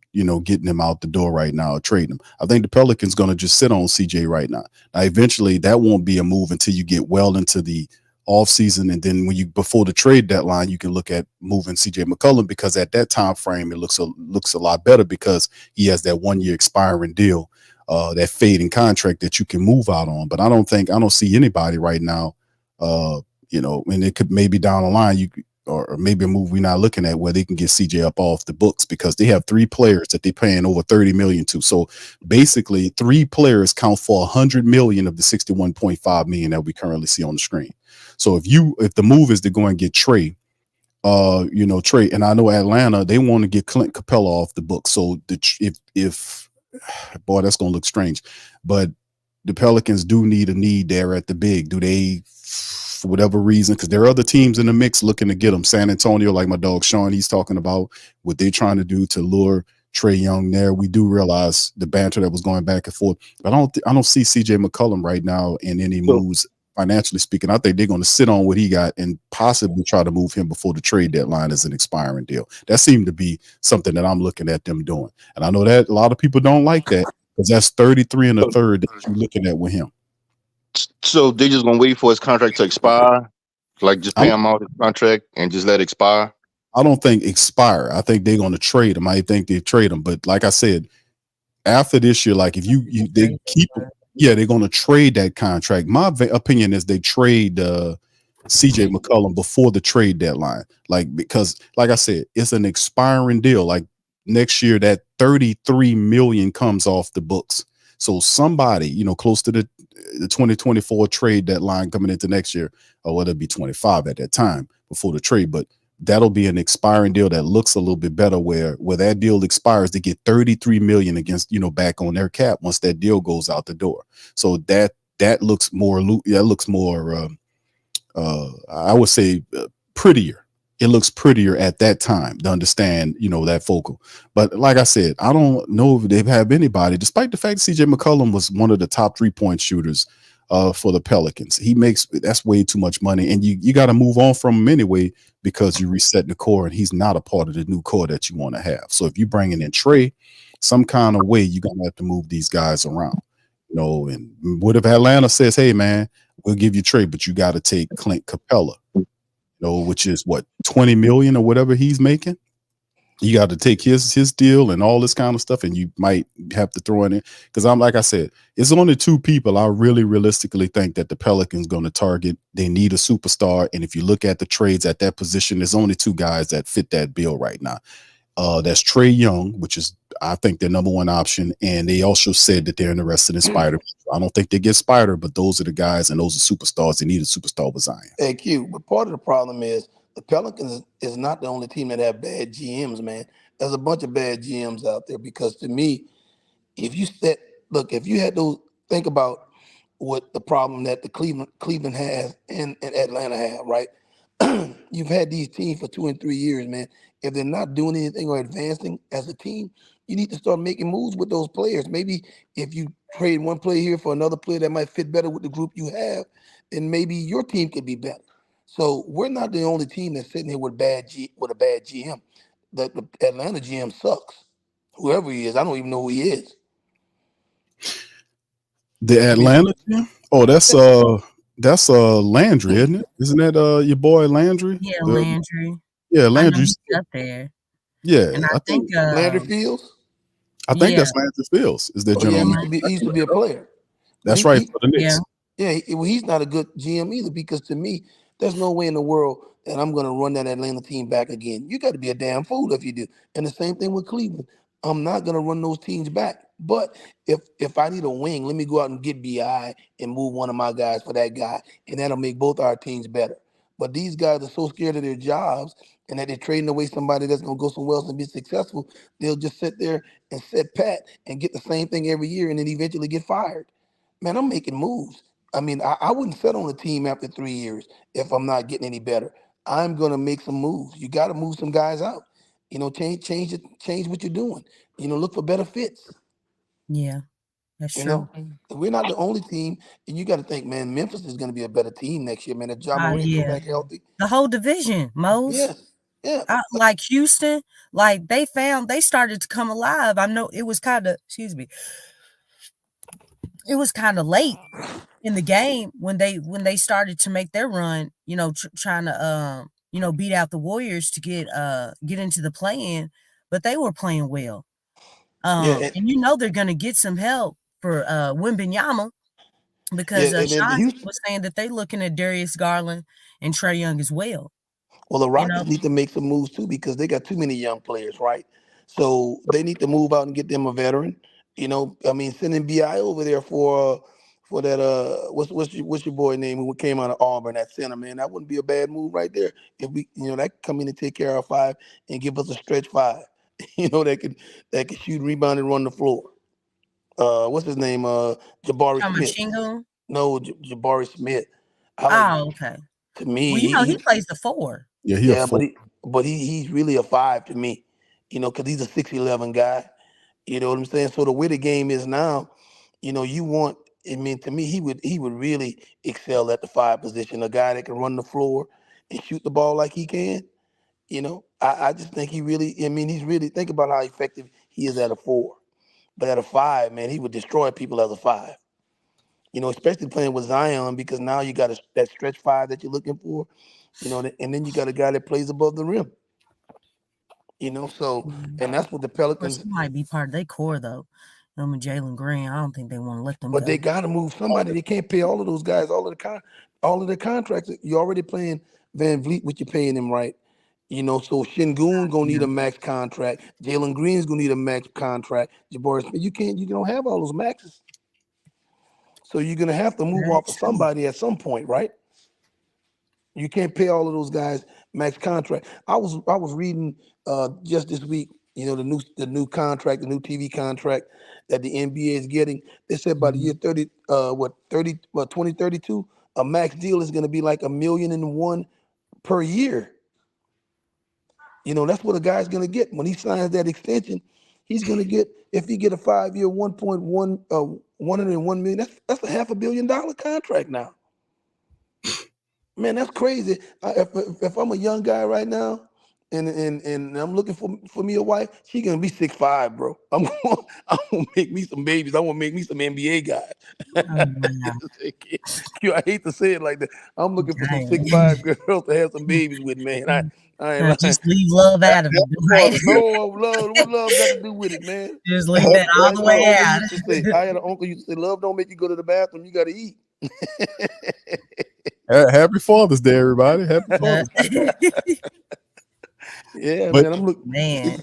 getting him out the door right now or trading him. I think the Pelicans going to just sit on CJ right now. Now, eventually that won't be a move until you get well into the offseason. And then before the trade deadline, you can look at moving CJ McCollum, because at that time frame, it looks a lot better because he has that 1 year expiring deal, that fading contract that you can move out on. But I don't see anybody right now, and it could maybe down the line, or maybe a move we're not looking at where they can get CJ up off the books, because they have 3 players that they're paying over $30 million to. So basically 3 players count for $100 million of the $61.5 million that we currently see on the screen. So if the move is to go and get Trey, Trey, and I know Atlanta, they want to get Clint Capella off the book. So if boy, that's going to look strange, but the Pelicans do need a need there at the big. Do they, for whatever reason, because there are other teams in the mix looking to get them. San Antonio, like my dog Sean, he's talking about what they're trying to do to lure Trae Young there. We do realize the banter that was going back and forth, but I don't see CJ McCollum right now in any moves financially speaking. I think they're going to sit on what he got and possibly try to move him before the trade deadline as an expiring deal. That seemed to be something that I'm looking at them doing, and I know that a lot of people don't like that because that's 33 and a third that you're looking at with him. So they just gonna wait for his contract to expire, like just pay him out his contract and just let it expire. I don't think expire. I think they're going to trade him. I think they trade him, but like I said, after this year, like if they keep him, yeah, they're going to trade that contract. My opinion is they trade CJ McCollum before the trade deadline, like because like I said, it's an expiring deal. Like next year, that 33 million comes off the books. So somebody, close to the 2024 trade deadline coming into next year, or whether it be 25 at that time before the trade, but that'll be an expiring deal that looks a little bit better where that deal expires, they get 33 million against, back on their cap once that deal goes out the door. So that looks more, I would say prettier. It looks prettier at that time to understand, that focal. But like I said, I don't know if they have anybody, despite the fact that CJ McCollum was one of the top 3-point shooters for the Pelicans. That's way too much money. And you got to move on from him anyway, because you reset the core and he's not a part of the new core that you want to have. So if you're bringing in Trae, some kind of way, you're going to have to move these guys around, and what if Atlanta says, hey man, we'll give you Trae, but you got to take Clint Capella, which is what, 20 million or whatever he's making. You got to take his deal and all this kind of stuff, and you might have to throw in it because like I said, it's only 2 people I really realistically think that the Pelicans going to target. They need a superstar, and if you look at the trades at that position, there's only 2 guys that fit that bill right now. That's Trae Young, which is I think their number 1 option, and they also said that they're interested in Spider. I don't think they get Spider, but those are the guys, and those are superstars. They need a superstar with Zion. Hey Q, but part of the problem is the Pelicans is not the only team that have bad GMs, man. There's a bunch of bad GMs out there because to me, if you had to think about what the problem that the Cleveland has and Atlanta have, right? You've had these teams for 2 and 3 years, man. If they're not doing anything or advancing as a team, you need to start making moves with those players. Maybe if you trade one player here for another player that might fit better with the group you have, then maybe your team could be better. So we're not the only team that's sitting here with a bad GM. The Atlanta GM sucks. Whoever he is, I don't even know who he is. The Atlanta GM? Oh, that's Landry, isn't it? Isn't that your boy Landry? Yeah, Landry. Yeah, Landry's up there. Yeah, and I think Landry Fields. I think that's Landry Fields. Is their general manager? He used to be a player. That's right for the Knicks. Well, he's not a good GM either because to me, there's no way in the world that I'm going to run that Atlanta team back again. You got to be a damn fool if you do. And the same thing with Cleveland. I'm not going to run those teams back. But if I need a wing, let me go out and get BI and move one of my guys for that guy, and that'll make both our teams better. But these guys are so scared of their jobs and that they're trading away somebody that's going to go somewhere else and be successful, they'll just sit there and sit pat and get the same thing every year and then eventually get fired. Man, I'm making moves. I mean, I wouldn't set on a team after 3 years if I'm not getting any better. I'm going to make some moves. You got to move some guys out. Change what you're doing. Look for better fits. Yeah, that's true. We're not the only team, and you got to think, man, Memphis is going to be a better team next year, man. If Ja Morant come back healthy, the whole division, Mose. Yeah. Like Houston, like they started to come alive. I know it was kind of, it was kind of late in the game when they started to make their run. Trying to beat out the Warriors to get into the play-in, but they were playing well. And they're going to get some help for Wembanyama because Sean was saying that they're looking at Darius Garland and Trae Young as well. Well, the Rockets need to make some moves too because they got too many young players, right? So they need to move out and get them a veteran. Sending BI over there for that what's your boy name who came out of Auburn, that center, man, that wouldn't be a bad move right there. If we that could come in and take care of 5 and give us a stretch 5. That could shoot, rebound, and run the floor. What's his name? Jabari Smith. No, Jabari Smith. Okay. To me, he plays the 4. Yeah, but he's really a 5 to me. because he's a 6'11" guy. You know what I'm saying? So the way the game is now, you want. I mean, to me, he would really excel at the 5 position. A guy that can run the floor and shoot the ball like he can. I just think he really. I mean, he's really think about how effective he is at a 4, but at a 5, man, he would destroy people as a 5. Especially playing with Zion because now you got that stretch 5 that you're looking for. And then you got a guy that plays above the rim. So and that's what the Of course, Pelicans. he might be part of their core though. Him and Jalen Green, I don't think they want to let them But go. they got to move somebody. They can't pay all of those guys all of the contracts. You're already paying Van Vliet, what you're paying him, right? So Şengün gonna need a max contract. Jalen Green's gonna need a max contract. Jabari Smith, you don't have all those maxes. So you're gonna have to move off of somebody at some point, right? You can't pay all of those guys max contract. I was reading just this week, the new contract, the new TV contract that the NBA is getting. They said by the year 2032, a max deal is gonna be like $1.1 million per year. That's what a guy's gonna get when he signs that extension. He's gonna get, if he get a 5-year, 101 million. That's a $500 million contract now. Man, that's crazy. If I'm a young guy right now, and I'm looking for me a wife, she gonna be 6'5", bro. I'm gonna make me some babies. I want to make me some NBA guys. I hate to say it like that. I'm looking for some 6'5" girls to have some babies with, man. I ain't lying. Just leave love out of it, right? No, what love got to do with it, man? Just leave that all the way out. I had an uncle used to say, love don't make you go to the bathroom. You got to eat. Happy Father's Day, everybody. Happy Father's Day. Yeah, But- man. I'm looking. Man,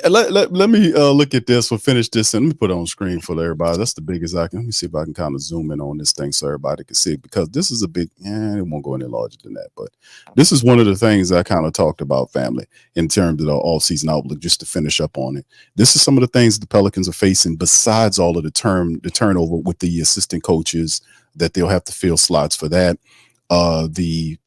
Let me look at this. We'll finish this and let me put it on screen for everybody. That's the biggest I can. Let me see if I can kind of zoom in on this thing so everybody can see it, because this is a big, it won't go any larger than that. But this is one of the things I kind of talked about, family, in terms of the all-season outlook, just to finish up on it. This is some of the things the Pelicans are facing besides all of the turnover with the assistant coaches, that they'll have to fill slots for that. The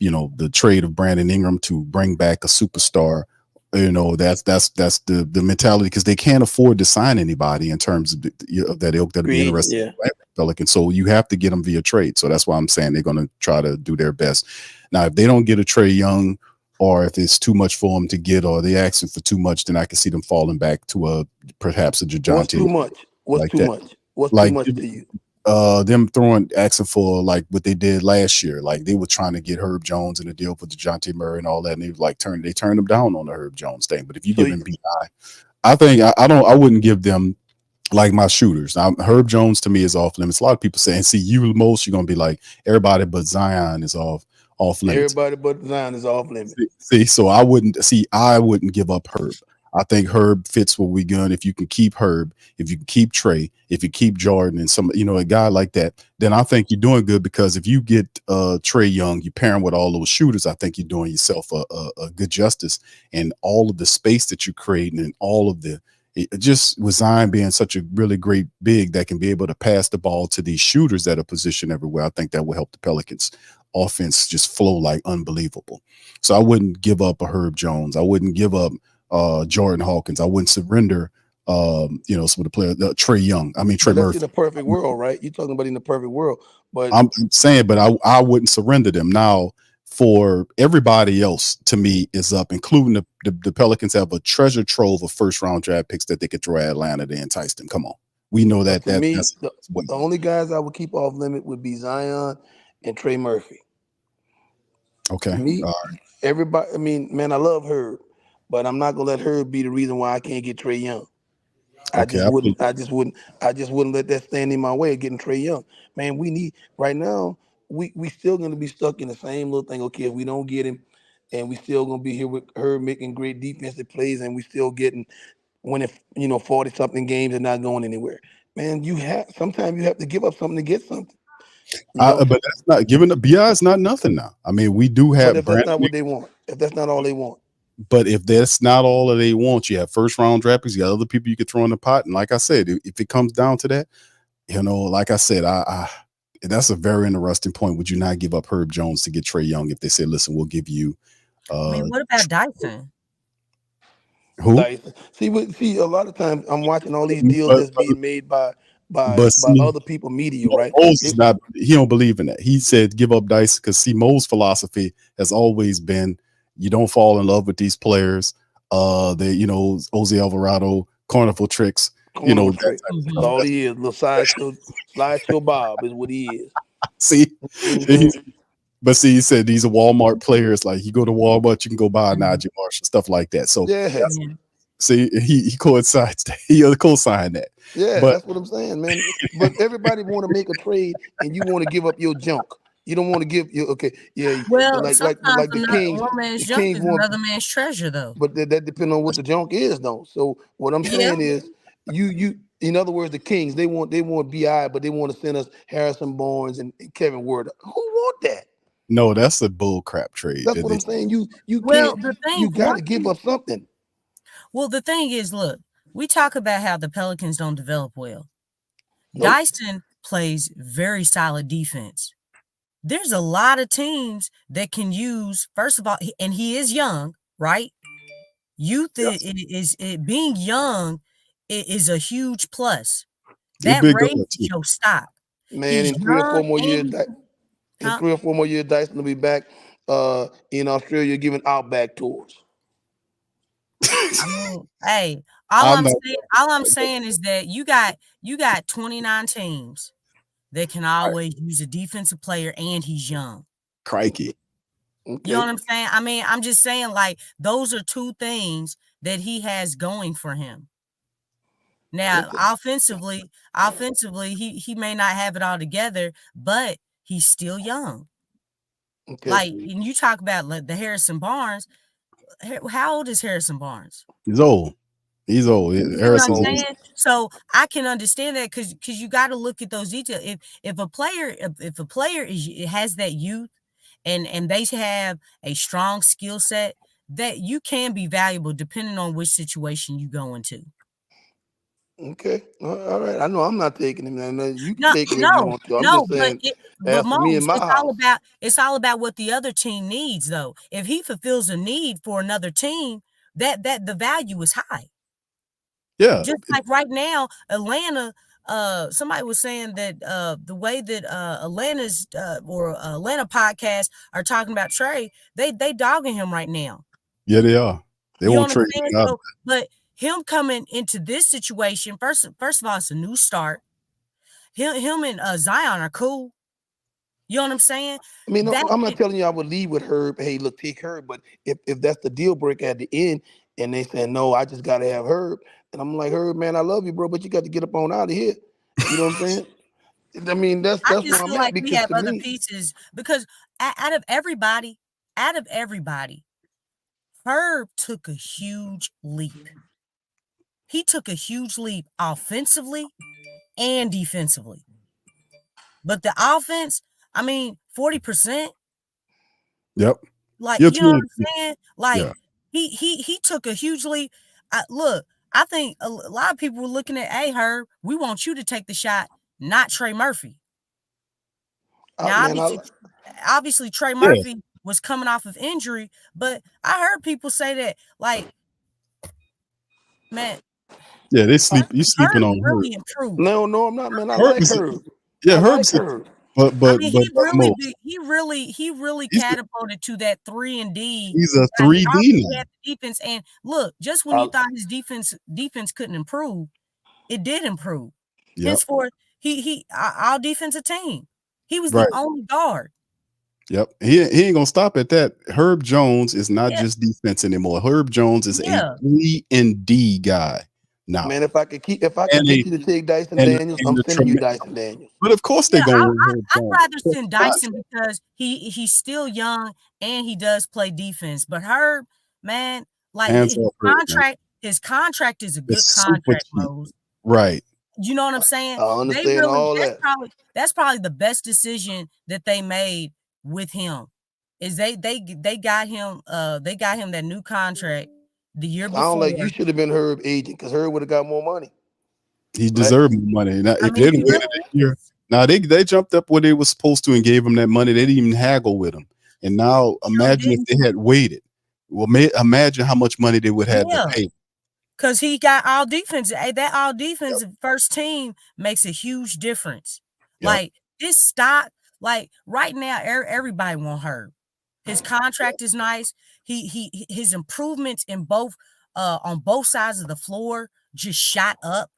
trade of Brandon Ingram to bring back a superstar. That's the mentality, because they can't afford to sign anybody in terms of that ilk that'll be interested in Pelicans. So you have to get them via trade. So that's why I'm saying they're going to try to do their best. Now, if they don't get a Trae Young, or if it's too much for them to get, or they asking for too much, then I can see them falling back to perhaps a DeJounte. What's too much? What's too much? What's too much to you? Them asking for like what they did last year. Like they were trying to get Herb Jones in a deal for DeJounte Murray and all that, and they turned them down on the Herb Jones thing. But if you give them BI, I think I wouldn't give them like my shooters. Herb Jones to me is off limits. A lot of people saying, see, you're gonna be like everybody but Zion is off limits. Everybody but Zion is off limits. See, so I wouldn't give up Herb. I think Herb fits what we're doing. If you can keep Herb, if you can keep Trae, if you keep Jordan and a guy like that, then I think you're doing good, because if you get Trae Young, you pair him with all those shooters, I think you're doing yourself a good justice. And all of the space that you're creating, and all of just with Zion being such a really great big that can be able to pass the ball to these shooters that are positioned everywhere, I think that will help the Pelicans offense just flow like unbelievable. So I wouldn't give up a Herb Jones. I wouldn't give up Jordan Hawkins. I wouldn't surrender some of the players, Trae Young. I mean, Trey Murphy. In the perfect world, right? You're talking about in the perfect world. But I'm saying, but I wouldn't surrender them. Now, for everybody else, to me, is up, including the Pelicans have a treasure trove of first-round draft picks that they could throw at Atlanta to entice them. Come on. We know that. For me, the only guys I would keep off limit would be Zion and Trey Murphy. Okay. Me, everybody. I mean, man, I love Herb, but I'm not gonna let Herb be the reason why I can't get Trae Young. I just wouldn't let that stand in my way of getting Trae Young. Man, we need right now. We still gonna be stuck in the same little thing. Okay, if we don't get him, and we still gonna be here with Herb making great defensive plays, and we still getting winning 40 something games and not going anywhere. Man, sometimes you have to give up something to get something. But that's not giving the BI is not nothing now. I mean, we do have. But if that's not what they want, if that's not all they want. But if that's not all that they want, you have first round draft picks, you got other people you could throw in the pot. And like I said, if it comes down to that, like I said, that's a very interesting point. Would you not give up Herb Jones to get Trae Young if they say, listen, we'll give you I mean, what about Dyson? Who? Dyson. See, a lot of times I'm watching all these deals But, that's being made by see, other people, media, right? Mo's is not. He don't believe in that. He said give up Dyson because see, Mo's philosophy has always been you don't fall in love with these players. They, Jose Alvarado, carnival tricks. Corner That trick. type of That's stuff. all he is. Little slideshow Bob is what he is. See, Mhm. but see, he said these are Walmart players. Like you go to Walmart, you can go buy a Najee Marshall, stuff like that. So Yeah, see, he coincides. He co-signed that. yeah, But that's what I'm saying, man. But everybody want to make a trade, and you want to give up your junk. You don't want to give you yeah. Well, Like sometimes the Kings, one man's the junk Kings is want, another man's treasure, though. but that depends on what the junk is, though. So what I'm Yeah. saying is, you in other words, the Kings they want Bi, but they want to send us Harrison Barnes and Kevin Ward. Who want that? no, that's a bull crap trade. That's what I'm saying. You Well, can't. the thing, You got to give up something. well, the thing is, look, we talk about how the Pelicans don't develop well. Nope. Dyson plays very solid defense. There's a lot of teams that can use, first of all, and he is young, right? Youth is being young is a huge plus. That big guard, raises too. your stock. Man, He's in 3 or 4 young more years, and in huh? 3 or 4 more years, Dyson will be back in Australia giving outback tours. I mean, hey, I'm not all I'm saying is that you got 29 teams that can always use a defensive player and he's young. crikey. You know Okay. what I'm saying? I mean, I'm just saying, like, those are two things that he has going for him. Now, offensively, he may not have it all together, but he's still young. Okay. Like, and you talk about the Harrison Barnes. How old is Harrison Barnes? He's old. He's old. You know what I'm Harrison's old. saying? So I can understand that because you got to look at those details. If a player has that youth and they have a strong skill set, that you can be valuable depending on which situation you go into. Okay. All right. I know I'm not taking him. I know you can No, take him if you want to. I'm just saying, but as for me in Mose, my house, it's all about what the other team needs, though. If he fulfills a need for another team, that the value is high. Yeah. Just like right now, Atlanta. Somebody was saying that the way that Atlanta's or Atlanta podcasts are talking about Trey, they dogging him right now. Yeah, they are. They You know won't what I'm trade saying? him out. So, but him coming into this situation, first of all, it's a new start. Him and Zion are cool. You know what I'm saying? I mean, I'm not telling you I would leave with Herb. Hey, look, take Herb. But if that's the deal breaker at the end, and they say no, I just got to have Herb, and I'm like, Herb, man, I love you, bro, but you got to get up on out of here. You know what I'm saying? I mean, that's I where just I'm feel at like we because have to other me, pieces because out of everybody, Herb took a huge leap. He took a huge leap offensively and defensively. But the offense, I mean, 40%. Yep. Like, You're you know what true. I'm saying? Like, Yeah. he took a huge leap. Look, I think a lot of people were looking at, hey, Herb, we want you to take the shot, not Trey Murphy. Now, obviously, Trey Murphy was coming off of injury, but I heard people say that, like, man, Yeah, you sleeping Herb on Herb. really improved. No, I'm not, man. I Herb like is Herb. yeah, I Herb's like Herb. but I mean, Mo, he really he's a, catapulted to that 3-and-D. he's a Like, he 3D already now. had the defense, and look, just when you thought his defense couldn't improve, it did improve. Yep. Henceforth, he our defensive team. He was Right. the only guard. Yep. He ain't gonna stop at that. Herb Jones is not Yeah. just defense anymore. Herb Jones is Yeah. a 3-and-D guy now. Man, if I could get you to take Dyson Daniels, I'm sending you Dyson Daniels. But of course they're gonna run Herb I'd Jones. rather send Dyson because he's still young and he does play defense. But Herb, man, like Hands off Herb, man. his contract is a good It's super contract, cheap. Mose. Right. You know what I'm saying? I understand all that. That's probably the best decision that they made with him. Is they got him that new contract the year before. I don't like you should have been Herb agent because Herb would have got more money. He deserved more money. Now, if they didn't wait a year, now they jumped up where they were supposed to and gave him that money. They didn't even haggle with him. And now imagine if they had waited. Well, imagine how much money they would have to pay. Because he got all defense. That all defensive first team makes a huge difference. Yep. Like this stock, like right now, everybody want Herb. His contract is nice. His improvements in both on both sides of the floor just shot up.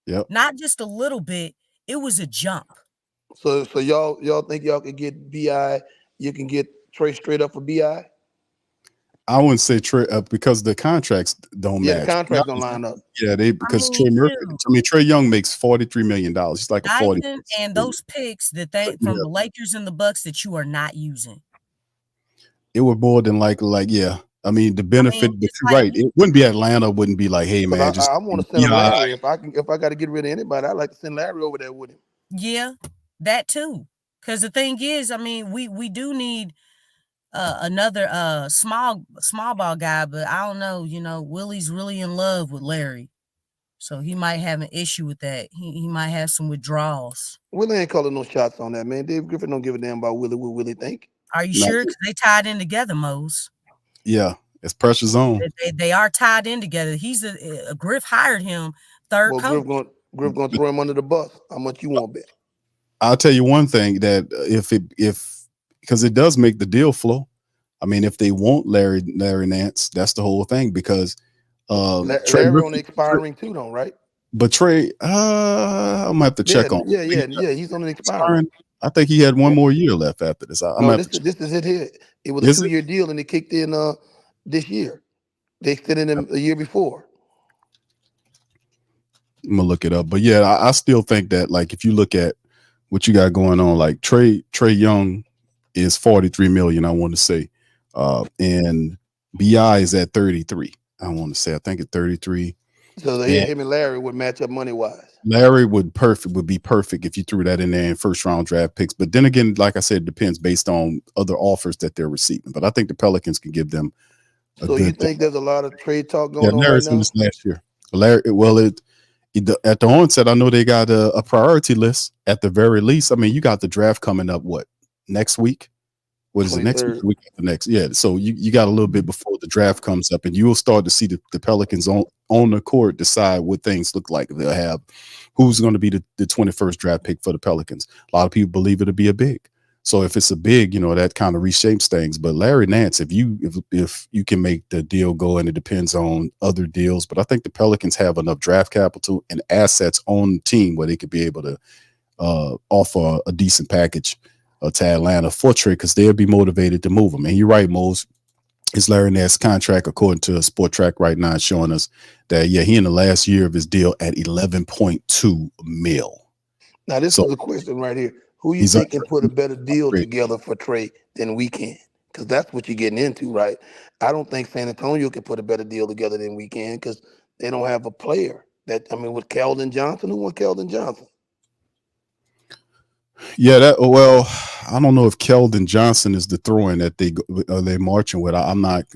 Yep. Not just a little bit. It was a jump. So y'all think y'all could get BI? You can get Trey straight up for BI? I wouldn't say Trey because the contracts don't Yeah, match. the contracts don't line up. Yeah, because mean, Trey Murphy. I mean, Trey Young makes $43 million. He's like a 40. Dyson and those picks that they from the Lakers and the Bucks that you are not using. It would more than like yeah. I mean, the benefit, but you're like, right. It wouldn't be Atlanta. Wouldn't be like, hey man, I want to send Larry. If I got to get rid of anybody, I'd like to send Larry over there with him. Yeah, that too. Because the thing is, I mean, we do need another small ball guy, but I don't know. You know, Willie's really in love with Larry, so he might have an issue with that. He might have some withdrawals. Willie ain't calling no shots on that, man. Dave Griffin don't give a damn about Willie. What Willie think? Are you sure? Because they tied in together, Mose. Yeah, it's pressure zone. They are tied in together. He's a Griff hired him third coach. Griff gonna throw him under the bus. How much you want, bet? I'll tell you one thing that because it does make the deal flow. I mean, if they want Larry Nance, that's the whole thing. Because Larry on expiring too, though, right? But Trey, I'm gonna have to check on. Yeah. He's on an expiring. I think he had one more year left after this. This is it here. It was a 2-year deal, and it kicked in this year. They extended him a year before. I'm gonna look it up, but yeah, I still think that like if you look at what you got going on, like Trey Young is 43 million. I want to say, and BI is at 33. I want to say I think at 33. So him and Larry would match up money wise. Larry would be perfect if you threw that in there in first round draft picks. But then again, like I said, it depends based on other offers that they're receiving. But I think the Pelicans can give them. So you think there's a lot of trade talk going on Larry's right now? This last year. Larry, well, at the onset, I know they got a priority list at the very least. I mean, you got the draft coming up. What next week? What is 23rd. It next week? The next, yeah. So you got a little bit before the draft comes up, and you will start to see the Pelicans on the court decide what things look like. They'll have who's going to be the 21st draft pick for the Pelicans. A lot of people believe it'll be a big. So if it's a big, that kind of reshapes things. But Larry Nance, if you can make the deal go, and it depends on other deals, but I think the Pelicans have enough draft capital and assets on the team where they could be able to offer a decent package to Atlanta for Trey, because they'll be motivated to move him. And you're right, Mose. His Larry Nance contract, according to Sport Track right now, is showing us that he in the last year of his deal at 11.2 mil. Now this is a question right here. Who you think can put a better deal together for Trey than we can? Because that's what you're getting into, right? I don't think San Antonio can put a better deal together than we can, because they don't have a player with Keldon Johnson. Who wants Keldon Johnson? Yeah, I don't know if Keldon Johnson is the throw-in that they're marching with. I'm not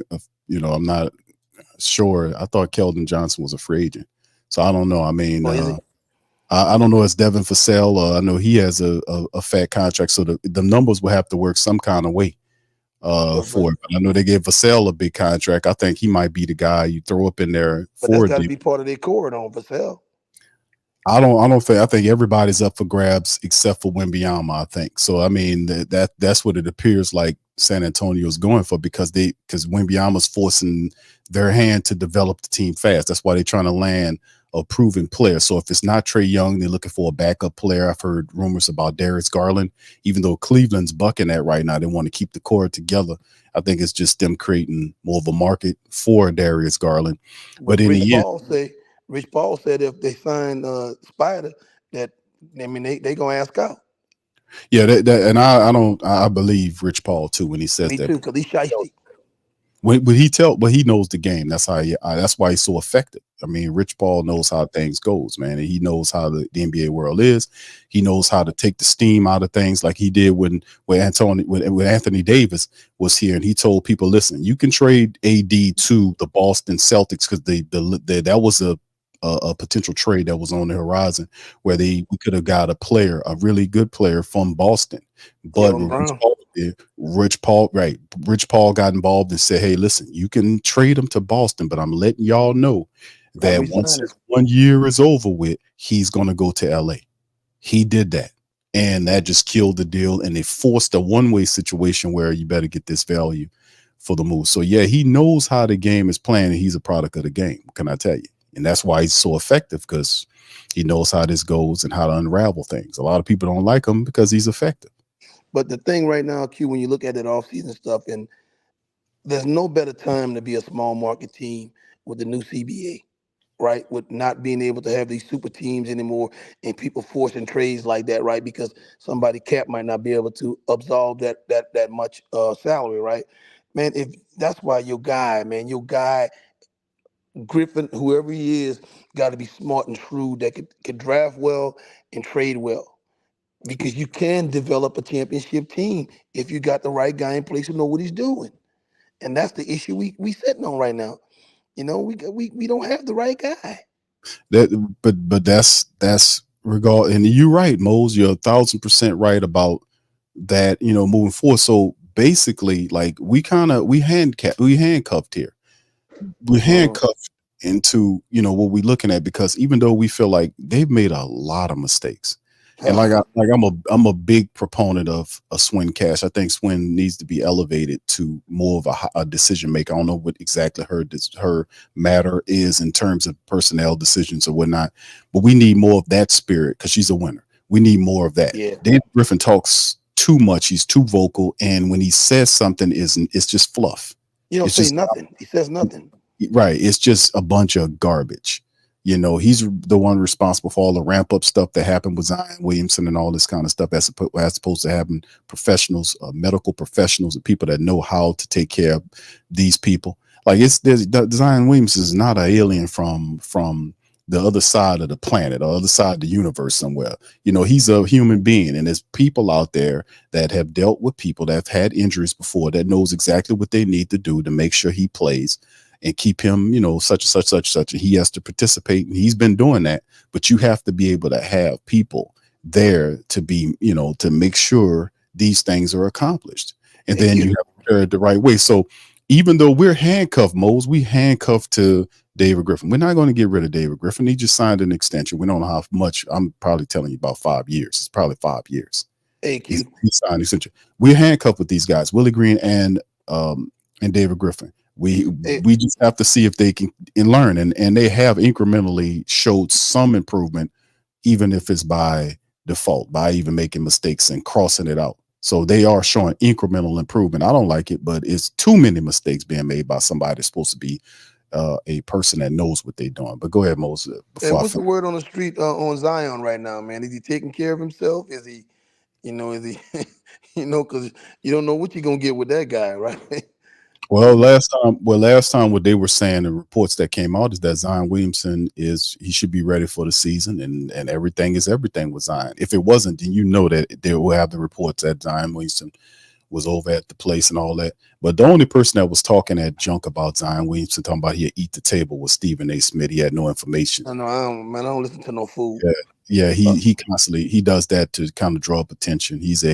sure. I thought Keldon Johnson was a free agent, so I don't know. I mean, I don't know. It's Devin Vassell. I know he has a fat contract, so the numbers will have to work some kind of way for it. But I know they gave Vassell a big contract. I think he might be the guy you throw up in there. But that's got to be part of their core, though, Vassell. I think everybody's up for grabs except for Wembanyama, I think. So I mean that's what it appears like San Antonio's going for, because Wembanyama's forcing their hand to develop the team fast. That's why they're trying to land a proven player. So if it's not Trey Young, they're looking for a backup player. I've heard rumors about Darius Garland, even though Cleveland's bucking that right now. They want to keep the core together. I think it's just them creating more of a market for Darius Garland. But in the end, Rich Paul said if they sign Spider, that they gonna ask out. Yeah, I believe Rich Paul too when he says that. Me too, because he's shifty. But he knows the game. That's why he's so effective. I mean, Rich Paul knows how things goes, man, and he knows how the NBA world is. He knows how to take the steam out of things, like he did when Anthony Davis was here, and he told people, "Listen, you can trade AD to the Boston Celtics," because that was a potential trade that was on the horizon where we could have got a really good player from Boston, but Rich Paul got involved and said, "Hey, listen, you can trade him to Boston, but I'm letting y'all know that once his 1 year is over with, he's going to go to LA. He did that. And that just killed the deal. And they forced a one-way situation where you better get this value for the move. So yeah, he knows how the game is playing, and he's a product of the game. Can I tell you? And that's why he's so effective, because he knows how this goes and how to unravel things. A lot of people don't like him because he's effective. But the thing right now, Q, when you look at that offseason stuff, and there's no better time to be a small market team with the new CBA, right? With not being able to have these super teams anymore and people forcing trades like that, right? Because somebody cap might not be able to absorb that much salary, right? Man, if that's why your guy, Griffin, whoever he is, got to be smart and shrewd, that could draft well and trade well. Because you can develop a championship team if you got the right guy in place who know what he's doing. And that's the issue we sitting on right now. You know, we don't have the right guy. But that's regard, and you're right, Mose. You're 1,000% right about that. You know, moving forward. So basically, like we handcuffed here. We're handcuffed into, you know, what we're looking at, because even though we feel like they've made a lot of mistakes, and I'm a big proponent of a Swin Cash. I think Swin needs to be elevated to more of a decision maker. I don't know what exactly her matter is in terms of personnel decisions or whatnot, but we need more of that spirit, because she's a winner. We need more of that. Yeah. David Griffin talks too much. He's too vocal, and when he says something, it's just fluff. He don't It's say just nothing. He says nothing. right. It's just a bunch of garbage. You know, he's the one responsible for all the ramp up stuff that happened with Zion Williamson and all this kind of stuff that's supposed to happen. Professionals, medical professionals, and people that know how to take care of these people. Like Zion Williamson is not an alien from the other side of the planet or other side of the universe somewhere. You know, he's a human being, and there's people out there that have dealt with people that have had injuries before, that knows exactly what they need to do to make sure he plays and keep him, you know, such and he has to participate, and he's been doing that. But you have to be able to have people there to be, you know, to make sure these things are accomplished, and then you have to do it the right way. So even though we're handcuffed, Mose, we handcuffed to David Griffin. We're not going to get rid of David Griffin. He just signed an extension. We don't know how much. I'm probably telling you about 5 years. It's probably 5 years. Thank you. He signed an extension. We're handcuffed with these guys, Willie Green and David Griffin. We just have to see if they can learn, and they have incrementally showed some improvement, even if it's by default, by even making mistakes and crossing it out. So they are showing incremental improvement. I don't like it, but it's too many mistakes being made by somebody that's supposed to be a person that knows what they're doing. But go ahead, Moses. What's the word on the street on Zion right now, man? Is he taking care of himself? Is he, because you don't know what you're gonna get with that guy, right? Well, last time what they were saying, the reports that came out, is that Zion Williamson he should be ready for the season, and everything is everything with Zion. If it wasn't, then you know that they will have the reports that Zion Williamson was over at the place and all that. But the only person that was talking that junk about Zion Williamson, talking about he'd eat the table, was Stephen A. Smith. He had no information. I don't listen to no fool. Yeah, he constantly does that to kind of draw up attention. He's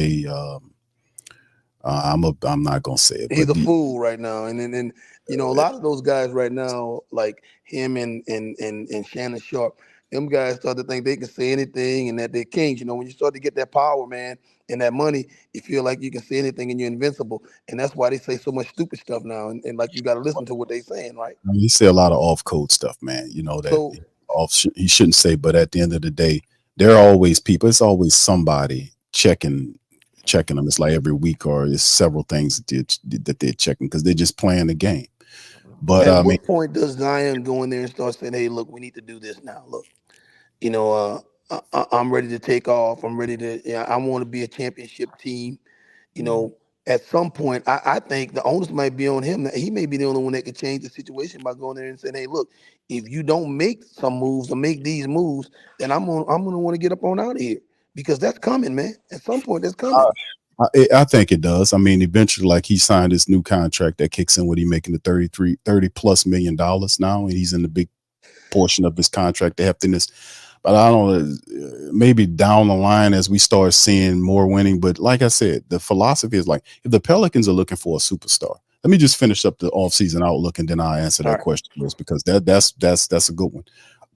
I'm not gonna say it. He's a fool right now, and a lot of those guys right now, like him and Shannon Sharp, them guys start to think they can say anything and that they're kings. You know, when you start to get that power, man, and that money, you feel like you can say anything and you're invincible, and that's why they say so much stupid stuff now. And like you got to listen to what they're saying, right? I mean, he say a lot of off code stuff, man. You know that he shouldn't say, but at the end of the day, there are always people. It's always somebody checking them. It's like every week, or it's several things that they're checking, because they're just playing the game. But at what point does Zion go in there and start saying, "Hey, look, we need to do this now. Look, I'm ready to take off. I'm ready to. I want to be a championship team. At some point, I think the onus might be on him. He may be the only one that could change the situation by going there and saying, "Hey, look, if you don't make some moves or make these moves, then I'm gonna want to get up on out of here." Because that's coming, man. At some point, that's coming. I think it does. I mean, eventually, like, he signed this new contract that kicks in when he's making the $30+ million now, and he's in the big portion of his contract, the heftiness. But I don't know, maybe down the line as we start seeing more winning. But like I said, the philosophy is like, if the Pelicans are looking for a superstar, let me just finish up the offseason outlook, and then I'll answer All that right. question, because that's a good one.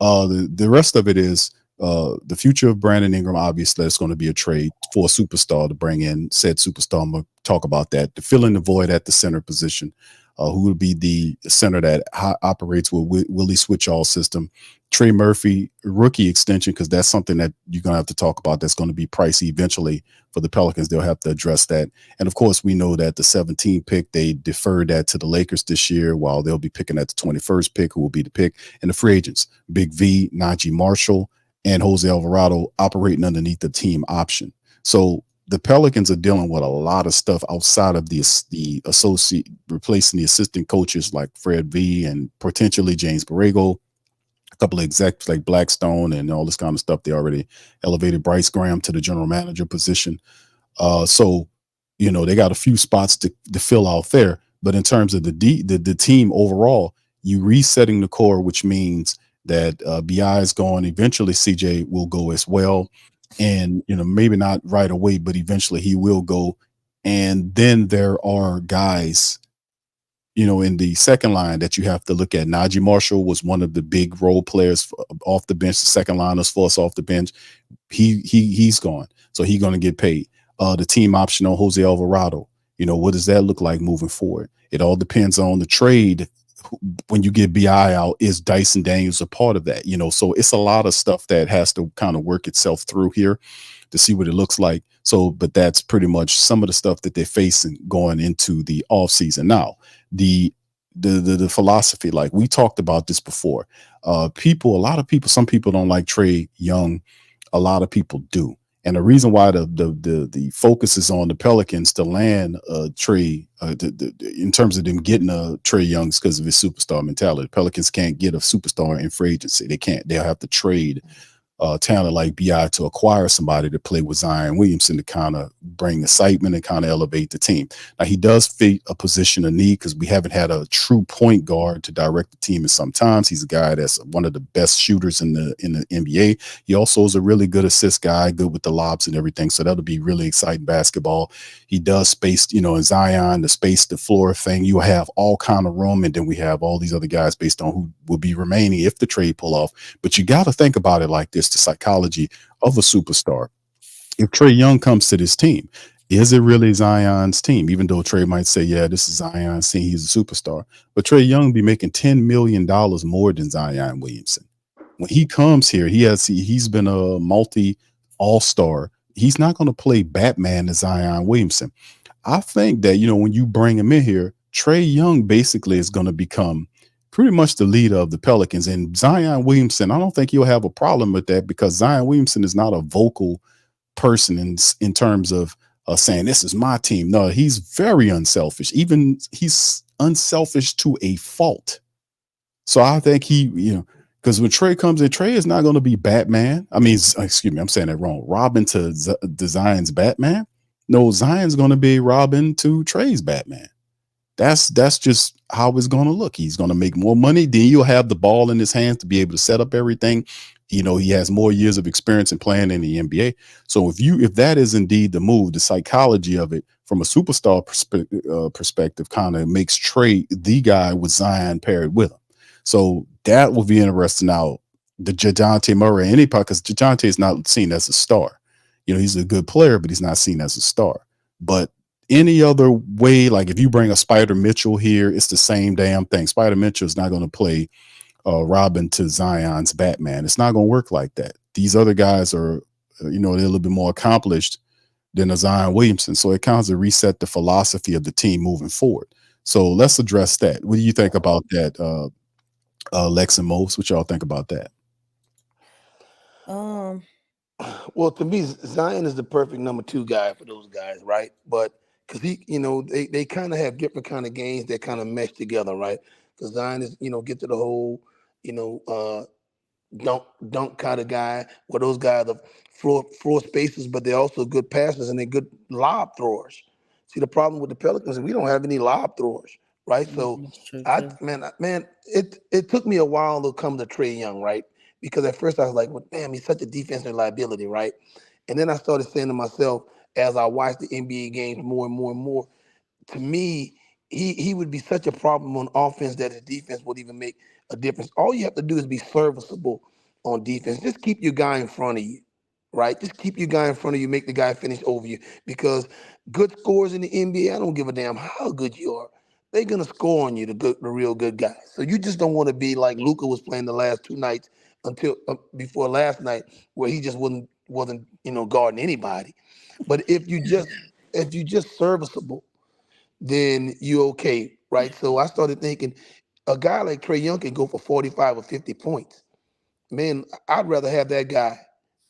The rest of it is the future of Brandon Ingram. Obviously, that's going to be a trade for a superstar to bring in said superstar. I'm going to talk about that. To fill in the void at the center position, who will be the center that operates with Willie Switchall system. Trey Murphy, rookie extension, because that's something that you're going to have to talk about. That's going to be pricey eventually for the Pelicans. They'll have to address that. And of course, we know that the 17th pick, they deferred that to the Lakers this year, while they'll be picking at the 21st pick, who will be the pick. And the free agents, Big V, Najee Marshall, and Jose Alvarado, operating underneath the team option. So the Pelicans are dealing with a lot of stuff outside of the associate, replacing the assistant coaches like Fred V and potentially James Borrego, a couple of execs like Blackstone and all this kind of stuff. They already elevated Bryce Graham to the general manager position. So, they got a few spots to fill out there. But in terms of the team overall, you resetting the core, which means that BI is gone. Eventually, CJ will go as well. And, maybe not right away, but eventually he will go. And then there are guys, in the second line that you have to look at. Najee Marshall was one of the big role players off the bench, the second liners for us off the bench. He's gone, so he's going to get paid. The team option on Jose Alvarado, what does that look like moving forward? It all depends on the trade. When you get BI out, is Dyson Daniels a part of that? So it's a lot of stuff that has to kind of work itself through here to see what it looks like. So, but that's pretty much some of the stuff that they're facing going into the off season. Now, the philosophy, like we talked about this before, a lot of people, some people don't like Trae Young. A lot of people do. And the reason why the focus is on the Pelicans to land Trae, in terms of them getting a Trae Young, is because of his superstar mentality. The Pelicans can't get a superstar in free agency. They can't. They'll have to trade talent like BI to acquire somebody to play with Zion Williamson to kind of bring excitement and kind of elevate the team. Now, he does fit a position of need because we haven't had a true point guard to direct the team in some times. He's a guy that's one of the best shooters in the NBA. He also is a really good assist guy, good with the lobs and everything. So that'll be really exciting basketball. He does space, in Zion, the space, the floor thing. You have all kind of room, and then we have all these other guys based on who will be remaining if the trade pull off. But you got to think about it like this: the psychology of a superstar. If Trae Young comes to this team, is it really Zion's team? Even though Trae might say, yeah, this is Zion's team, he's a superstar. But Trae Young be making $10 million more than Zion Williamson. When he comes here, he's been a multi all-star. He's not going to play Batman to Zion Williamson. I think that, when you bring him in here, Trae Young basically is going to become pretty much the leader of the Pelicans. And Zion Williamson, I don't think you'll have a problem with that, because Zion Williamson is not a vocal person in terms of saying, this is my team. No, he's very unselfish. Even he's unselfish to a fault. So I think because when Trae comes in, Trae is not going to be Batman. I mean, excuse me, I'm saying that wrong. Robin to Zion's Batman. No, Zion's going to be Robin to Trae's Batman. That's just how it's going to look. He's going to make more money. Then you'll have the ball in his hands to be able to set up everything. He has more years of experience in playing in the NBA. So if that is indeed the move, the psychology of it from a superstar perspective kind of makes Trae the guy with Zion paired with him. So that will be interesting. Now, the DeJounte Murray, because DeJounte is not seen as a star. He's a good player, but he's not seen as a star. But any other way, like if you bring a Spider Mitchell here, it's the same damn thing. Spider Mitchell is not going to play Robin to Zion's Batman. It's not going to work like that. These other guys are, they're a little bit more accomplished than a Zion Williamson. So it kind of reset the philosophy of the team moving forward. So let's address that. What do you think about that, Lex and Mose? What y'all think about that? Well, to me, Zion is the perfect number 2 guy for those guys, right? But because they kind of have different kind of games that kind of mesh together, right? Because Zion is, get to the hole, dunk kind of guy, where those guys are floor spacers, but they're also good passers and they're good lob throwers. See, the problem with the Pelicans is we don't have any lob throwers, right? So it took me a while to come to Trae Young, right? Because at first I was like, well, damn, he's such a defensive liability, right? And then I started saying to myself, as I watched the NBA games more and more and more, to me, he would be such a problem on offense that his defense would even make a difference. All you have to do is be serviceable on defense. Just keep your guy in front of you, right? Just keep your guy in front of you, make the guy finish over you. Because good scores in the NBA, I don't give a damn how good you are. They're gonna score on you, the real good guys. So you just don't want to be like Luka was playing the last 2 nights until before last night, where he just wasn't guarding anybody. But if you just serviceable, then you're okay, right? So I started thinking a guy like Trey Young can go for 45 or 50 points. Man, I'd rather have that guy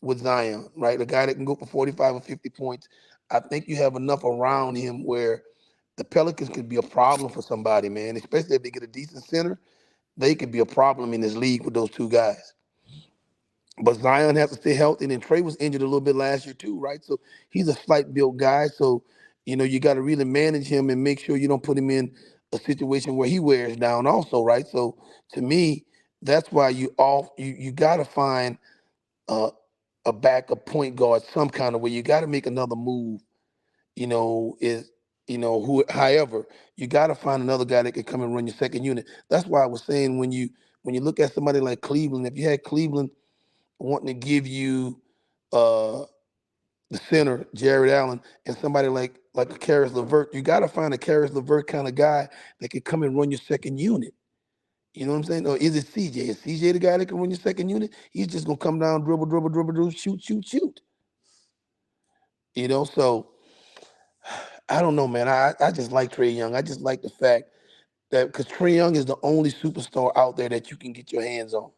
with Zion, right? A guy that can go for 45 or 50 points. I think you have enough around him where the Pelicans could be a problem for somebody, man, especially if they get a decent center. They could be a problem in this league with those two guys. But Zion has to stay healthy, and then Trey was injured a little bit last year too, right? So he's a slight built guy. So you got to really manage him and make sure you don't put him in a situation where he wears down, also, right? So to me, that's why you got to find uh, a backup point guard some kind of way. You got to make another move. Is who? However, you got to find another guy that can come and run your second unit. That's why I was saying when you look at somebody like Cleveland, if you had Cleveland wanting to give you uh the center, Jared Allen, and somebody like a Karis LeVert, you got to find a Karis LeVert kind of guy that can come and run your second unit. You know what I'm saying? Or is it CJ? Is CJ the guy that can run your second unit? He's just gonna come down, dribble, dribble, dribble, dribble, shoot, shoot, shoot. So I don't know, man. I just like Trey Young. I just like the fact that because Trey Young is the only superstar out there that you can get your hands on.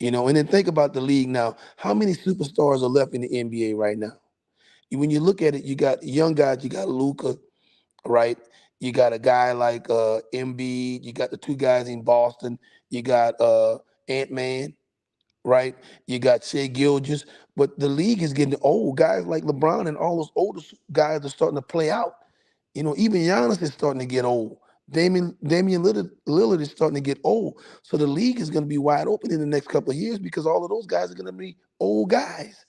And then think about the league now. How many superstars are left in the NBA right now? When you look at it, you got young guys. You got Luka, right? You got a guy like Embiid. You got the two guys in Boston. You got Ant-Man, right? You got Shea Gilgeous. But the league is getting old. Guys like LeBron and all those older guys are starting to play out. Even Giannis is starting to get old. Damian Lillard is starting to get old. So the league is going to be wide open in the next couple of years because all of those guys are going to be old guys.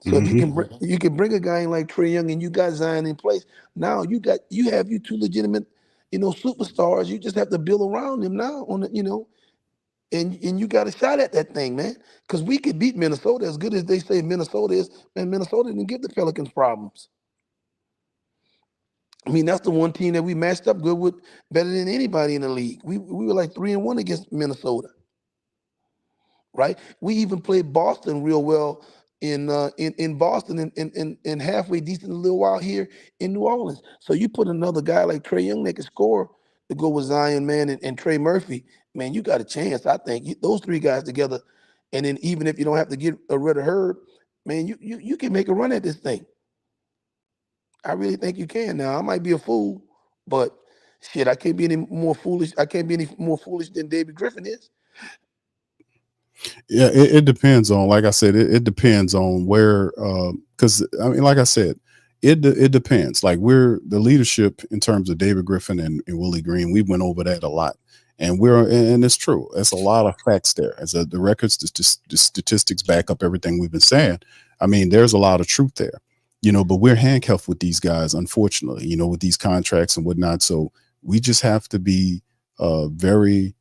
So if you can bring a guy in like Trey Young and you got Zion in place, now you have two legitimate, superstars. You just have to build around them now and you got a shot at that thing, man. Because we could beat Minnesota as good as they say Minnesota is. Man, Minnesota didn't give the Pelicans problems. I mean, that's the one team that we matched up good with better than anybody in the league. We were like 3-1 against Minnesota, right? We even played Boston real well in Boston and halfway decent a little while here in New Orleans. So you put another guy like Trey Young that can score to go with Zion, man, and Trey Murphy, man, you got a chance. I think those three guys together, and then even if you don't have to get rid of Herb, man, you can make a run at this thing. I really think you can. Now I might be a fool, but shit, I can't be any more foolish. I can't be any more foolish than David Griffin is. Yeah, it depends on, like I said, it depends on where, because I mean, like I said, it depends. Like we're the leadership in terms of David Griffin and Willie Green. We went over that a lot, and and it's true. That's a lot of facts there. As the records, the statistics back up everything we've been saying. I mean, there's a lot of truth there, but we're handcuffed with these guys, unfortunately, with these contracts and whatnot. So we just have to be very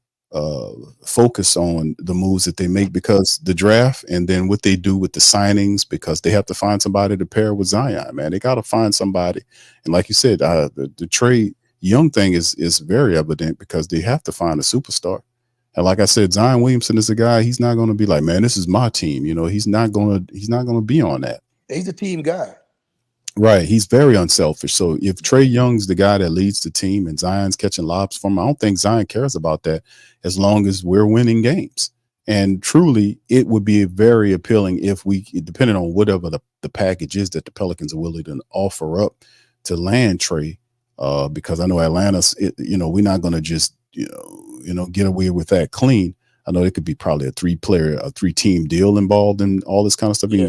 focus on the moves that they make, because the draft and then what they do with the signings, because they have to find somebody to pair with Zion, man. They got to find somebody. And like you said, the Trey Young thing is very evident because they have to find a superstar. And like I said, Zion Williamson is a guy, he's not going to be like, man, this is my team. He's not going to be on that. He's a team guy. Right. He's very unselfish. So if Trey Young's the guy that leads the team and Zion's catching lobs from him, I don't think Zion cares about that as long as we're winning games. And truly, it would be very appealing if we, depending on whatever the package is that the Pelicans are willing to offer up to land Trey, because I know Atlanta's, we're not going to just, get away with that clean. I know it could be probably a 3-team deal involved in all this kind of stuff. Yeah.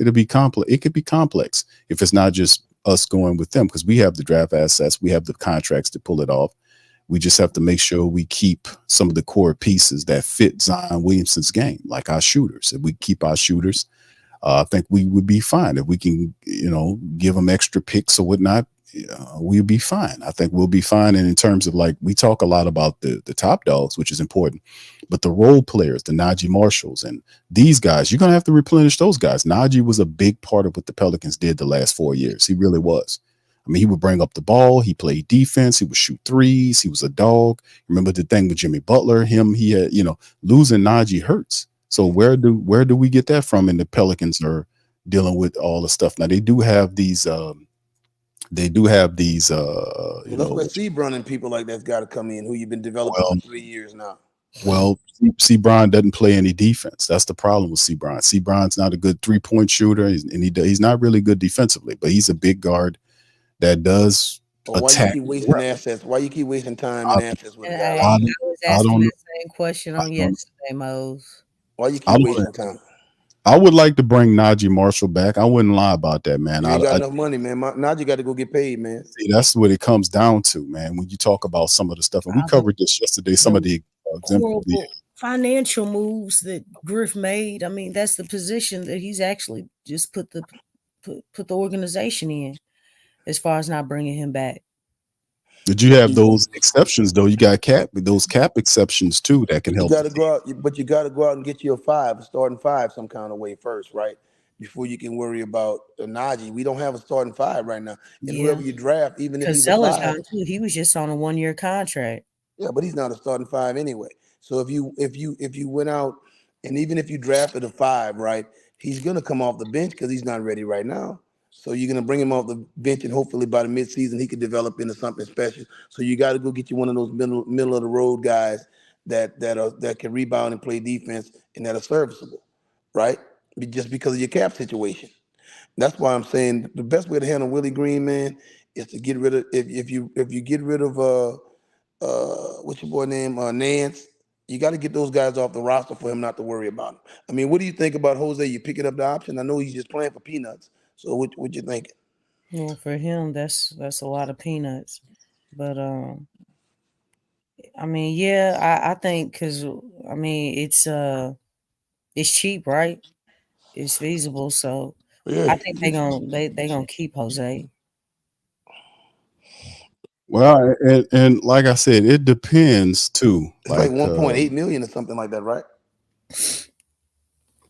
It'll be complex. It could be complex if it's not just us going with them, because we have the draft assets, we have the contracts to pull it off. We just have to make sure we keep some of the core pieces that fit Zion Williamson's game, like our shooters. If we keep our shooters, I think we would be fine. If we can, give them extra picks or whatnot, we'll be fine. I think we'll be fine. And in terms of like, we talk a lot about the top dogs, which is important, but the role players, the Najee Marshalls and these guys, you're going to have to replenish those guys. Najee was a big part of what the Pelicans did the last 4 years. He really was. I mean, he would bring up the ball. He played defense. He would shoot threes. He was a dog. Remember the thing with Jimmy Butler? He had, losing Najee hurts. So where do we get that from? And the Pelicans are dealing with all the stuff. Now they do have these, That's where Seabron and people like that's got to come in, who you've been developing for 3 years now. Well, C. Bron doesn't play any defense. That's the problem with C. Bron. C. Bron's not a good 3-point shooter, and he's not really good defensively, but he's a big guard that does attack. Why you keep wasting assets? Why you keep wasting time and assets with a guy? I was asking the same question on yesterday, Mose. Why you keep wasting time? I would like to bring Najee Marshall back. I wouldn't lie about that, man. You ain't got enough money, man. Najee got to go get paid, man. See, that's what it comes down to, man. When you talk about some of the stuff, and we covered this yesterday, some of the financial moves that Griff made. I mean, that's the position that he's actually just put the organization in, as far as not bringing him back. Did you have those exceptions though? You got those cap exceptions too that can help. You got to go out, but you got to go out and get you a starting five, some kind of way first, right? Before you can worry about Najee. We don't have a starting five right now, and whoever you draft, even if he's a five, he was just on a 1-year contract. Yeah, but he's not a starting five anyway. So if you went out and even if you drafted a 5, right, he's gonna come off the bench because he's not ready right now. So you're gonna bring him off the bench, and hopefully by the midseason he could develop into something special. So you got to go get you one of those middle of the road guys that can rebound and play defense and that are serviceable, right? Just because of your cap situation. That's why I'm saying the best way to handle Willie Green, man, is to get rid of if you get rid of what's your boy name, Nance. You got to get those guys off the roster for him not to worry about him. I mean, what do you think about Jose? You picking up the option? I know he's just playing for peanuts. So what you thinking? Well, for him, that's a lot of peanuts. But I mean, yeah, I think because I mean it's cheap, right? It's feasible, so Yeah, I think they gonna keep Jose. Well, and like I said, it depends too. It's like 1.8 million or something like that, right?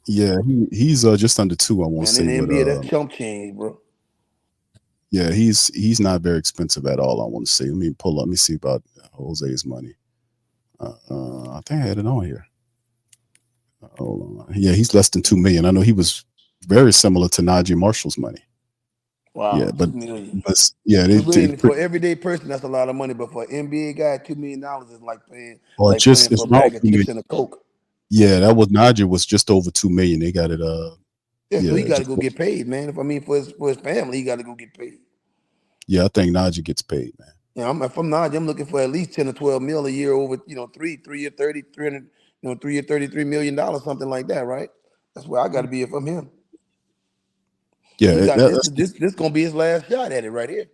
Yeah, he's just under 2. I want to say. In the NBA, that's chump change, bro. Yeah, he's not very expensive at all. I want to say. Let me pull up. Let me see about Jose's money. I think I had it on here. Hold on. Yeah, he's less than 2 million. I know he was very similar to Najee Marshall's money. Wow. Yeah, but yeah, for everyday person, that's a lot of money. But for an NBA guy, $2 million is like paying for a bag of chips and a Coke. Yeah, that was Najee was just over 2 million. They got it. So he got to go get paid, man. If I mean for his family, he got to go get paid. Yeah, I think Najee gets paid, man. Yeah, if I'm Najee, I'm looking for at least 10 or 12 mil a year over, 3-year 30, 300, 3-year $33 million, something like that, right? That's where I got to be if I'm him. Yeah, this gonna be his last shot at it right here.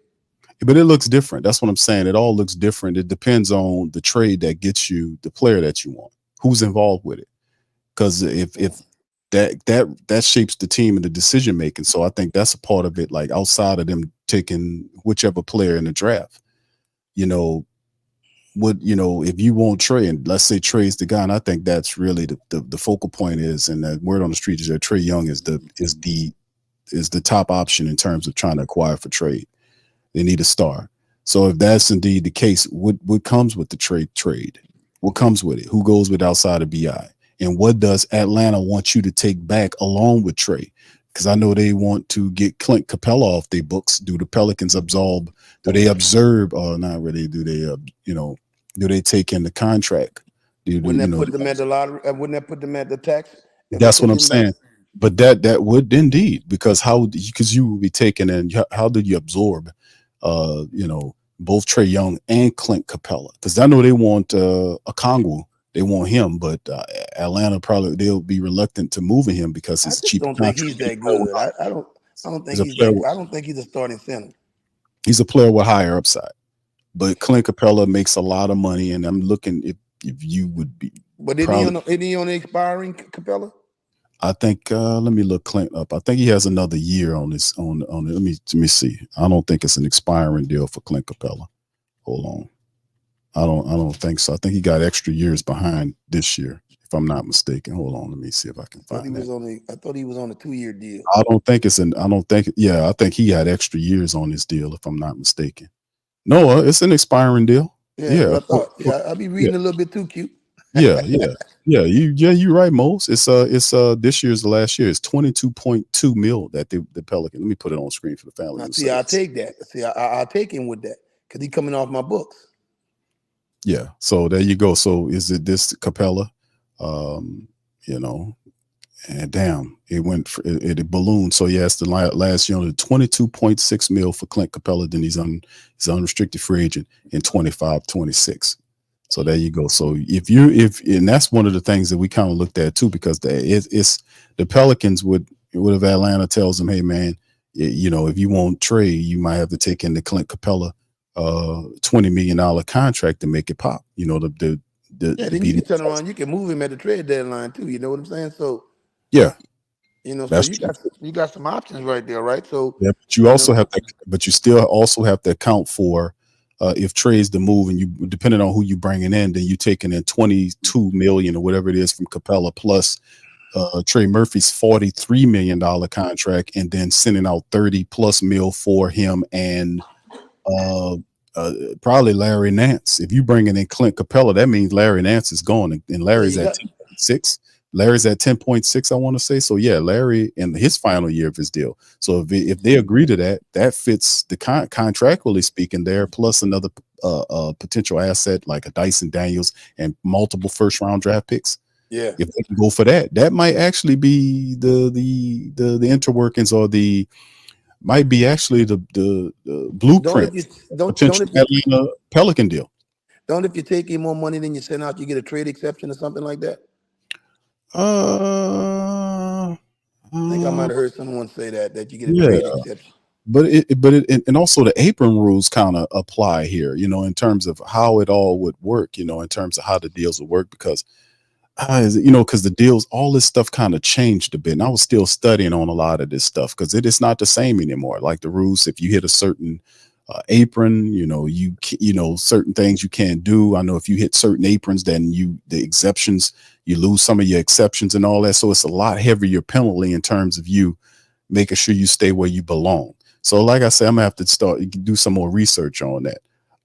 But it looks different. That's what I'm saying. It all looks different. It depends on the trade that gets you the player that you want, who's involved with it. Because if that shapes the team and the decision making. So I think that's a part of it. Like outside of them taking whichever player in the draft, if you want Trey, and let's say Trey's the guy, and I think that's really the focal point is, and the word on the street is that Trey Young is the top option in terms of trying to acquire for trade. They need a star. So if that's indeed the case, what comes with the trade? What comes with it? Who goes with outside of BI? And what does Atlanta want you to take back along with Trey? Because I know they want to get Clint Capella off their books. Do the Pelicans do they observe, or not really? Do they, do they take in the contract? Wouldn't that put them at the lottery? Wouldn't that put them at the tax? That's what I'm saying. But that would indeed, because you would be taking in, how did you absorb, both Trey Young and Clint Capella? Because I know they want Okongwu. They want him, but Atlanta they'll be reluctant to moving him because it's cheap. I don't think he's that good. I don't think he's a starting center. He's a player with higher upside, but Clint Capella makes a lot of money, and I'm looking if you would be. But isn't he on the expiring Capella? I think let me look Clint up. I think he has another year on this on it. Let me see. I don't think it's an expiring deal for Clint Capella. Hold on. I don't think so. I think he got extra years behind this year, if I'm not mistaken. Hold on, let me see if I can find that. I thought he was on a 2-year deal. I don't think yeah, I think he had extra years on his deal, if I'm not mistaken. No, it's an expiring deal. Yeah, Yeah. that's what I thought. Yeah, I'll be reading a little bit too cute. Yeah. You're right, Mose. It's this year's the last year. It's 22.2 mil that the Pelican. Let me put it on screen for the family. See, I'll take that. See, I'll take him with that because he's coming off my books. Yeah. So there you go. So is it this Capella? You know, and damn, it ballooned. So yes, the last year, 22.6 mil for Clint Capella. Then he's unrestricted free agent in 25-26. So there you go. So and that's one of the things that we kind of looked at too, because it's the Pelicans would if Atlanta tells them, hey man, if you want trade, you might have to take in the Clint Capella $20 million contract to make it pop. Then you can turn around, you can move him at the trade deadline too. You know what I'm saying? So yeah, so you got some options right there, right? So yeah, but you also have to, but you still also have to account for if trades the move, and you depending on who you bringing in, then you taking in 22 million or whatever it is from Capella plus Trey Murphy's $43 million contract, and then sending out 30+ mil for him and probably Larry Nance. If you bringing in Clint Capella, that means Larry Nance is gone, and Larry's at 10.6. Larry's at 10.6, I want to say. So yeah, Larry in his final year of his deal. So if they agree to that, that fits the contractually speaking there, plus another potential asset like a Dyson Daniels and multiple first-round draft picks. Yeah, if they can go for that, that might actually be the interworkings, or might be actually the blueprint. Potential Atlanta Pelican deal. Don't if you take in more money than you send out, you get a trade exception or something like that. I think I might have heard someone say that you get a trade exception. But and also the apron rules kind of apply here, in terms of how it all would work, in terms of how the deals would work, because because the deals, all this stuff kind of changed a bit, and I was still studying on a lot of this stuff because it is not the same anymore. Like the rules, if you hit a certain apron, certain things you can't do. I know if you hit certain aprons, then the exceptions, you lose some of your exceptions and all that. So it's a lot heavier penalty in terms of you making sure you stay where you belong. So like I said, I'm gonna have to do some more research on that.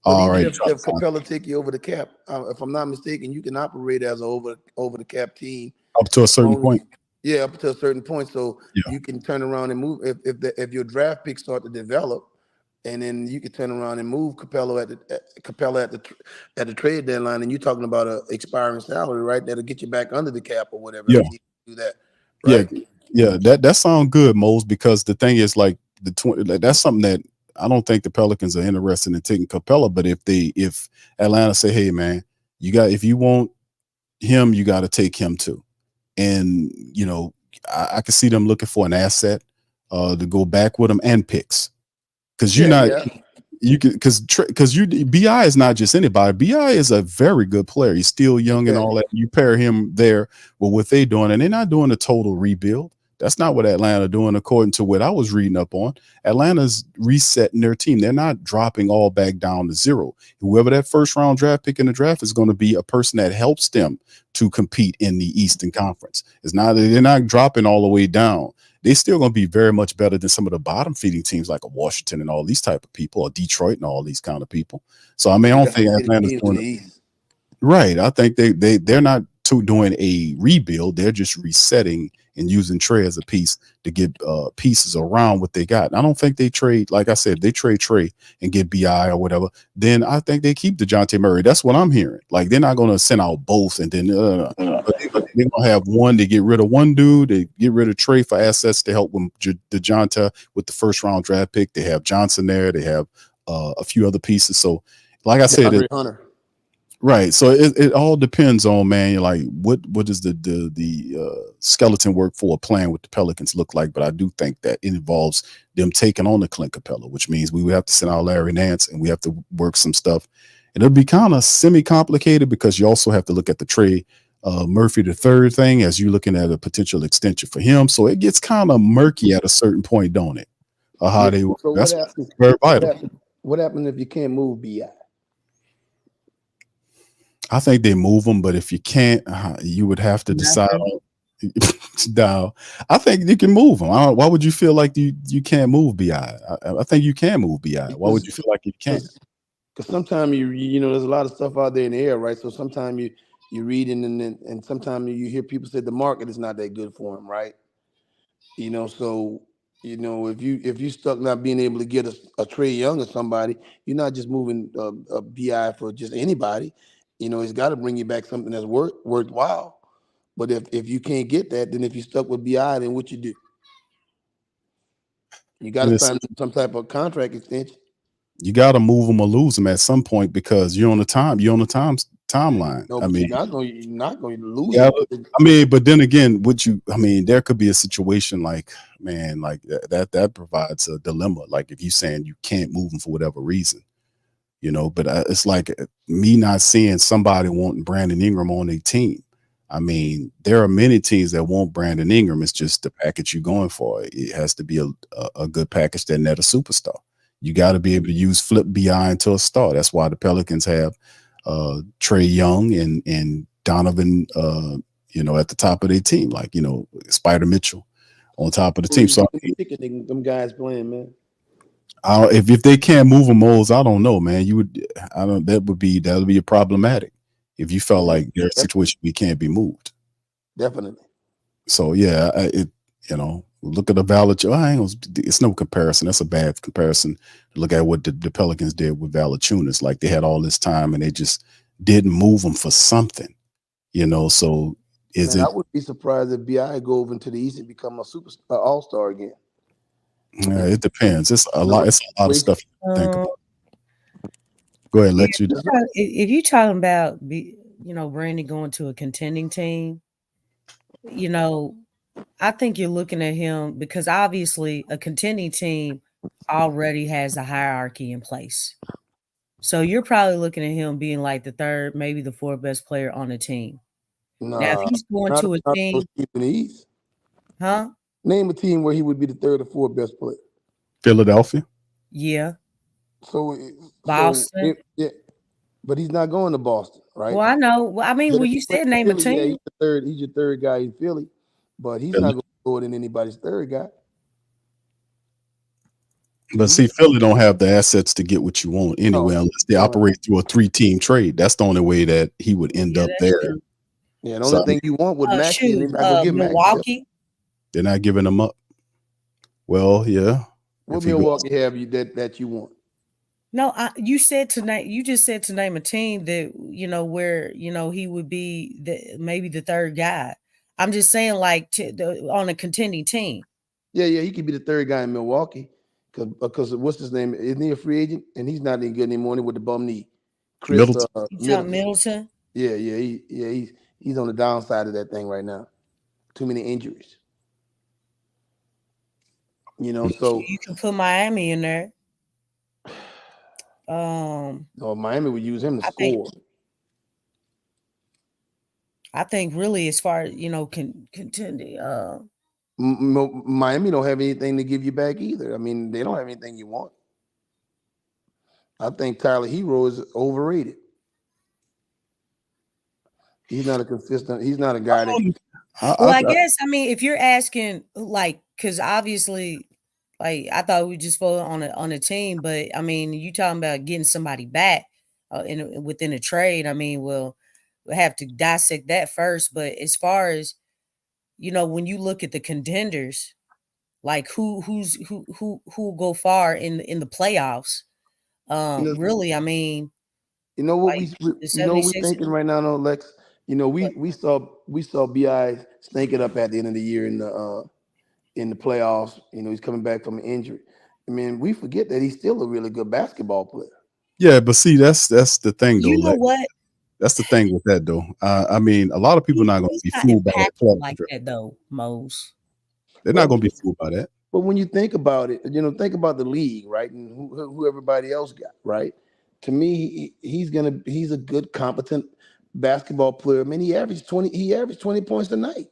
All right. If Capella take you over the cap, if I'm not mistaken, you can operate as an over the cap team up to a certain point. Yeah, up to a certain point. So you can turn around and move if your draft picks start to develop, and then you can turn around and move Capella at the trade deadline, and you're talking about a expiring salary, right? That'll get you back under the cap or whatever. Yeah, you do that. Right? Yeah. That sounds good, Mose, because the thing is, like that's something that I don't think the Pelicans are interested in taking Capella. But if Atlanta say, hey man, if you want him, you got to take him too, and I can see them looking for an asset to go back with him and picks. Because BI is not just anybody. BI is a very good player. He's still young and all that. You pair him there with what they're doing, and they're not doing a total rebuild. That's not what Atlanta doing, according to what I was reading up on. Atlanta's resetting their team. They're not dropping all back down to zero. Whoever that first round draft pick in the draft is going to be a person that helps them to compete in the Eastern Conference. They're not dropping all the way down. They're still going to be very much better than some of the bottom feeding teams like Washington and all these type of people, or Detroit and all these kind of people. So I don't think Atlanta's doing it. Right. I think they're not doing a rebuild. They're just resetting and using Trey as a piece to get pieces around what they got. I don't think they trade, like I said, they trade Trey and get BI or whatever, then I think they keep DeJounte Murray. That's what I'm hearing. Like they're not going to send out both and then but they're going to have one to get rid of one dude, they get rid of Trey for assets to help with DeJounte with the first round draft pick. They have Johnson there. They have a few other pieces. So like I said, right. So it all depends on, man, like what does the skeleton work for a plan with the Pelicans look like? But I do think that it involves them taking on the Clint Capella, which means we would have to send out Larry Nance and we have to work some stuff. And it'll be kind of semi-complicated because you also have to look at the trade Murphy the third thing as you're looking at a potential extension for him. So it gets kind of murky at a certain point, don't it? How Yeah. they So that's what happens? very vital. What happens if you can't move BI? I think they move them, but if you can't, you would have to decide on down. I think you can move them. Why would you feel like you can't move BI? I think you can move BI. Why would you feel like you can't? Because sometimes you know there's a lot of stuff out there in the air, right? So sometimes you read and sometimes you hear people say the market is not that good for him, right? You know, so you know if you stuck not being able to get a Trey Young or somebody, you're not just moving a BI for just anybody. You know, it's got to bring you back something that's worthwhile. But if you can't get that, then if you stuck with BI, then what you do? You got to sign some type of contract extension. You got to move them or lose them at some point because you're on the timeline. No, I but mean, you're not going to lose yeah, it. I mean, but then again, there could be a situation like, man, like that provides a dilemma. Like if you saying you can't move them for whatever reason, you know, but it's like me not seeing somebody wanting Brandon Ingram on their team. I mean, there are many teams that want Brandon Ingram. It's just the package you're going for. It has to be a good package that net a superstar. You got to be able to use flip BI into a star. That's why the Pelicans have Trey Young and Donovan, you know, at the top of their team, like, you know, Spider Mitchell on top of the team. So them guys playing, man. if they can't move them, Moles, I don't know, man. That would be problematic if you felt like there's a situation we can't be moved. Definitely. So yeah, you know, look at the Valanciunas. It's no comparison. That's a bad comparison. Look at what the Pelicans did with Valanciunas. Like they had all this time and they just didn't move them for something, you know. So I would be surprised if BI go over into the East and become a all-star again. Yeah, it depends. It's a lot. It's a lot of stuff you think about. Go ahead, let you. If you're talking about, you know, Brandon going to a contending team, you know, I think you're looking at him because obviously a contending team already has a hierarchy in place. So you're probably looking at him being like the third, maybe the fourth best player on the team. Now, if he's going to a team in the East, huh? Name a team where he would be the third or fourth best player. Philadelphia. Yeah. Boston. Yeah, but he's not going to Boston, right? Well, I know. Well, I mean, when you said name Philly, a team, he's your third guy in Philly, but he's not going to go in anybody's third guy. But see, Philly don't have the assets to get what you want anyway, unless they operate through a 3-team trade. That's the only way that he would end up there. True. Yeah, the only thing you want with Maxey, and they're not going to give Milwaukee. They're not giving him up. Well, yeah. What Milwaukee have you that you want? No, you said tonight. You just said to name a team that you know where you know he would be maybe the third guy. I'm just saying, like on a contending team. Yeah, he could be the third guy in Milwaukee because what's his name? Isn't he a free agent? And he's not any good anymore with the bum knee. Chris Middleton. Yeah, he's on the downside of that thing right now. Too many injuries. You know, so you can put Miami in there. Miami would use him to score. I think really, as far as you know, contending. Miami don't have anything to give you back either. I mean, they don't have anything you want. I think Tyler Hero is overrated. He's not a consistent. He's not a guy that. I guess. I mean, if you're asking, like, because obviously, like, I thought we just focused on a team, but I mean, you talking about getting somebody back within a trade. I mean, we'll have to dissect that first. But as far as you know, when you look at the contenders, like who go far in the playoffs, really, I mean, you know what we're thinking right now, though, Lex. You know, we saw BI snake it up at the end of the year in the playoffs. You know, he's coming back from an injury. I mean, we forget that he's still a really good basketball player. Yeah, but see, that's the thing, though. You know what? That's the thing with that, though. I mean, a lot of people are not going to be fooled by that. Like that, though, Mose. They're not going to be fooled by that. But when you think about it, you know, think about the league, right, and who everybody else got, right? To me, he's a good, competent basketball player. Man, he averaged 20. He averaged 20 points a night.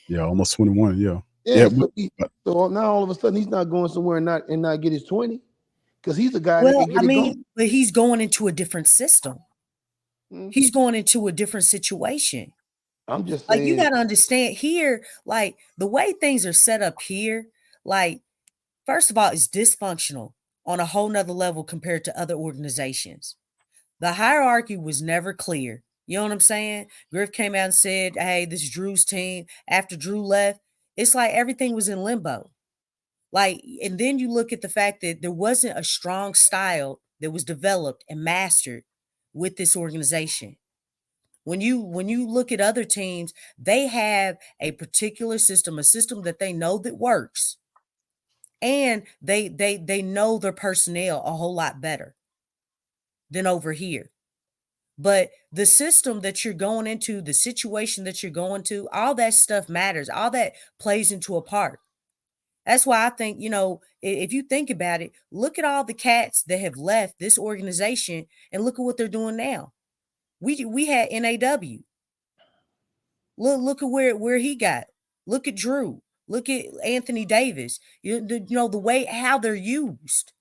Yeah, almost 21. Yeah. Yeah. But So now all of a sudden he's not going somewhere and not get his 20 because he's a guy that Well, can I get it going. mean, but he's going into a different system. Mhm. He's going into a different situation. I'm just Like, you saying. got to understand here, like the way things are set up here, like, first of all, it's dysfunctional on a whole nother level compared to other organizations. The hierarchy was never clear. You know what I'm saying? Griff came out and said, hey, this is Drew's team. After Drew left, it's like everything was in limbo. Like, and then you look at the fact that there wasn't a strong style that was developed and mastered with this organization. When you look at other teams, they have a particular system, a system that they know that works. And they know their personnel a whole lot better than over here. But the system that you're going into, the situation that you're going to, all that stuff matters. All that plays into a part. That's why I think, if you think about it, look at all the cats that have left this organization and look at what they're doing now. We had NAW. Look at where he got. Look at Drew. Look at Anthony Davis. The way how they're used.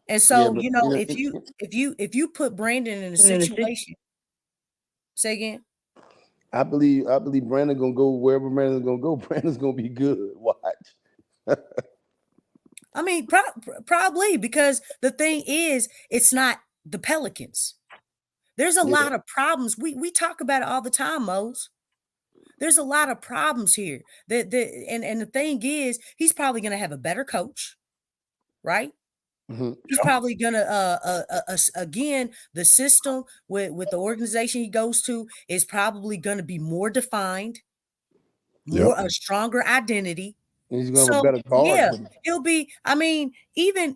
And Yeah, so, but if you put Brandon in a situation, say again. I believe Brandon gonna go wherever Brandon's gonna go. Brandon's gonna be good. Watch. I mean, probably because the thing is, it's not the Pelicans. There's a lot of problems. We talk about it all the time, Mose. There's a lot of problems here. And the thing is, he's probably going to have a better coach, right? Mm-hmm. He's probably going to again, the system with the organization he goes to is probably going to be more defined, more a stronger identity. And he's gonna have a So better guard. yeah, he'll be. I mean, even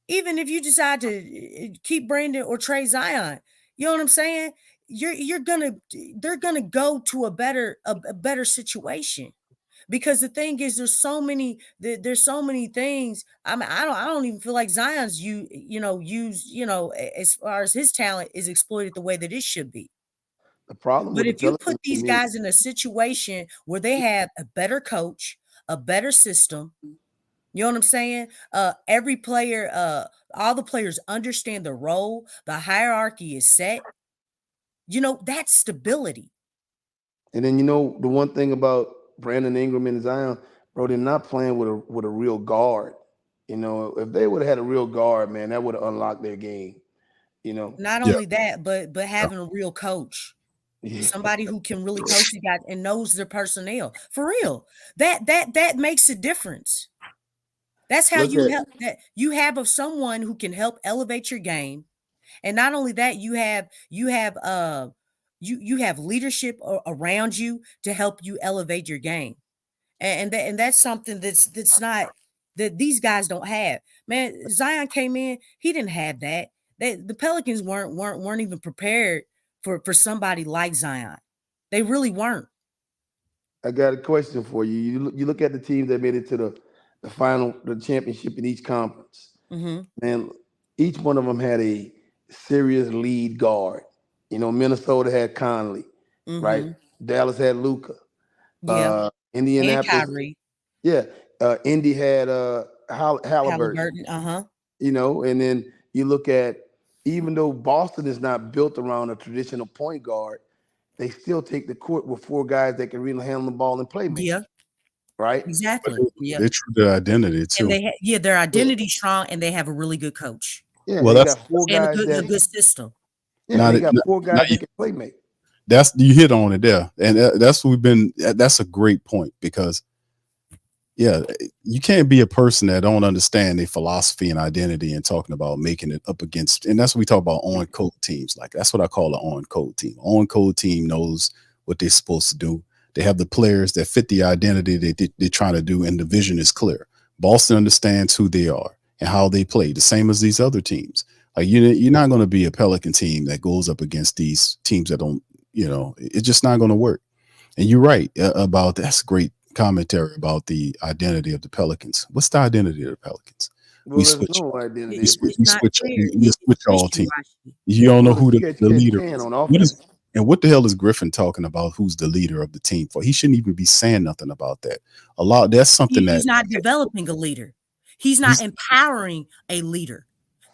if you decide to keep Brandon or trade Zion, you know what I'm saying? They're gonna go to a better situation. Because the thing is, there's so many things. I mean, I don't even feel like Zion's as far as his talent is exploited the way that it should be. The problem But with the if you Pelicans put these guys in a situation where they have a better coach, a better system, you know what I'm saying? Every player, all the players understand the role, the hierarchy is set. That's stability. and then the one thing about Brandon Ingram and Zion, bro, they're not playing with a real guard. If they would have had a real guard, man, that would have unlocked their game. Not only that, but having a real coach. Somebody who can really coach you guys and knows their personnel. For real. That makes a difference. That's how you have someone who can help elevate your game. And not only that, you have leadership around you to help you elevate your game. And that's something that's not that these guys don't have. Man, Zion came in, he didn't have that. The Pelicans weren't even prepared for somebody like Zion. They really weren't. I got a question for you. You look at the teams that made it to the final, the championship in each conference. Mm-hmm. Man, each one of them had a serious lead guard. Minnesota had Conley, right? Dallas had Luka. Yeah. Indianapolis. And Kyrie. Yeah. Indy had Halliburton. And then you look at, even though Boston is not built around a traditional point guard, they still take the court with four guys that can really handle the ball and play make. Yeah. Right? Exactly. Yeah. They true their identity too. And their identity strong, and they have a really good coach. Yeah, well, that's got four guys and a good system. Yeah, they got four guys that can play make. You hit on it there, and that's a great point, because you can't be a person that don't understand their philosophy and identity and talking about making it up against, and that's what we talk about on code teams. Like, that's what I call an on code team. On code team knows what they're supposed to do. They have the players that fit the identity that they're trying to do, and the vision is clear. Boston understands who they are and how they play, the same as these other teams. Like, you're not going to be a Pelican team that goes up against these teams that don't, it's just not going to work. And you're right about that's great commentary about the identity of the Pelicans. What's the identity of the Pelicans? Well, We there's switch. no identity. We switch. It's We not switch. fair. We switch It's all team. wishy-washy. You don't know Well, who the you can't leader stand is. on What is. offense. And what the hell is Griffin talking about? Who's the leader of the team for? He shouldn't even be saying nothing about that. A lot. That's something He's that not developing a leader. He's not he's empowering a leader.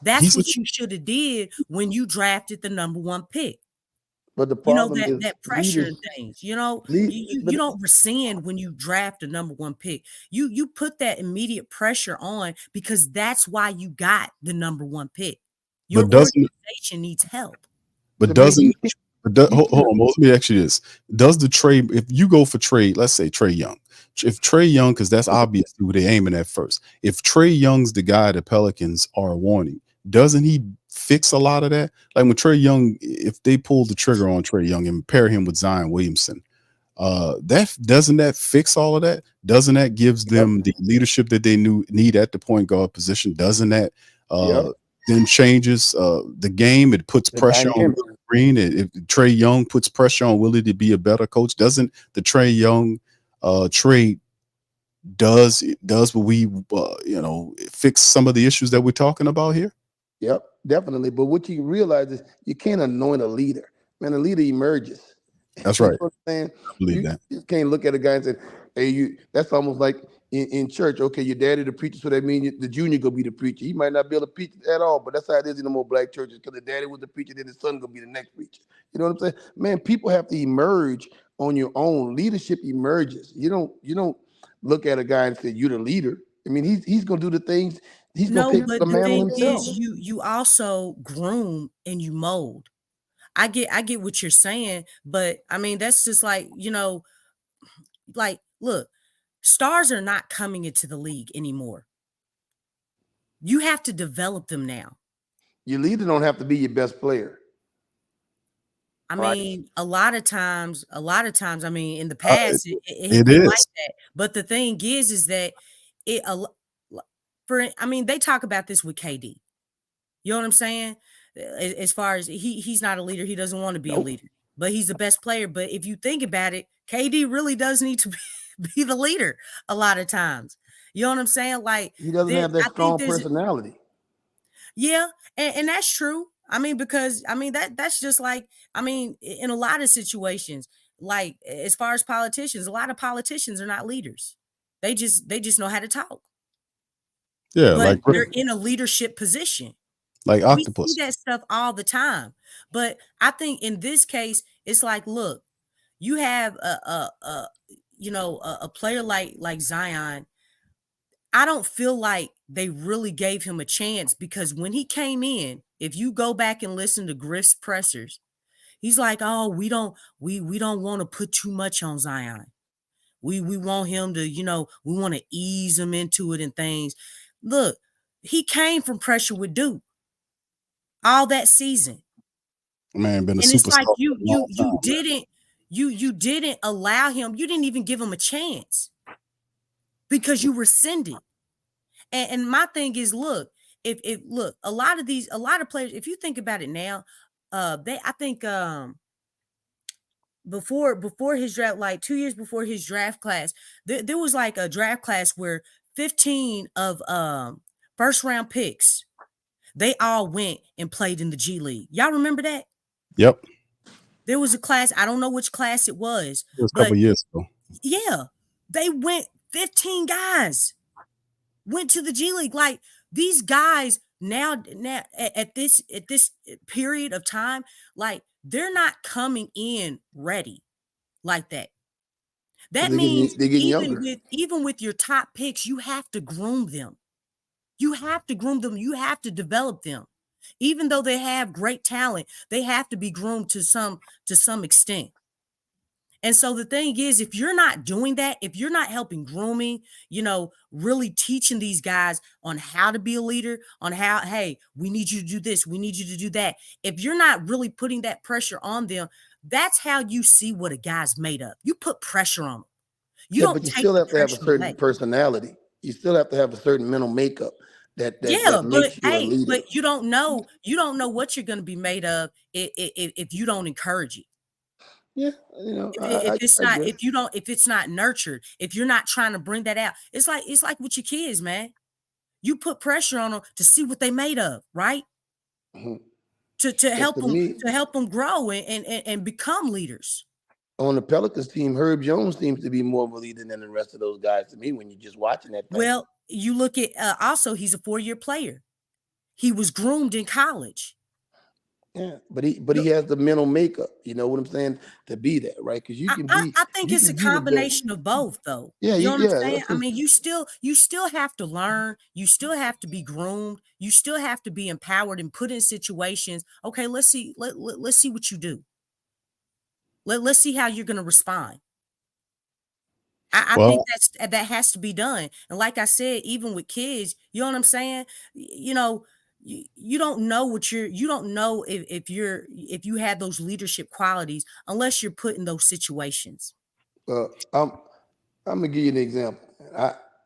That's he's what you should have did when you drafted the number 1 pick. But the You know, problem that is that pressure and leaders. things, you know, Lead, you but don't rescind when you draft a number 1 pick. You put that immediate pressure on because that's why you got the number 1 pick. Your but doesn't organization needs help. but to me, doesn't you hold can't. on, let me ask you this. Does the trade, if you go for trade, let's say Trey Young, if Trey Young, because that's obviously who they're aiming at first. If Trey Young's the guy the Pelicans are wanting, doesn't he fix a lot of that? Like when Trey Young, if they pull the trigger on Trey Young and pair him with Zion Williamson, that doesn't that fix all of that? Doesn't that gives Yep. them the leadership that they need at the point guard position? Doesn't that Yep. then changes the game? It puts The pressure on dynamic. Willie Green. If Trey Young puts pressure on Willie to be a better coach, doesn't the Trey Young trade does what we fix some of the issues that we're talking about here? Yep, definitely. But what you realize is you can't anoint a leader. Man, a leader emerges. That's You right. know what I'm saying? I believe You that. just can't look at a guy and say, hey, you that's almost like in church. Okay, your daddy the preacher, so that means the junior gonna be the preacher. He might not be able to preach at all, but that's how it is in the more black churches, because the daddy was the preacher, then the son gonna be the next preacher. You know what I'm saying? Man, people have to emerge on your own. Leadership emerges. You don't look at a guy and say, you're the leader. I mean, he's gonna do the things, he's gonna No, take but the the mantle thing himself. is you also groom and you mold. I get what you're saying, but I mean that's just like, like look, stars are not coming into the league anymore. You have to develop them now. Your leader don't have to be your best player. I Right. mean, a lot of times, I mean, in the Uh, past, it had it been like is. that. But the thing is that it, a lo- I mean, they talk about this with KD. You know what I'm saying? As far as he's not a leader, he doesn't want to be a Nope. leader, but he's the best player. But if you think about it, KD really does need to be the leader a lot of times. You know what I'm saying? Like, He doesn't have that I think strong there's, personality. yeah, and that's true. I mean, because I mean that's just like, I mean, in a lot of situations, like as far as politicians, a lot of politicians are not leaders. They just know how to talk, Yeah, but like they're in a leadership position. We see octopus. that stuff all the time. But I think in this case, it's like, look, you have a player like Zion. I don't feel like they really gave him a chance because when he came in, if you go back and listen to Griff's pressers, he's like, "Oh, we don't want to put too much on Zion. We want him to, we want to ease him into it and things." Look, he came from pressure with Duke all that season. Man, been a And it's like superstar for you a you long you time. didn't you didn't allow him, you didn't even give him a chance because you rescinded. And my thing is, look, if look, a lot of players, if you think about it now, they I think before his draft, like 2 years before his draft class, there was like a draft class where 15 of first round picks, they all went and played in the G League. Y'all remember that? Yep. There was a class, I don't know which class it was, It was a couple but years ago. yeah, they went 15 guys went to the G League. Like these guys now at this period of time, like they're not coming in ready like that. That means They're getting younger. even with your top picks, you have to groom them. You have to groom them. You have to develop them. Even though they have great talent, they have to be groomed to some extent. And so the thing is, if you're not doing that, if you're not helping grooming, really teaching these guys on how to be a leader, on how, hey, we need you to do this, we need you to do that. If you're not really putting that pressure on them, that's how you see what a guy's made of. You put pressure on them. You Yeah, don't but you take still the have to have a pressure certain away. personality. You still have to have a certain mental makeup that Yeah, but makes you a hey, leader. but you don't know what you're going to be made of if you don't encourage it. Yeah, If it's I not, guess. if it's not nurtured, if you're not trying to bring that out, it's like with your kids, man. You put pressure on them to see what they made of, right? Mhm. To help to them me- grow and become leaders. On the Pelicans team, Herb Jones seems to be more of a leader than the rest of those guys to me when you're just watching that thing. Well, you look at also he's a 4-year player. He was groomed in college. Yeah, but he has the mental makeup. You know what I'm saying? To be that, right? Because you can be. I think you it's can a be the best. combination of both, though. Yeah, You know what I'm saying? that's I just- mean, you still have to learn. You still have to be groomed. You still have to be empowered and put in situations. Okay, let's see. Let's see what you do. Let's see how you're going to respond. I Well, think that has to be done. And like I said, even with kids, you know what I'm saying? You know, you don't know you don't know if you have those leadership qualities unless you're put in those situations. I'm gonna give you an example.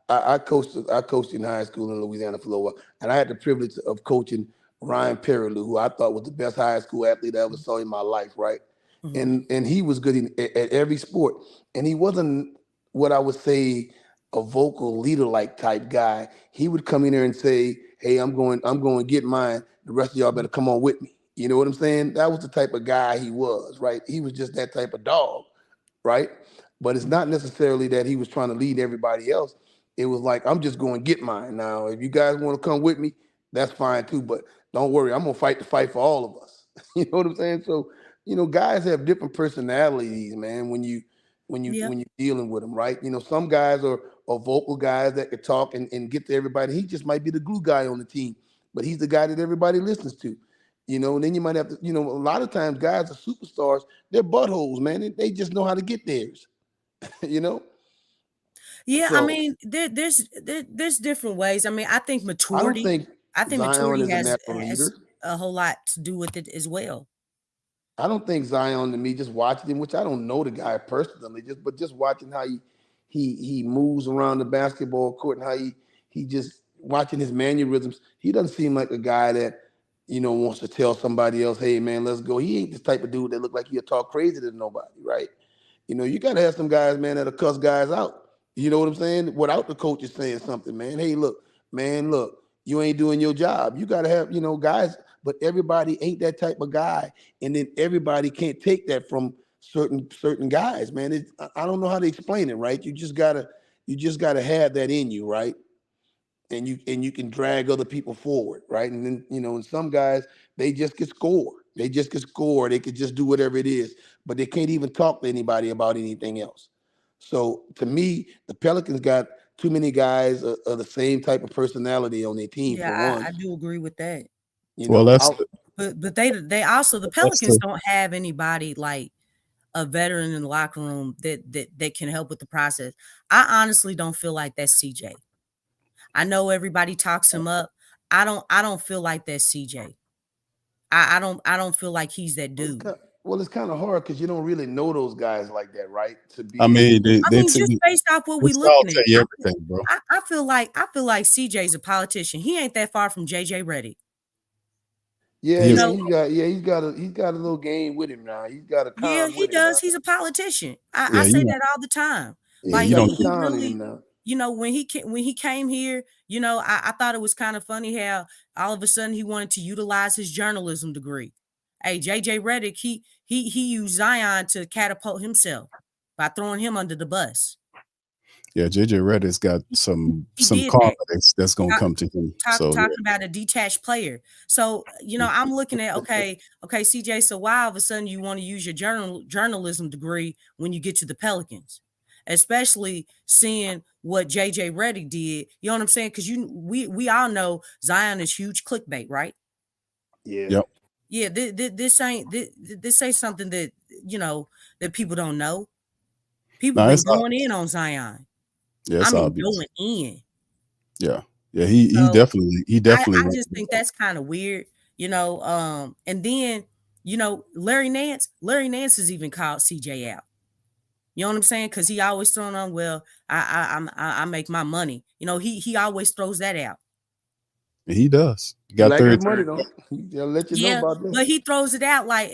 I coached in high school in Louisiana for a little while, and I had the privilege of coaching Ryan Perilou, who I thought was the best high school athlete I ever saw in my life, right? Mhm. And he was good at every sport, and he wasn't what I would say a vocal leader like type guy. He would come in there and say, "Hey, I'm going to get mine. The rest of y'all better come on with me." You know what I'm saying? That was the type of guy he was, right? He was just that type of dog, right? But it's not necessarily that he was trying to lead everybody else. It was like, I'm just going to get mine. Now, if you guys want to come with me, that's fine too. But don't worry, I'm going to fight the fight for all of us. You know what I'm saying? So, guys have different personalities, man, Yeah. when you're dealing with them, right? Some guys are vocal guys that can talk and get to everybody. He just might be the glue guy on the team, but he's the guy that everybody listens to. And then you might have to, a lot of times guys are superstars, they're buttholes, man. They just know how to get theirs. you know. Yeah, I So mean, there's different ways. I mean, I think I don't maturity. think I think Zion maturity is a has natural leader. a whole lot to do with it as well. I don't think Zion to me, just watching him, which I don't know the guy personally, but just watching how he moves around the basketball court and how he just watching his mannerisms, he doesn't seem like a guy that wants to tell somebody else, "Hey man, let's go." He ain't the type of dude that look like he'll talk crazy to nobody, right? You got to have some guys, man, that'll cuss guys out. You know what I'm saying? Without the coaches saying something, man. Hey, look, man, look, you ain't doing your job. You got to have, guys, but everybody ain't that type of guy. And then everybody can't take that from certain guys, man. I don't know how to explain it, right? You just gotta have that in you, right? And you can drag other people forward, right? And then and some guys, they just can score. They just can score. They could just do whatever it is, but they can't even talk to anybody about anything else. So to me, the Pelicans got too many guys of the same type of personality on their team. Yeah, For one, I do agree with that. well, that's But they also the that's Pelicans don't have anybody like a veteran in the locker room that can help with the process. I honestly don't feel like that's CJ. I know everybody talks him up. I don't feel like that's CJ. I don't feel like he's that dude. It's kind of hard because you don't really know those guys like that, right? I mean, I mean, just based off what we looking tell at, you everything, bro. I feel like CJ's a politician. He ain't that far from JJ Redick. Yeah, He is- he's got a little game with him now. He's got a Yeah, con he with him does. now. He's a politician. Yeah, I say you that all the time. Yeah, Like you don't. he con in really, him now. when he came here, I thought it was kind of funny how all of a sudden he wanted to utilize his journalism degree. Hey, JJ Redick, he used Zion to catapult himself by throwing him under the bus. Yeah, JJ Redick's got some did karma that. that's gonna come to him. Talking about a detached player. So, I'm looking at, okay, CJ, so why all of a sudden you want to use your journalism degree when you get to the Pelicans? Especially seeing what JJ Redick did. You know what I'm saying? Because we all know Zion is huge clickbait, right? Yeah. Yep. Yeah, this ain't something that that people don't know. People been going in on Zion. Yeah, it's obvious. Going in. Yeah. He So, definitely. I just think that's kind of weird, and then Larry Nance has even called CJ out. You know what I'm saying? Because he always throwing on, well, I make my money. He always throws that out. He does. He got like his money though. He'll let you know about that. But he throws it out like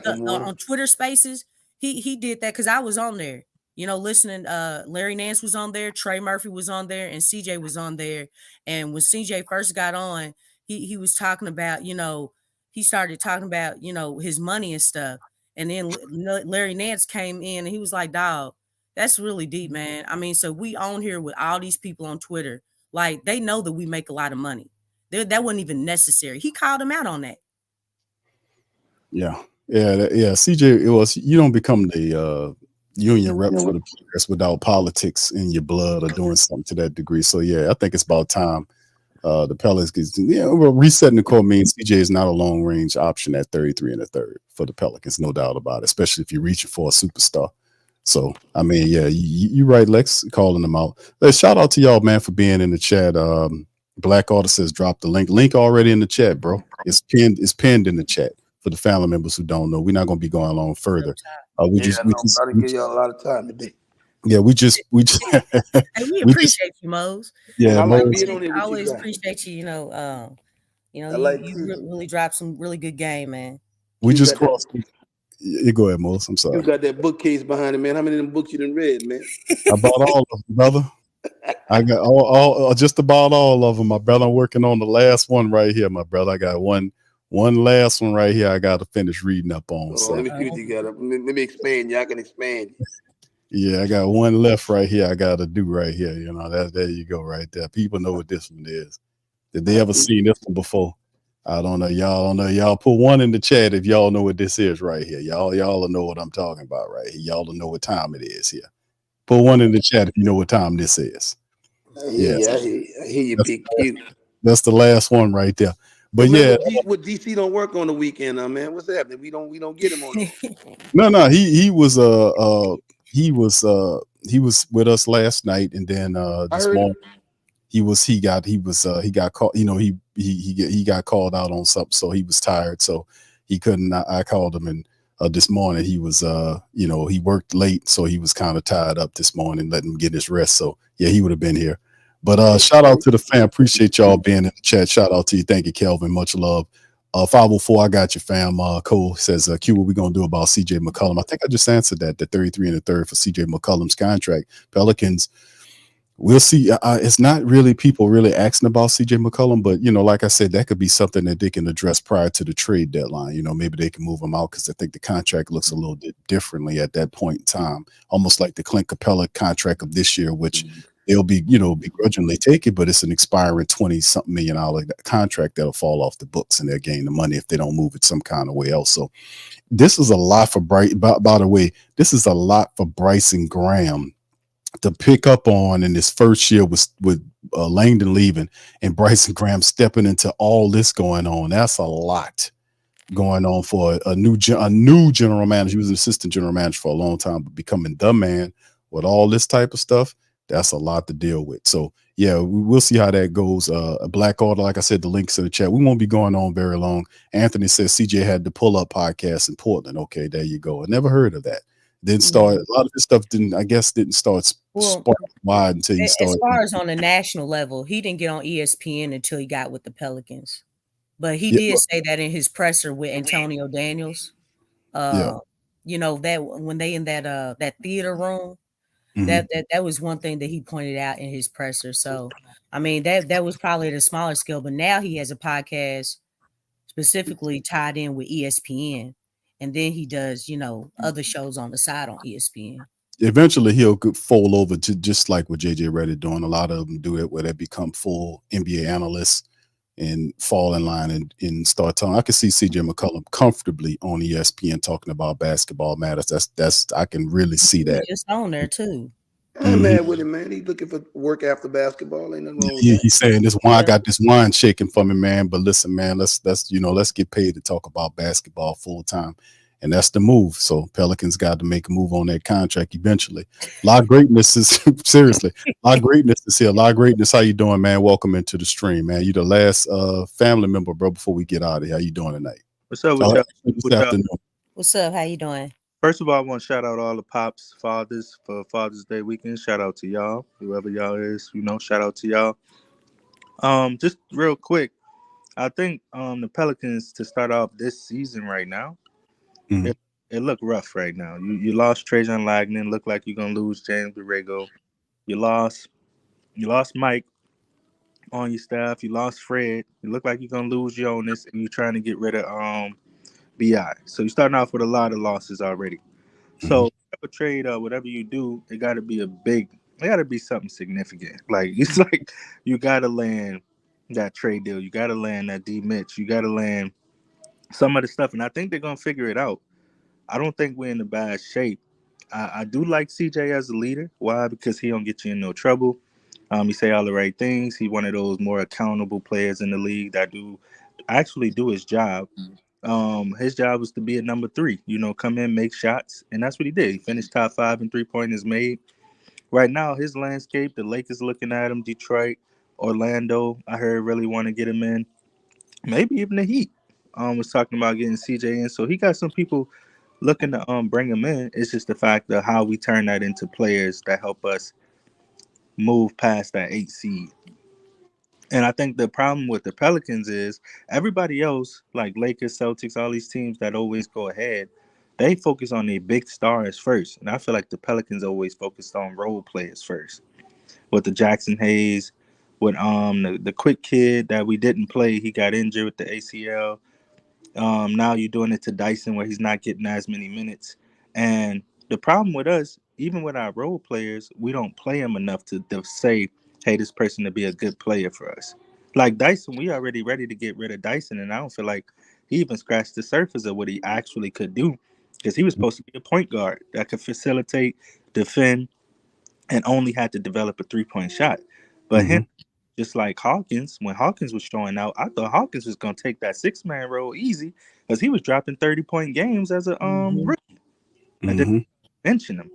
on Twitter Spaces. He did that because I was on there. listening. Larry Nance was on there, Trey Murphy was on there, and CJ was on there. And when CJ first got on, he was talking about, he started talking about, his money and stuff. And then Larry Nance came in and he was like, dog, that's really deep, man. I mean, so we on here with all these people on Twitter. Like, they know that we make a lot of money. That wasn't even necessary. He called him out on that. Yeah. CJ, you don't become the union rep for the players without politics in your blood or doing something to that degree. So yeah, I think it's about time the Pelicans. Resetting the core means CJ is not a long range option at 33 and a third for the Pelicans, no doubt about it. Especially if you're reaching for a superstar. So I mean, yeah, you're right, Lex, calling them out. Shout out to y'all, man, for being in the chat. Black Artist says drop the link already in the chat, bro. It's pinned in the chat. For the family members who don't know, we're not going to be going along further. We just give y'all a lot of time today. Yeah, we just hey, we appreciate you, Mose. Yeah, I like being on it. I always appreciate you. You really dropped some really good game, man. We just crossed. You go ahead, Mose. I'm sorry. You got that bookcase behind it, man. How many of them books you done read, man? About all of them, brother. I got all just about all of them, my brother. I'm working on the last one right here, my brother. I got one last one right here I got to finish reading up on. So let me see what you got. Let me expand. Y'all can expand. Yeah, I got one left right here I got to do right here. There you go right there. People know what this one is. Did they ever seen this one before? I don't know. Y'all don't know. Y'all put one in the chat if y'all know what this is right here. Y'all will know what I'm talking about right here. Y'all will know what time it is here. Put one in the chat if you know what time this is. I hear you, Big Q. That's the last one right there. But what DC don't work on the weekend, man. What's happening? We don't get him on. No. He was with us last night, and then this morning he got called. He got called out on something, so he was tired, so he couldn't. I called him, and this morning he was he worked late, so he was kind of tired up this morning. Let him get his rest. So yeah, he would have been here. But shout out to the fam. Appreciate y'all being in the chat. Shout out to you. Thank you, Kelvin. Much love. 504, I got you, fam. Cole says, Q, what we going to do about CJ McCollum? I think I just answered that, the 33 and a third for CJ McCollum's contract. Pelicans, we'll see. It's not really people really asking about CJ McCollum, but, like I said, that could be something that they can address prior to the trade deadline. Maybe they can move him out because I think the contract looks a little bit differently at that point in time, almost like the Clint Capella contract of this year, which they'll be, begrudgingly take it, but it's an expiring $20-something million contract that'll fall off the books, and they'll gain the money if they don't move it some kind of way else. So this is a lot for by the way, this is a lot for Bryson Graham to pick up on in his first year with Langdon leaving and Bryson Graham stepping into all this going on. That's a lot going on for a new general manager. He was an assistant general manager for a long time, but becoming the man with all this type of stuff, that's a lot to deal with. So yeah, we'll see how that goes. A Black Order, like I said, the links in the chat. We won't be going on very long. Anthony says CJ had the Pull Up podcast in Portland. Okay, there you go. I never heard of that. Didn't start. A lot of this stuff didn't start spark wide until he started. As far as on a national level, he didn't get on ESPN until he got with the Pelicans. But he did say that in his presser with Antonio Daniels. That when they in that theater room. That was one thing that he pointed out in his presser. So, I mean, that was probably at a smaller scale, but now he has a podcast specifically tied in with ESPN, and then he does, other shows on the side on ESPN. Eventually, he'll fold over to just like what JJ Redick doing. A lot of them do it where they become full NBA analysts and fall in line and start talking. I can see CJ McCollum comfortably on ESPN talking about basketball matters. That's I can really see that. He's just on there too. I'm mad with him, man. He's looking for work after basketball. Ain't nothing wrong with that. He's saying this wine. I got this wine shaking for me, man. But listen, man, let's get paid to talk about basketball full time. And that's the move. So Pelicans got to make a move on that contract eventually. A lot of greatness is seriously. A lot of greatness is here. A lot of greatness. How you doing, man? Welcome into the stream, man. You the last family member, bro. Before we get out of here, how you doing tonight? What's up? What's up? How you doing? First of all, I want to shout out all the pops, fathers for Father's Day weekend. Shout out to y'all, whoever y'all is. Shout out to y'all. Just real quick, I think the Pelicans to start off this season right now. it look rough right now. You lost Trajan Langdon. Look like you're gonna lose James Borrego. You lost Mike on your staff. You lost Fred. You look like you're gonna lose Jonas, and you're trying to get rid of Bi. So you're starting off with a lot of losses already. Mhm. So whatever trade or whatever you do, it got to be it got to be something significant. Like it's like you got to land that trade deal. You got to land that D Mitch. You got to land some of the stuff, and I think they're gonna figure it out. I don't think we're in a bad shape. I do like CJ as a leader. Why? Because he don't get you in no trouble. He say all the right things. He one of those more accountable players in the league that do actually do his job. His job was to be a number three. Come in, make shots, and that's what he did. He finished top 5 in 3-pointers made. Right now, his landscape, the Lakers looking at him, Detroit, Orlando. I heard really want to get him in. Maybe even the Heat. Was talking about getting CJ in. So he got some people looking to bring him in. It's just the fact of how we turn that into players that help us move past that 8 seed. And I think the problem with the Pelicans is everybody else, like Lakers, Celtics, all these teams that always go ahead, they focus on their big stars first. And I feel like the Pelicans always focused on role players first. With the Jackson Hayes, with the quick kid that we didn't play, he got injured with the ACL. Now you're doing it to Dyson where he's not getting as many minutes. And the problem with us, even with our role players, we don't play them enough to say, hey, this person to be a good player for us. Like Dyson, we already ready to get rid of Dyson, and I don't feel like he even scratched the surface of what he actually could do because he was supposed to be a point guard that could facilitate, defend, and only had to develop a 3-point shot. But him, Mhm. just like Hawkins, when Hawkins was showing out, I thought Hawkins was gonna take that 6-man role easy because he was dropping 30-point games as a Mhm. rookie. And then Mhm. mention him.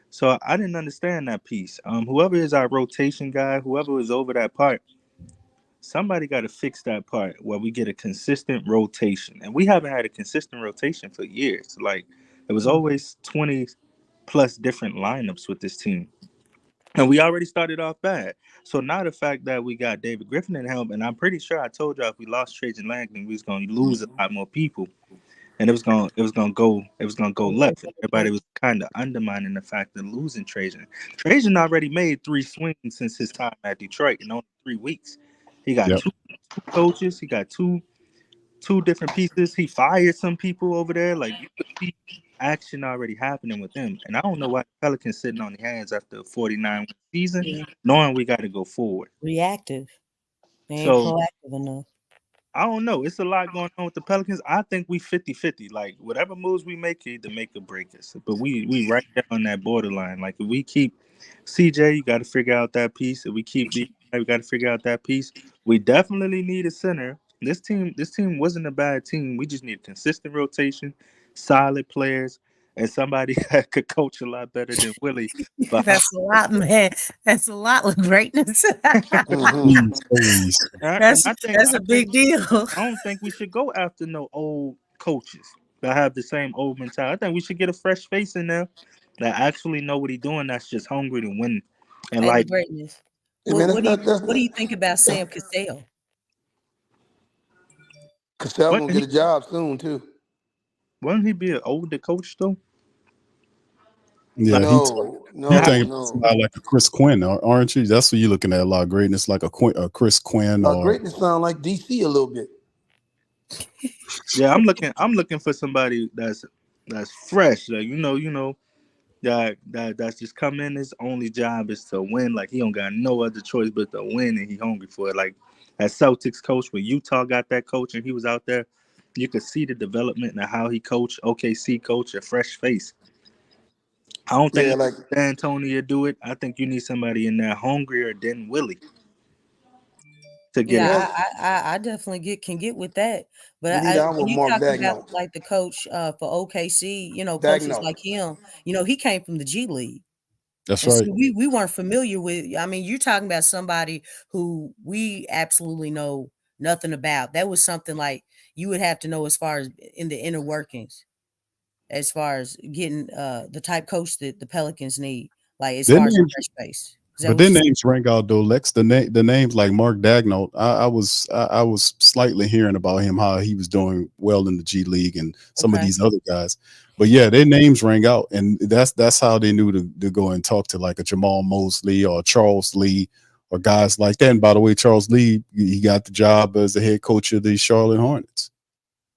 So I didn't understand that piece. Whoever is our rotation guy, whoever is over that part, somebody got to fix that part where we get a consistent rotation. And we haven't had a consistent rotation for years. Like it was always 20 plus different lineups with this team. And we already started off bad. So now the fact that we got David Griffin in help, and I'm pretty sure I told y'all if we lost Trajan Langdon, we was gonna lose a lot more people. And it was gonna go left. Everybody was kind of undermining the fact of losing Trajan. Trajan already made 3 swings since his time at Detroit in only 3 weeks. He got Yep. two coaches, he got two different pieces. He fired some people over there. Like you could see action already happening with them. And I don't know why the Pelicans sitting on their hands after a 49 win season, Yeah. knowing we got to go forward. Reactive. They ain't So proactive enough. I don't know. It's a lot going on with the Pelicans. I think we 50-50. Like whatever moves we make either make or break us. But we right there on that borderline. Like if we keep CJ, you got to figure out that piece. If we keep B, we got to figure out that piece. We definitely need a center. This team wasn't a bad team. We just need consistent rotation, solid players, and somebody that could coach a lot better than Willie. Behind. That's a lot, man. That's a lot with greatness. Hmm. Please, please. And that's I think that's I a think big deal. I don't think we should go after no old coaches that have the same old mentality. I think we should get a fresh face in there that actually know what he's doing. That's just hungry to win. And Hey, like, greatness. Hey What man, what do you that's what do not you think about Sam Cassell? Cassell gonna wouldn't get he a job soon too. wouldn't he be an older coach though? Like, Yeah, No, you how, no, think no. about like a Chris Quinn, aren't you? That's what you're looking at, a lot of greatness, like a Chris Quinn or Greatness sound like DC a little bit. yeah, I'm looking for somebody that's fresh. Like that's just come in. His only job is to win. Like he don't got no other choice but to win, and he hungry for it. Like that Celtics coach when Utah got that coach and he was out there, you could see the development and how he coached. OKC coach, a fresh face. I don't Yeah, think like D'Antoni do it. I think you need somebody in there hungrier than Willie to get it. Yeah, yeah, I definitely can get with that. But we need our when you Mark talk about Dagnall. like the coach for OKC, coaches Dagnall. like him, he came from the G League. that's And right. see, we weren't familiar with. I mean, you're talking about somebody who we absolutely know nothing about. That was something like you would have to know as far as in the inner workings, as far as getting the type coach that the Pelicans need, like as far Didn't as a they fresh base. Is that But what their you said? names rang out though, Lex. The names like Mark Dagnall. I was slightly hearing about him, how he was doing well in the G League and some of Okay. these other guys. But yeah, their names rang out, and that's how they knew to go and talk to like a Jamal Mosley or Charles Lee or guys like that. And by the way, Charles Lee, he got the job as the head coach of the Charlotte Hornets.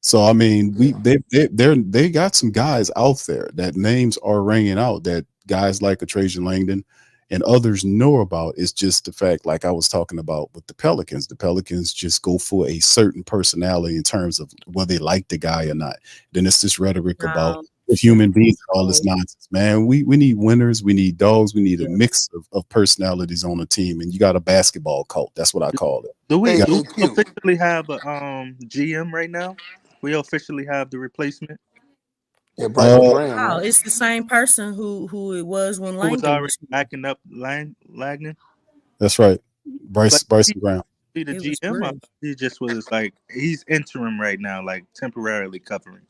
So I mean, they got some guys out there that names are ringing out, that guys like a Trajan Langdon and others know about. It's just the fact, like I was talking about with the Pelicans. The Pelicans just go for a certain personality in terms of whether they like the guy or not. Then it's this rhetoric about the Sure. human beings and all this nonsense. Man, we need winners, we need dogs, we need a Yeah. mix of personalities on a team, and you got a basketball cult. That's what I call it. Do we Hey, do we Q. officially have a GM right now? We officially have the replacement Yeah, Bryson Uh, Graham, Oh, right? it's the same person who it was when who was Langdon already was here. backing up Langdon. that's right. But Bryson Brown. he the It was GM. Griff. He just was like he's interim right now, like temporarily covering.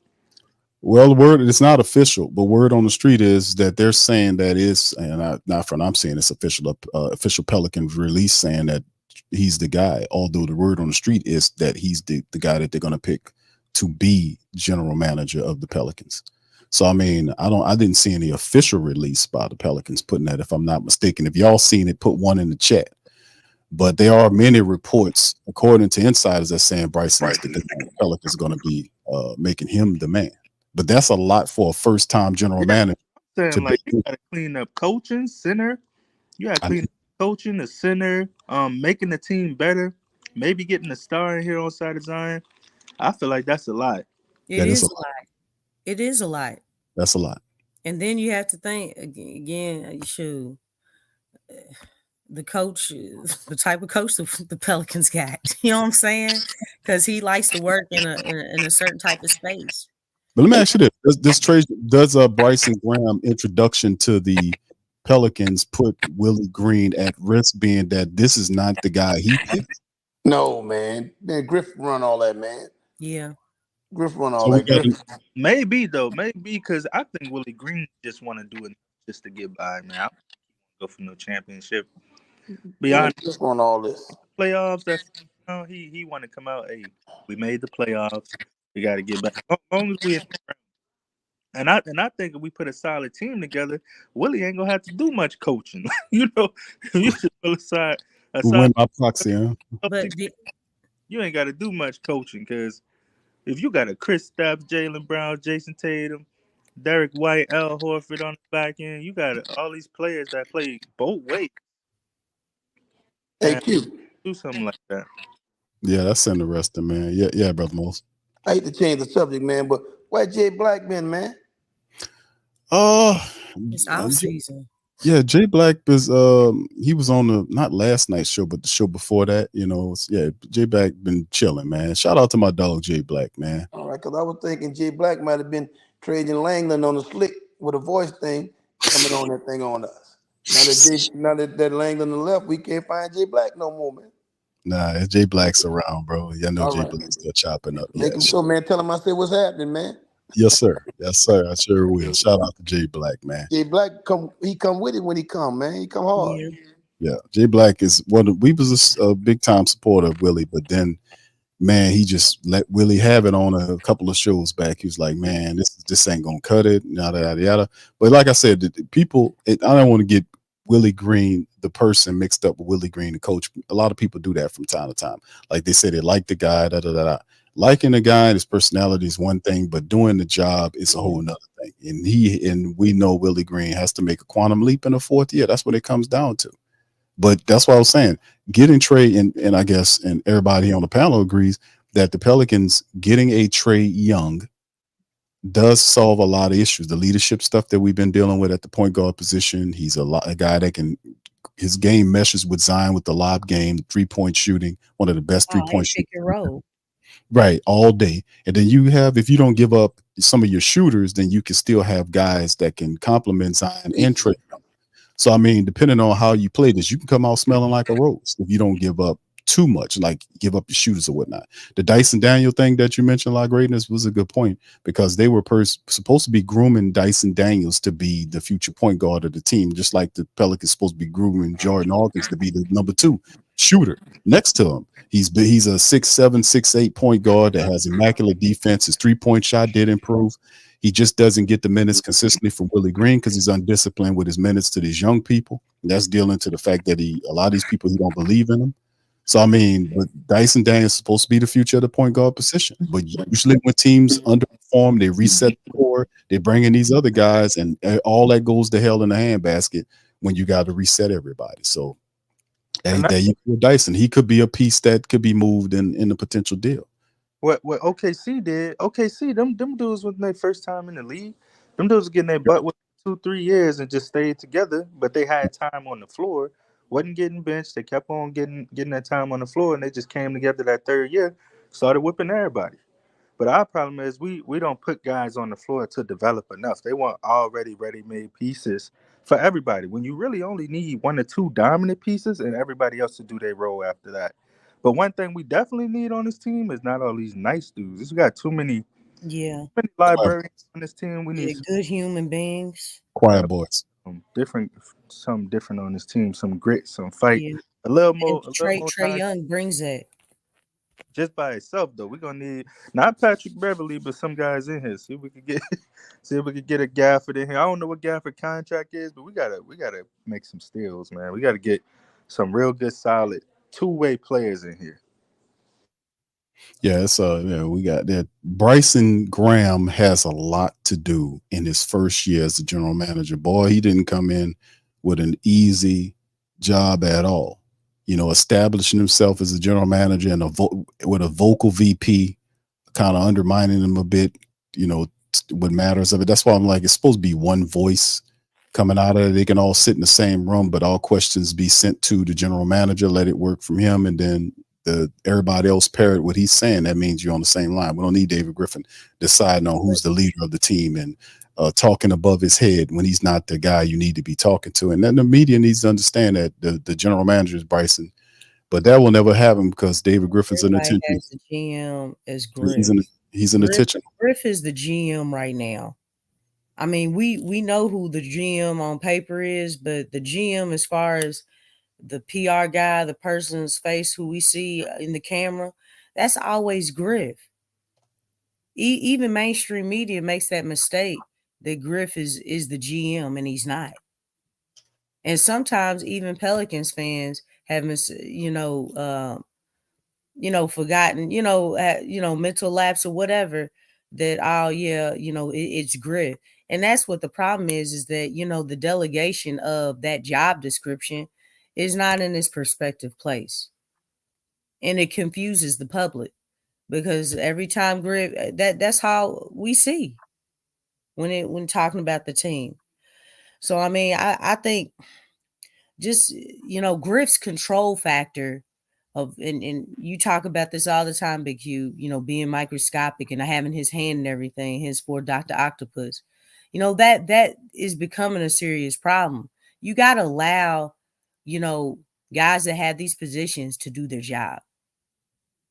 Well, the word, it's not official, but word on the street is that they're saying that is, and not from I'm saying it's official. Official Pelicans release saying that he's the guy. Although the word on the street is that he's the guy that they're going to pick to be general manager of the Pelicans. So I mean, I didn't see any official release by the Pelicans putting that. If I'm not mistaken, if y'all seen it, put one in the chat. But there are many reports, according to insiders, that saying Bryson's the Pelicans going to be making him the man. But that's a lot for a first-time general manager. Saying To like be, you got to clean up coaching, center. You got to clean up coaching, the center, making the team better. Maybe getting a star in here on side of Zion. I feel like that's a lot. It that is is a a lot. It is a lot. that's a lot. And then you have to think again, shoot, the coach, the type of coach the Pelicans got. You know what I'm saying? Because he likes to work in a certain type of space. But let me ask you this: does Bryson Graham introduction to the Pelicans put Willie Green at risk, being that this is not the guy he picked? No, man. Man, Griff run all that, man. Yeah. Griff run all So we that. got Griff. Maybe though, maybe because I think Willie Green just want to do it just to get by, man. I don't go for no championship. Be Yeah, honest, Griff run all this. playoffs. That he want to come out. Hey, we made the playoffs. We got to get back. As long as we in the round. And I think if we put a solid team together, Willie ain't gonna have to do much coaching. You just pull aside we win by proxy, huh? But you ain't got to do much coaching because if you got a Chris Stapps, Jaylen Brown, Jason Tatum, Derek White, Al Horford on the back end, you got all these players that play both ways. Hey, And Q. do something like that. Yeah, that's interesting, man. Yeah, brother Moss. I hate to change the subject, man, but why Jay Black been, man? it's off season. Yeah, Jay Black was he was on the not last night's show, but the show before that. Jay Black been chilling, man. Shout out to my dog Jay Black, man. All right, because I was thinking Jay Black might have been Trajan Langdon on the slick with a voice thing coming on that thing on us. Now that Langdon left, we can't find Jay Black no more, man. Nah, Jay Black's around, bro. Yeah, I know All Jay right. Black's still chopping up. Make him so, man. Tell him I said what's happening, man. Yes, sir. Yes, sir. I sure will. Shout out to Jay Black, man. Jay Black he come with it when he come, man. He come hard. Yeah. Yeah, Jay Black is we was a big time supporter of Willie, but then, man, he just let Willie have it on a couple of shows back. He was like, man, this ain't gonna cut it, yada yada yada. But like I said, I don't want to get Willie Green, the person, mixed up with Willie Green, the coach. A lot of people do that from time to time. Like they say they like the guy, da da da da. Liking the guy and his personality is one thing, but doing the job is a whole nother thing. And we know Willie Green has to make a quantum leap in the fourth year. That's what it comes down to. But that's what I was saying. Getting Trey, and I guess, and everybody on the panel agrees that the Pelicans getting a Trey Young does solve a lot of issues. The leadership stuff that we've been dealing with at the point guard position. He's a guy that his game meshes with Zion with the lob game, 3-point shooting, one of the best 3-point shooters. Right, all day. And then if you don't give up some of your shooters, then you can still have guys that can complement Zion and Trey Young. So, I mean, depending on how you play this, you can come out smelling like a rose if you don't give up too much, like give up the shooters or whatnot. The Dyson Daniel thing that you mentioned, La Greatness, was a good point because they were supposed to be grooming Dyson Daniels to be the future point guard of the team, just like the Pelicans supposed to be grooming Jordan Hawkins to be the number 2 shooter next to him. He's a 6'7", 6'8" point guard that has immaculate defense. His 3-point shot did improve. He just doesn't get the minutes consistently from Willie Green because he's undisciplined with his minutes to these young people. And that's dealing to the fact that a lot of these people, he don't believe in them. So, I mean, but Dyson Daniels is supposed to be the future of the point guard position. But usually when teams underperform, they reset the core, they bring in these other guys, and all that goes to hell in the handbasket when you got to reset everybody. So, hey, there you go, Dyson. He could be a piece that could be moved in a potential deal. What OKC did? OKC, them dudes was their first time in the league. Them dudes was getting their butt with 2-3 years and just stayed together, but they had time on the floor. Wasn't getting benched. They kept on getting that time on the floor, and they just came together that third year, started whipping everybody. But our problem is we don't put guys on the floor to develop enough. They want already ready-made pieces for everybody when you really only need 1 or 2 dominant pieces and everybody else to do their role after that. But one thing we definitely need on this team is not all these nice dudes. We got too many librarians on this team. We need good human beings. Quiet boys. Some different on this team. Some grit, some fight. A little more. Trae Young brings that. Just by itself, though, we're gonna need not Patrick Beverly, but some guys in here. See if we could get a Gafford in here. I don't know what Gafford contract is, but we gotta make some steals, man. We gotta get some real good, solid two-way players in here. Yeah, it's we got that. Bryson Graham has a lot to do in his first year as the general manager. Boy, he didn't come in with an easy job at all. You know, establishing himself as a general manager and with a vocal VP, kind of undermining him a bit. You know, what matters of it. That's why I'm like, it's supposed to be one voice coming out of it. They can all sit in the same room, but all questions be sent to the general manager. Let it work from him, and then everybody else parrot what he's saying. That means you're on the same line. We don't need David Griffin deciding on who's the leader of the team and talking above his head when he's not the guy you need to be talking to. And then the media needs to understand that the general manager is Bryson, but that will never happen because David Griffin's an attention. The GM is Griff. He's an attention. Griff is the GM right now. I mean, we know who the GM on paper is, but the GM, as far as the PR guy, the person's face who we see in the camera, that's always Griff. Even mainstream media makes that mistake that Griff is the GM and he's not. And sometimes even Pelicans fans have forgotten, mental lapse or whatever, that it's Griff. And that's what the problem is that the delegation of that job description is not in its perspective place. And it confuses the public because every time Griff, that's how we see when talking about the team. So, I mean, I think just, Griff's control factor and you talk about this all the time, Big Hugh, being microscopic and having his hand in everything, his for Dr. Octopus, that is becoming a serious problem. You got to allow, guys that have these positions to do their job.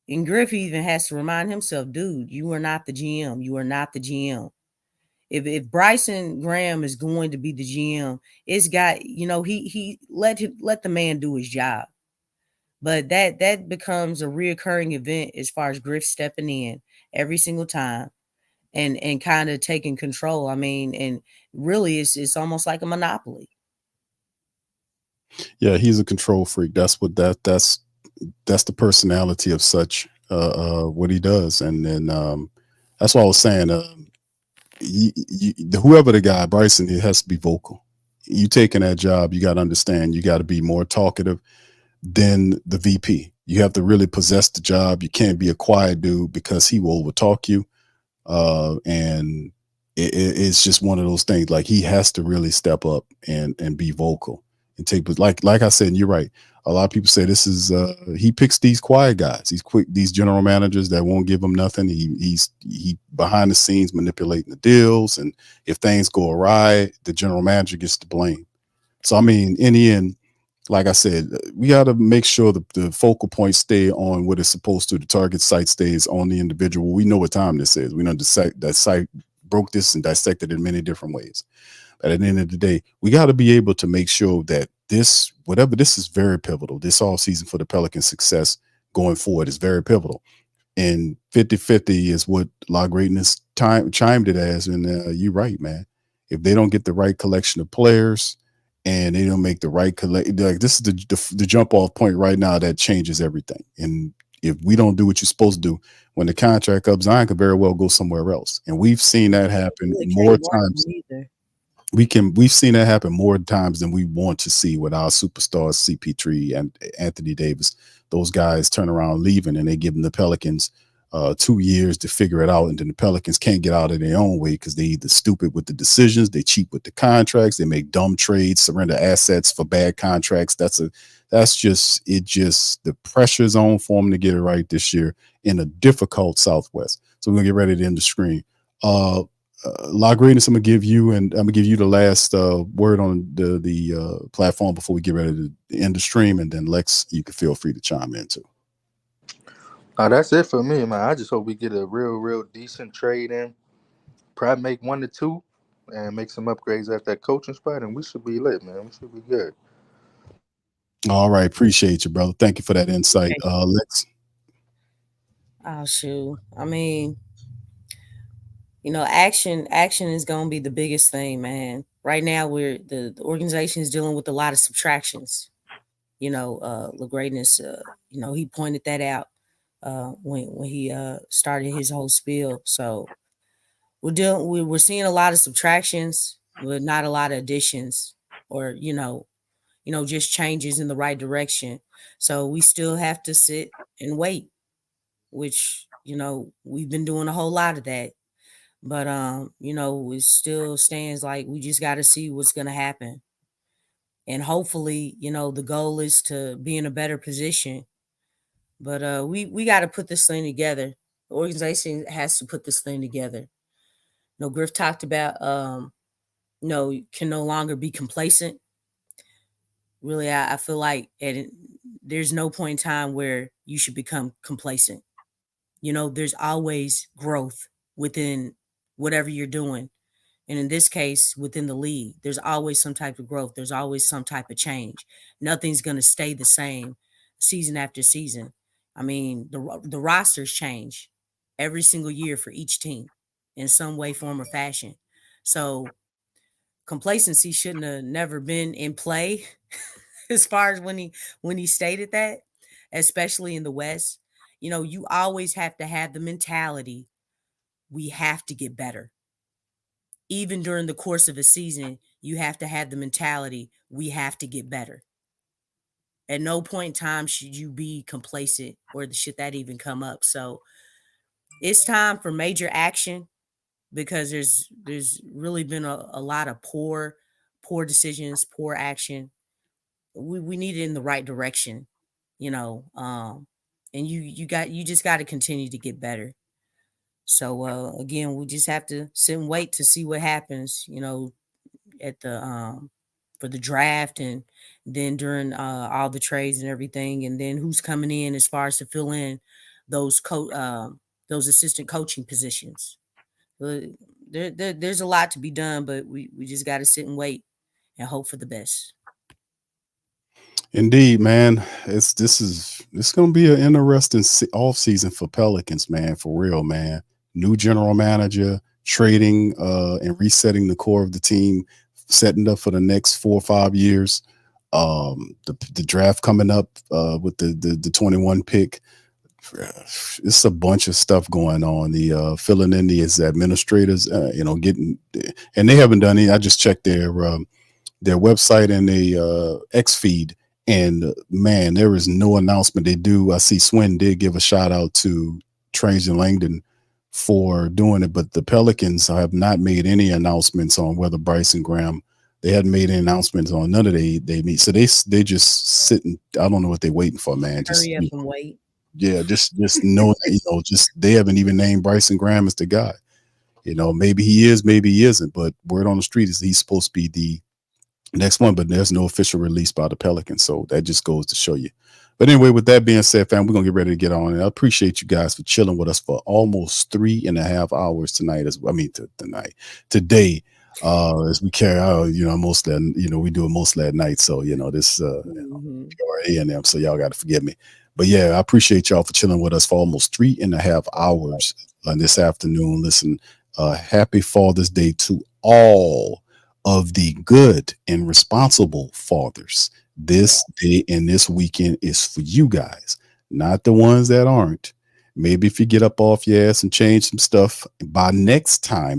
And Griff even has to remind himself, dude, you are not the GM. You are not the GM. If Bryson Graham is going to be the GM, it's got, he let the man do his job. But that becomes a reoccurring event as far as Griff stepping in every single time and kind of taking control. I mean, and really it's almost like a monopoly. Yeah, he's a control freak. That's the personality of such what he does. And then that's what I was saying. Whoever the guy, Bryson, he has to be vocal. You taking that job, you got to understand, you got to be more talkative than the VP. You have to really possess the job. You can't be a quiet dude because he will overtalk you. And it's just one of those things. Like, he has to really step up and be vocal and take, like I said, and you're right. A lot of people say this is he picks these quiet guys, these general managers that won't give him nothing. He behind the scenes manipulating the deals, and if things go awry, the general manager gets the blame. So I mean, in the end, like I said, we got to make sure the focal point stay on what it's supposed to. The target site stays on the individual. We know what time this is. We know that site broke this and dissected it in many different ways. But at the end of the day, we got to be able to make sure that this is very pivotal. This all season for the Pelicans' success going forward is very pivotal. And 50-50 is what La Greatness chimed it as. And you're right, man. If they don't get the right collection of players and they don't make the right this is the jump off point right now that changes everything. And if we don't do what you're supposed to do, when the contract up, Zion could very well go somewhere else. And we've seen that happen more times. We've seen that happen more times than we want to see with our superstars, CP3 and Anthony Davis. Those guys turn around leaving and they give them the Pelicans 2 years to figure it out. And then the Pelicans can't get out of their own way because they either stupid with the decisions, they cheat with the contracts, they make dumb trades, surrender assets for bad contracts. That's just the pressure's on for them to get it right this year in a difficult Southwest. So we're gonna get ready to end the screen. La Greatness, I'm gonna give you the last word on the platform before we get ready to end the stream, and then Lex, you can feel free to chime in too. That's it for me, man. I just hope we get a real decent trade in. Probably make 1 to 2 and make some upgrades at that coaching spot, and we should be lit, man. We should be good. All right, appreciate you, brother. Thank you for that insight, Lex. Oh shoot! I mean, action is going to be the biggest thing, man. Right now, the organization is dealing with a lot of subtractions. La Greatness, he pointed that out when he started his whole spiel. So we're seeing a lot of subtractions, but not a lot of additions, or just changes in the right direction. So we still have to sit and wait, which we've been doing a whole lot of that. But it still stands like we just got to see what's going to happen. And hopefully, the goal is to be in a better position. But we got to put this thing together. The organization has to put this thing together. Griff talked about can no longer be complacent. Really, I feel like there's no point in time where you should become complacent. There's always growth within whatever you're doing. And in this case, within the league, there's always some type of growth. There's always some type of change. Nothing's going to stay the same season after season. I mean, the rosters change every single year for each team in some way, form, or fashion. So complacency shouldn't have never been in play as far as when he stated that, especially in the West. You always have to have the mentality, we have to get better. Even during the course of a season, you have to have the mentality, we have to get better. At no point in time should you be complacent or should that even come up. So it's time for major action because there's really been a lot of poor decisions, poor action. We need it in the right direction, and you just got to continue to get better. So again, we just have to sit and wait to see what happens, at the for the draft and then during all the trades and everything, and then who's coming in as far as to fill in those assistant coaching positions. There's a lot to be done, but we just got to sit and wait and hope for the best. Indeed, man. This going to be an interesting off season for Pelicans, man. For real, man. New general manager, trading and resetting the core of the team, setting up for the next 4 or 5 years. The draft coming up with the 21 pick. It's a bunch of stuff going on. The filling in the administrators, getting, and they haven't done any. I just checked their website and the X feed. And man, there is no announcement. I see Swin did give a shout out to Trajan Langdon for doing it, but the Pelicans have not made any announcements on whether Bryson Graham. They hadn't made any announcements on none of they meet. So they just sitting. I don't know what they're waiting for, man. Just hurry up and wait. Yeah, just know that, just they haven't even named Bryson Graham as the guy. Maybe he is, maybe he isn't. But word on the street is he's supposed to be next one, but there's no official release by the Pelicans. So that just goes to show you. But anyway, with that being said, fam, we're going to get ready to get on. And I appreciate you guys for chilling with us for almost 3.5 hours tonight. Today, as we carry out, mostly, we do it mostly at night. So, this A&M, so y'all got to forgive me. But yeah, I appreciate y'all for chilling with us for almost 3.5 hours this afternoon. Listen, happy Father's Day to all of the good and responsible fathers. This day and this weekend is for you guys, not the ones that aren't. Maybe if you get up off your ass and change some stuff by this time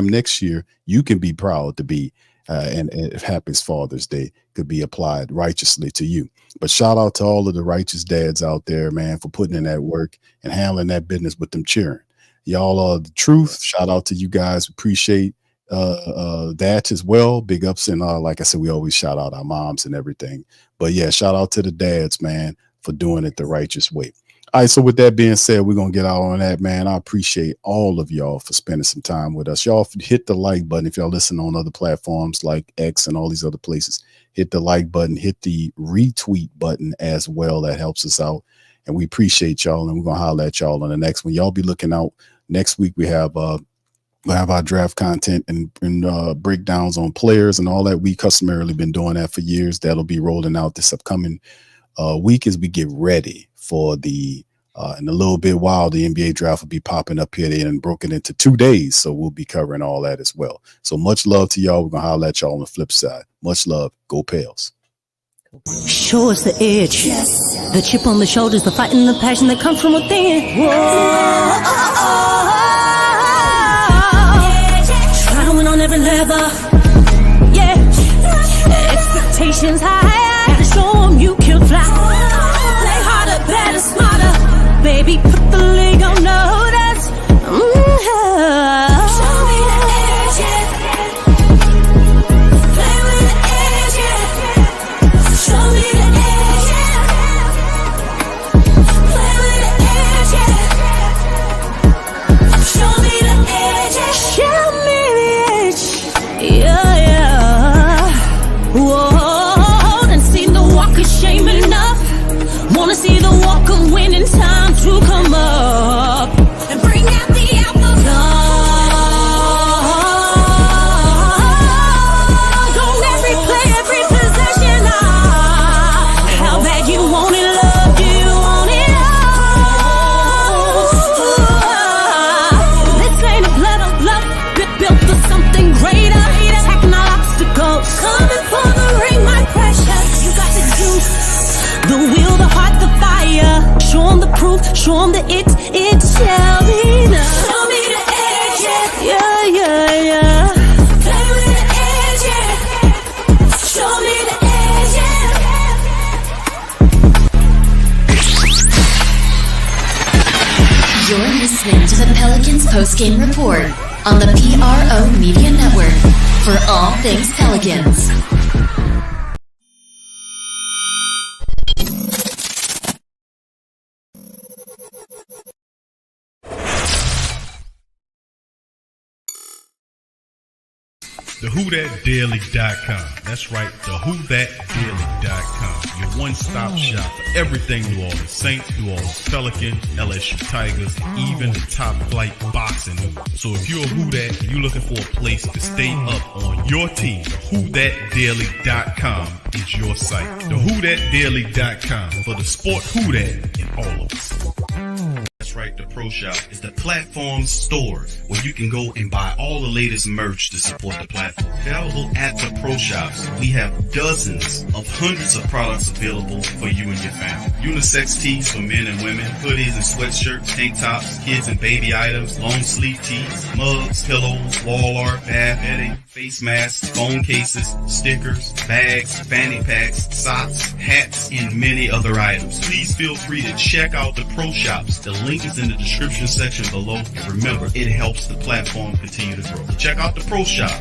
next year, you can be proud to be and happy Father's Day could be applied righteously to you. But shout out to all of the righteous dads out there, man, for putting in that work and handling that business with them cheering. Y'all are the truth. Shout out to you guys. Appreciate that as well. Big ups. And like I said, we always shout out our moms and everything. But yeah, shout out to the dads, man, for doing it the righteous way. All right, so with that being said, we're going to get out on that, man. I appreciate all of y'all for spending some time with us. Y'all hit the like button if y'all listen on other platforms like X and all these other places. Hit the like button, hit the retweet button as well. That helps us out. And we appreciate y'all, and we're going to holler at y'all on the next one. Y'all be looking out. Next week, we have our draft content and breakdowns on players and all that. We customarily been doing that for years. That'll be rolling out this upcoming week as we get ready for the in a little bit while the NBA draft will be popping up here and broken into 2 days. So we'll be covering all that as well. So much love to y'all. We're going to holler at y'all on the flip side. Much love. Go Pels. Show us the edge. Yes. The chip on the shoulders, the fight and the passion that comes from within. Whoa. Try to win on every level. Yeah. Expectations high. Gotta show them you can fly. Play harder, better, smarter. Baby, put the league on notice. Show me the edge, yeah. Play with the edge, yeah. Show me the edge, yeah. Play with the edge, yeah. Show me the edge, yeah. Show me the edge, yeah, yeah. Whoa, done seen the walk of shame enough. Wanna see the walk of winning, time to come up and bring out the apple. Don't every play, every possession. How bad you want it, love, do you want it all? This ain't a blood of love, built for something greater. Attacking all obstacles, coming for the ring, my precious. You got the juice, the will, the heart, the fire. Show them the proof, show them the it shall be done. Show me the edge, yeah, yeah, yeah. Play with the edge, yeah. Show me the edge, yeah. You're listening to the Pelicans Postgame Report on the PRO Media Network for all things Pelicans. TheWhoThatDaily.com. That's right, TheWhoThatDaily.com. Your one-stop shop for everything New Orleans Saints, New Orleans Pelicans, LSU Tigers, even the top flight boxing news. So if you're a Who That and you're looking for a place to stay up on your team, TheWhoThatDaily.com is your site. TheWhoThatDaily.com for the sport Who That in all of us. That's right, the Pro Shop is the platform store where you can go and buy all the latest merch to support the platform. Available at the Pro Shops, we have dozens of hundreds of products available for you and your family. Unisex tees for men and women, hoodies and sweatshirts, tank tops, kids and baby items, long sleeve tees, mugs, pillows, wall art, bath bedding, face masks, phone cases, stickers, bags, fanny packs, socks, hats, and many other items. Please feel free to check out the Pro Shops. The link is in the description section below. And remember, it helps the platform continue to grow. Check out the Pro Shop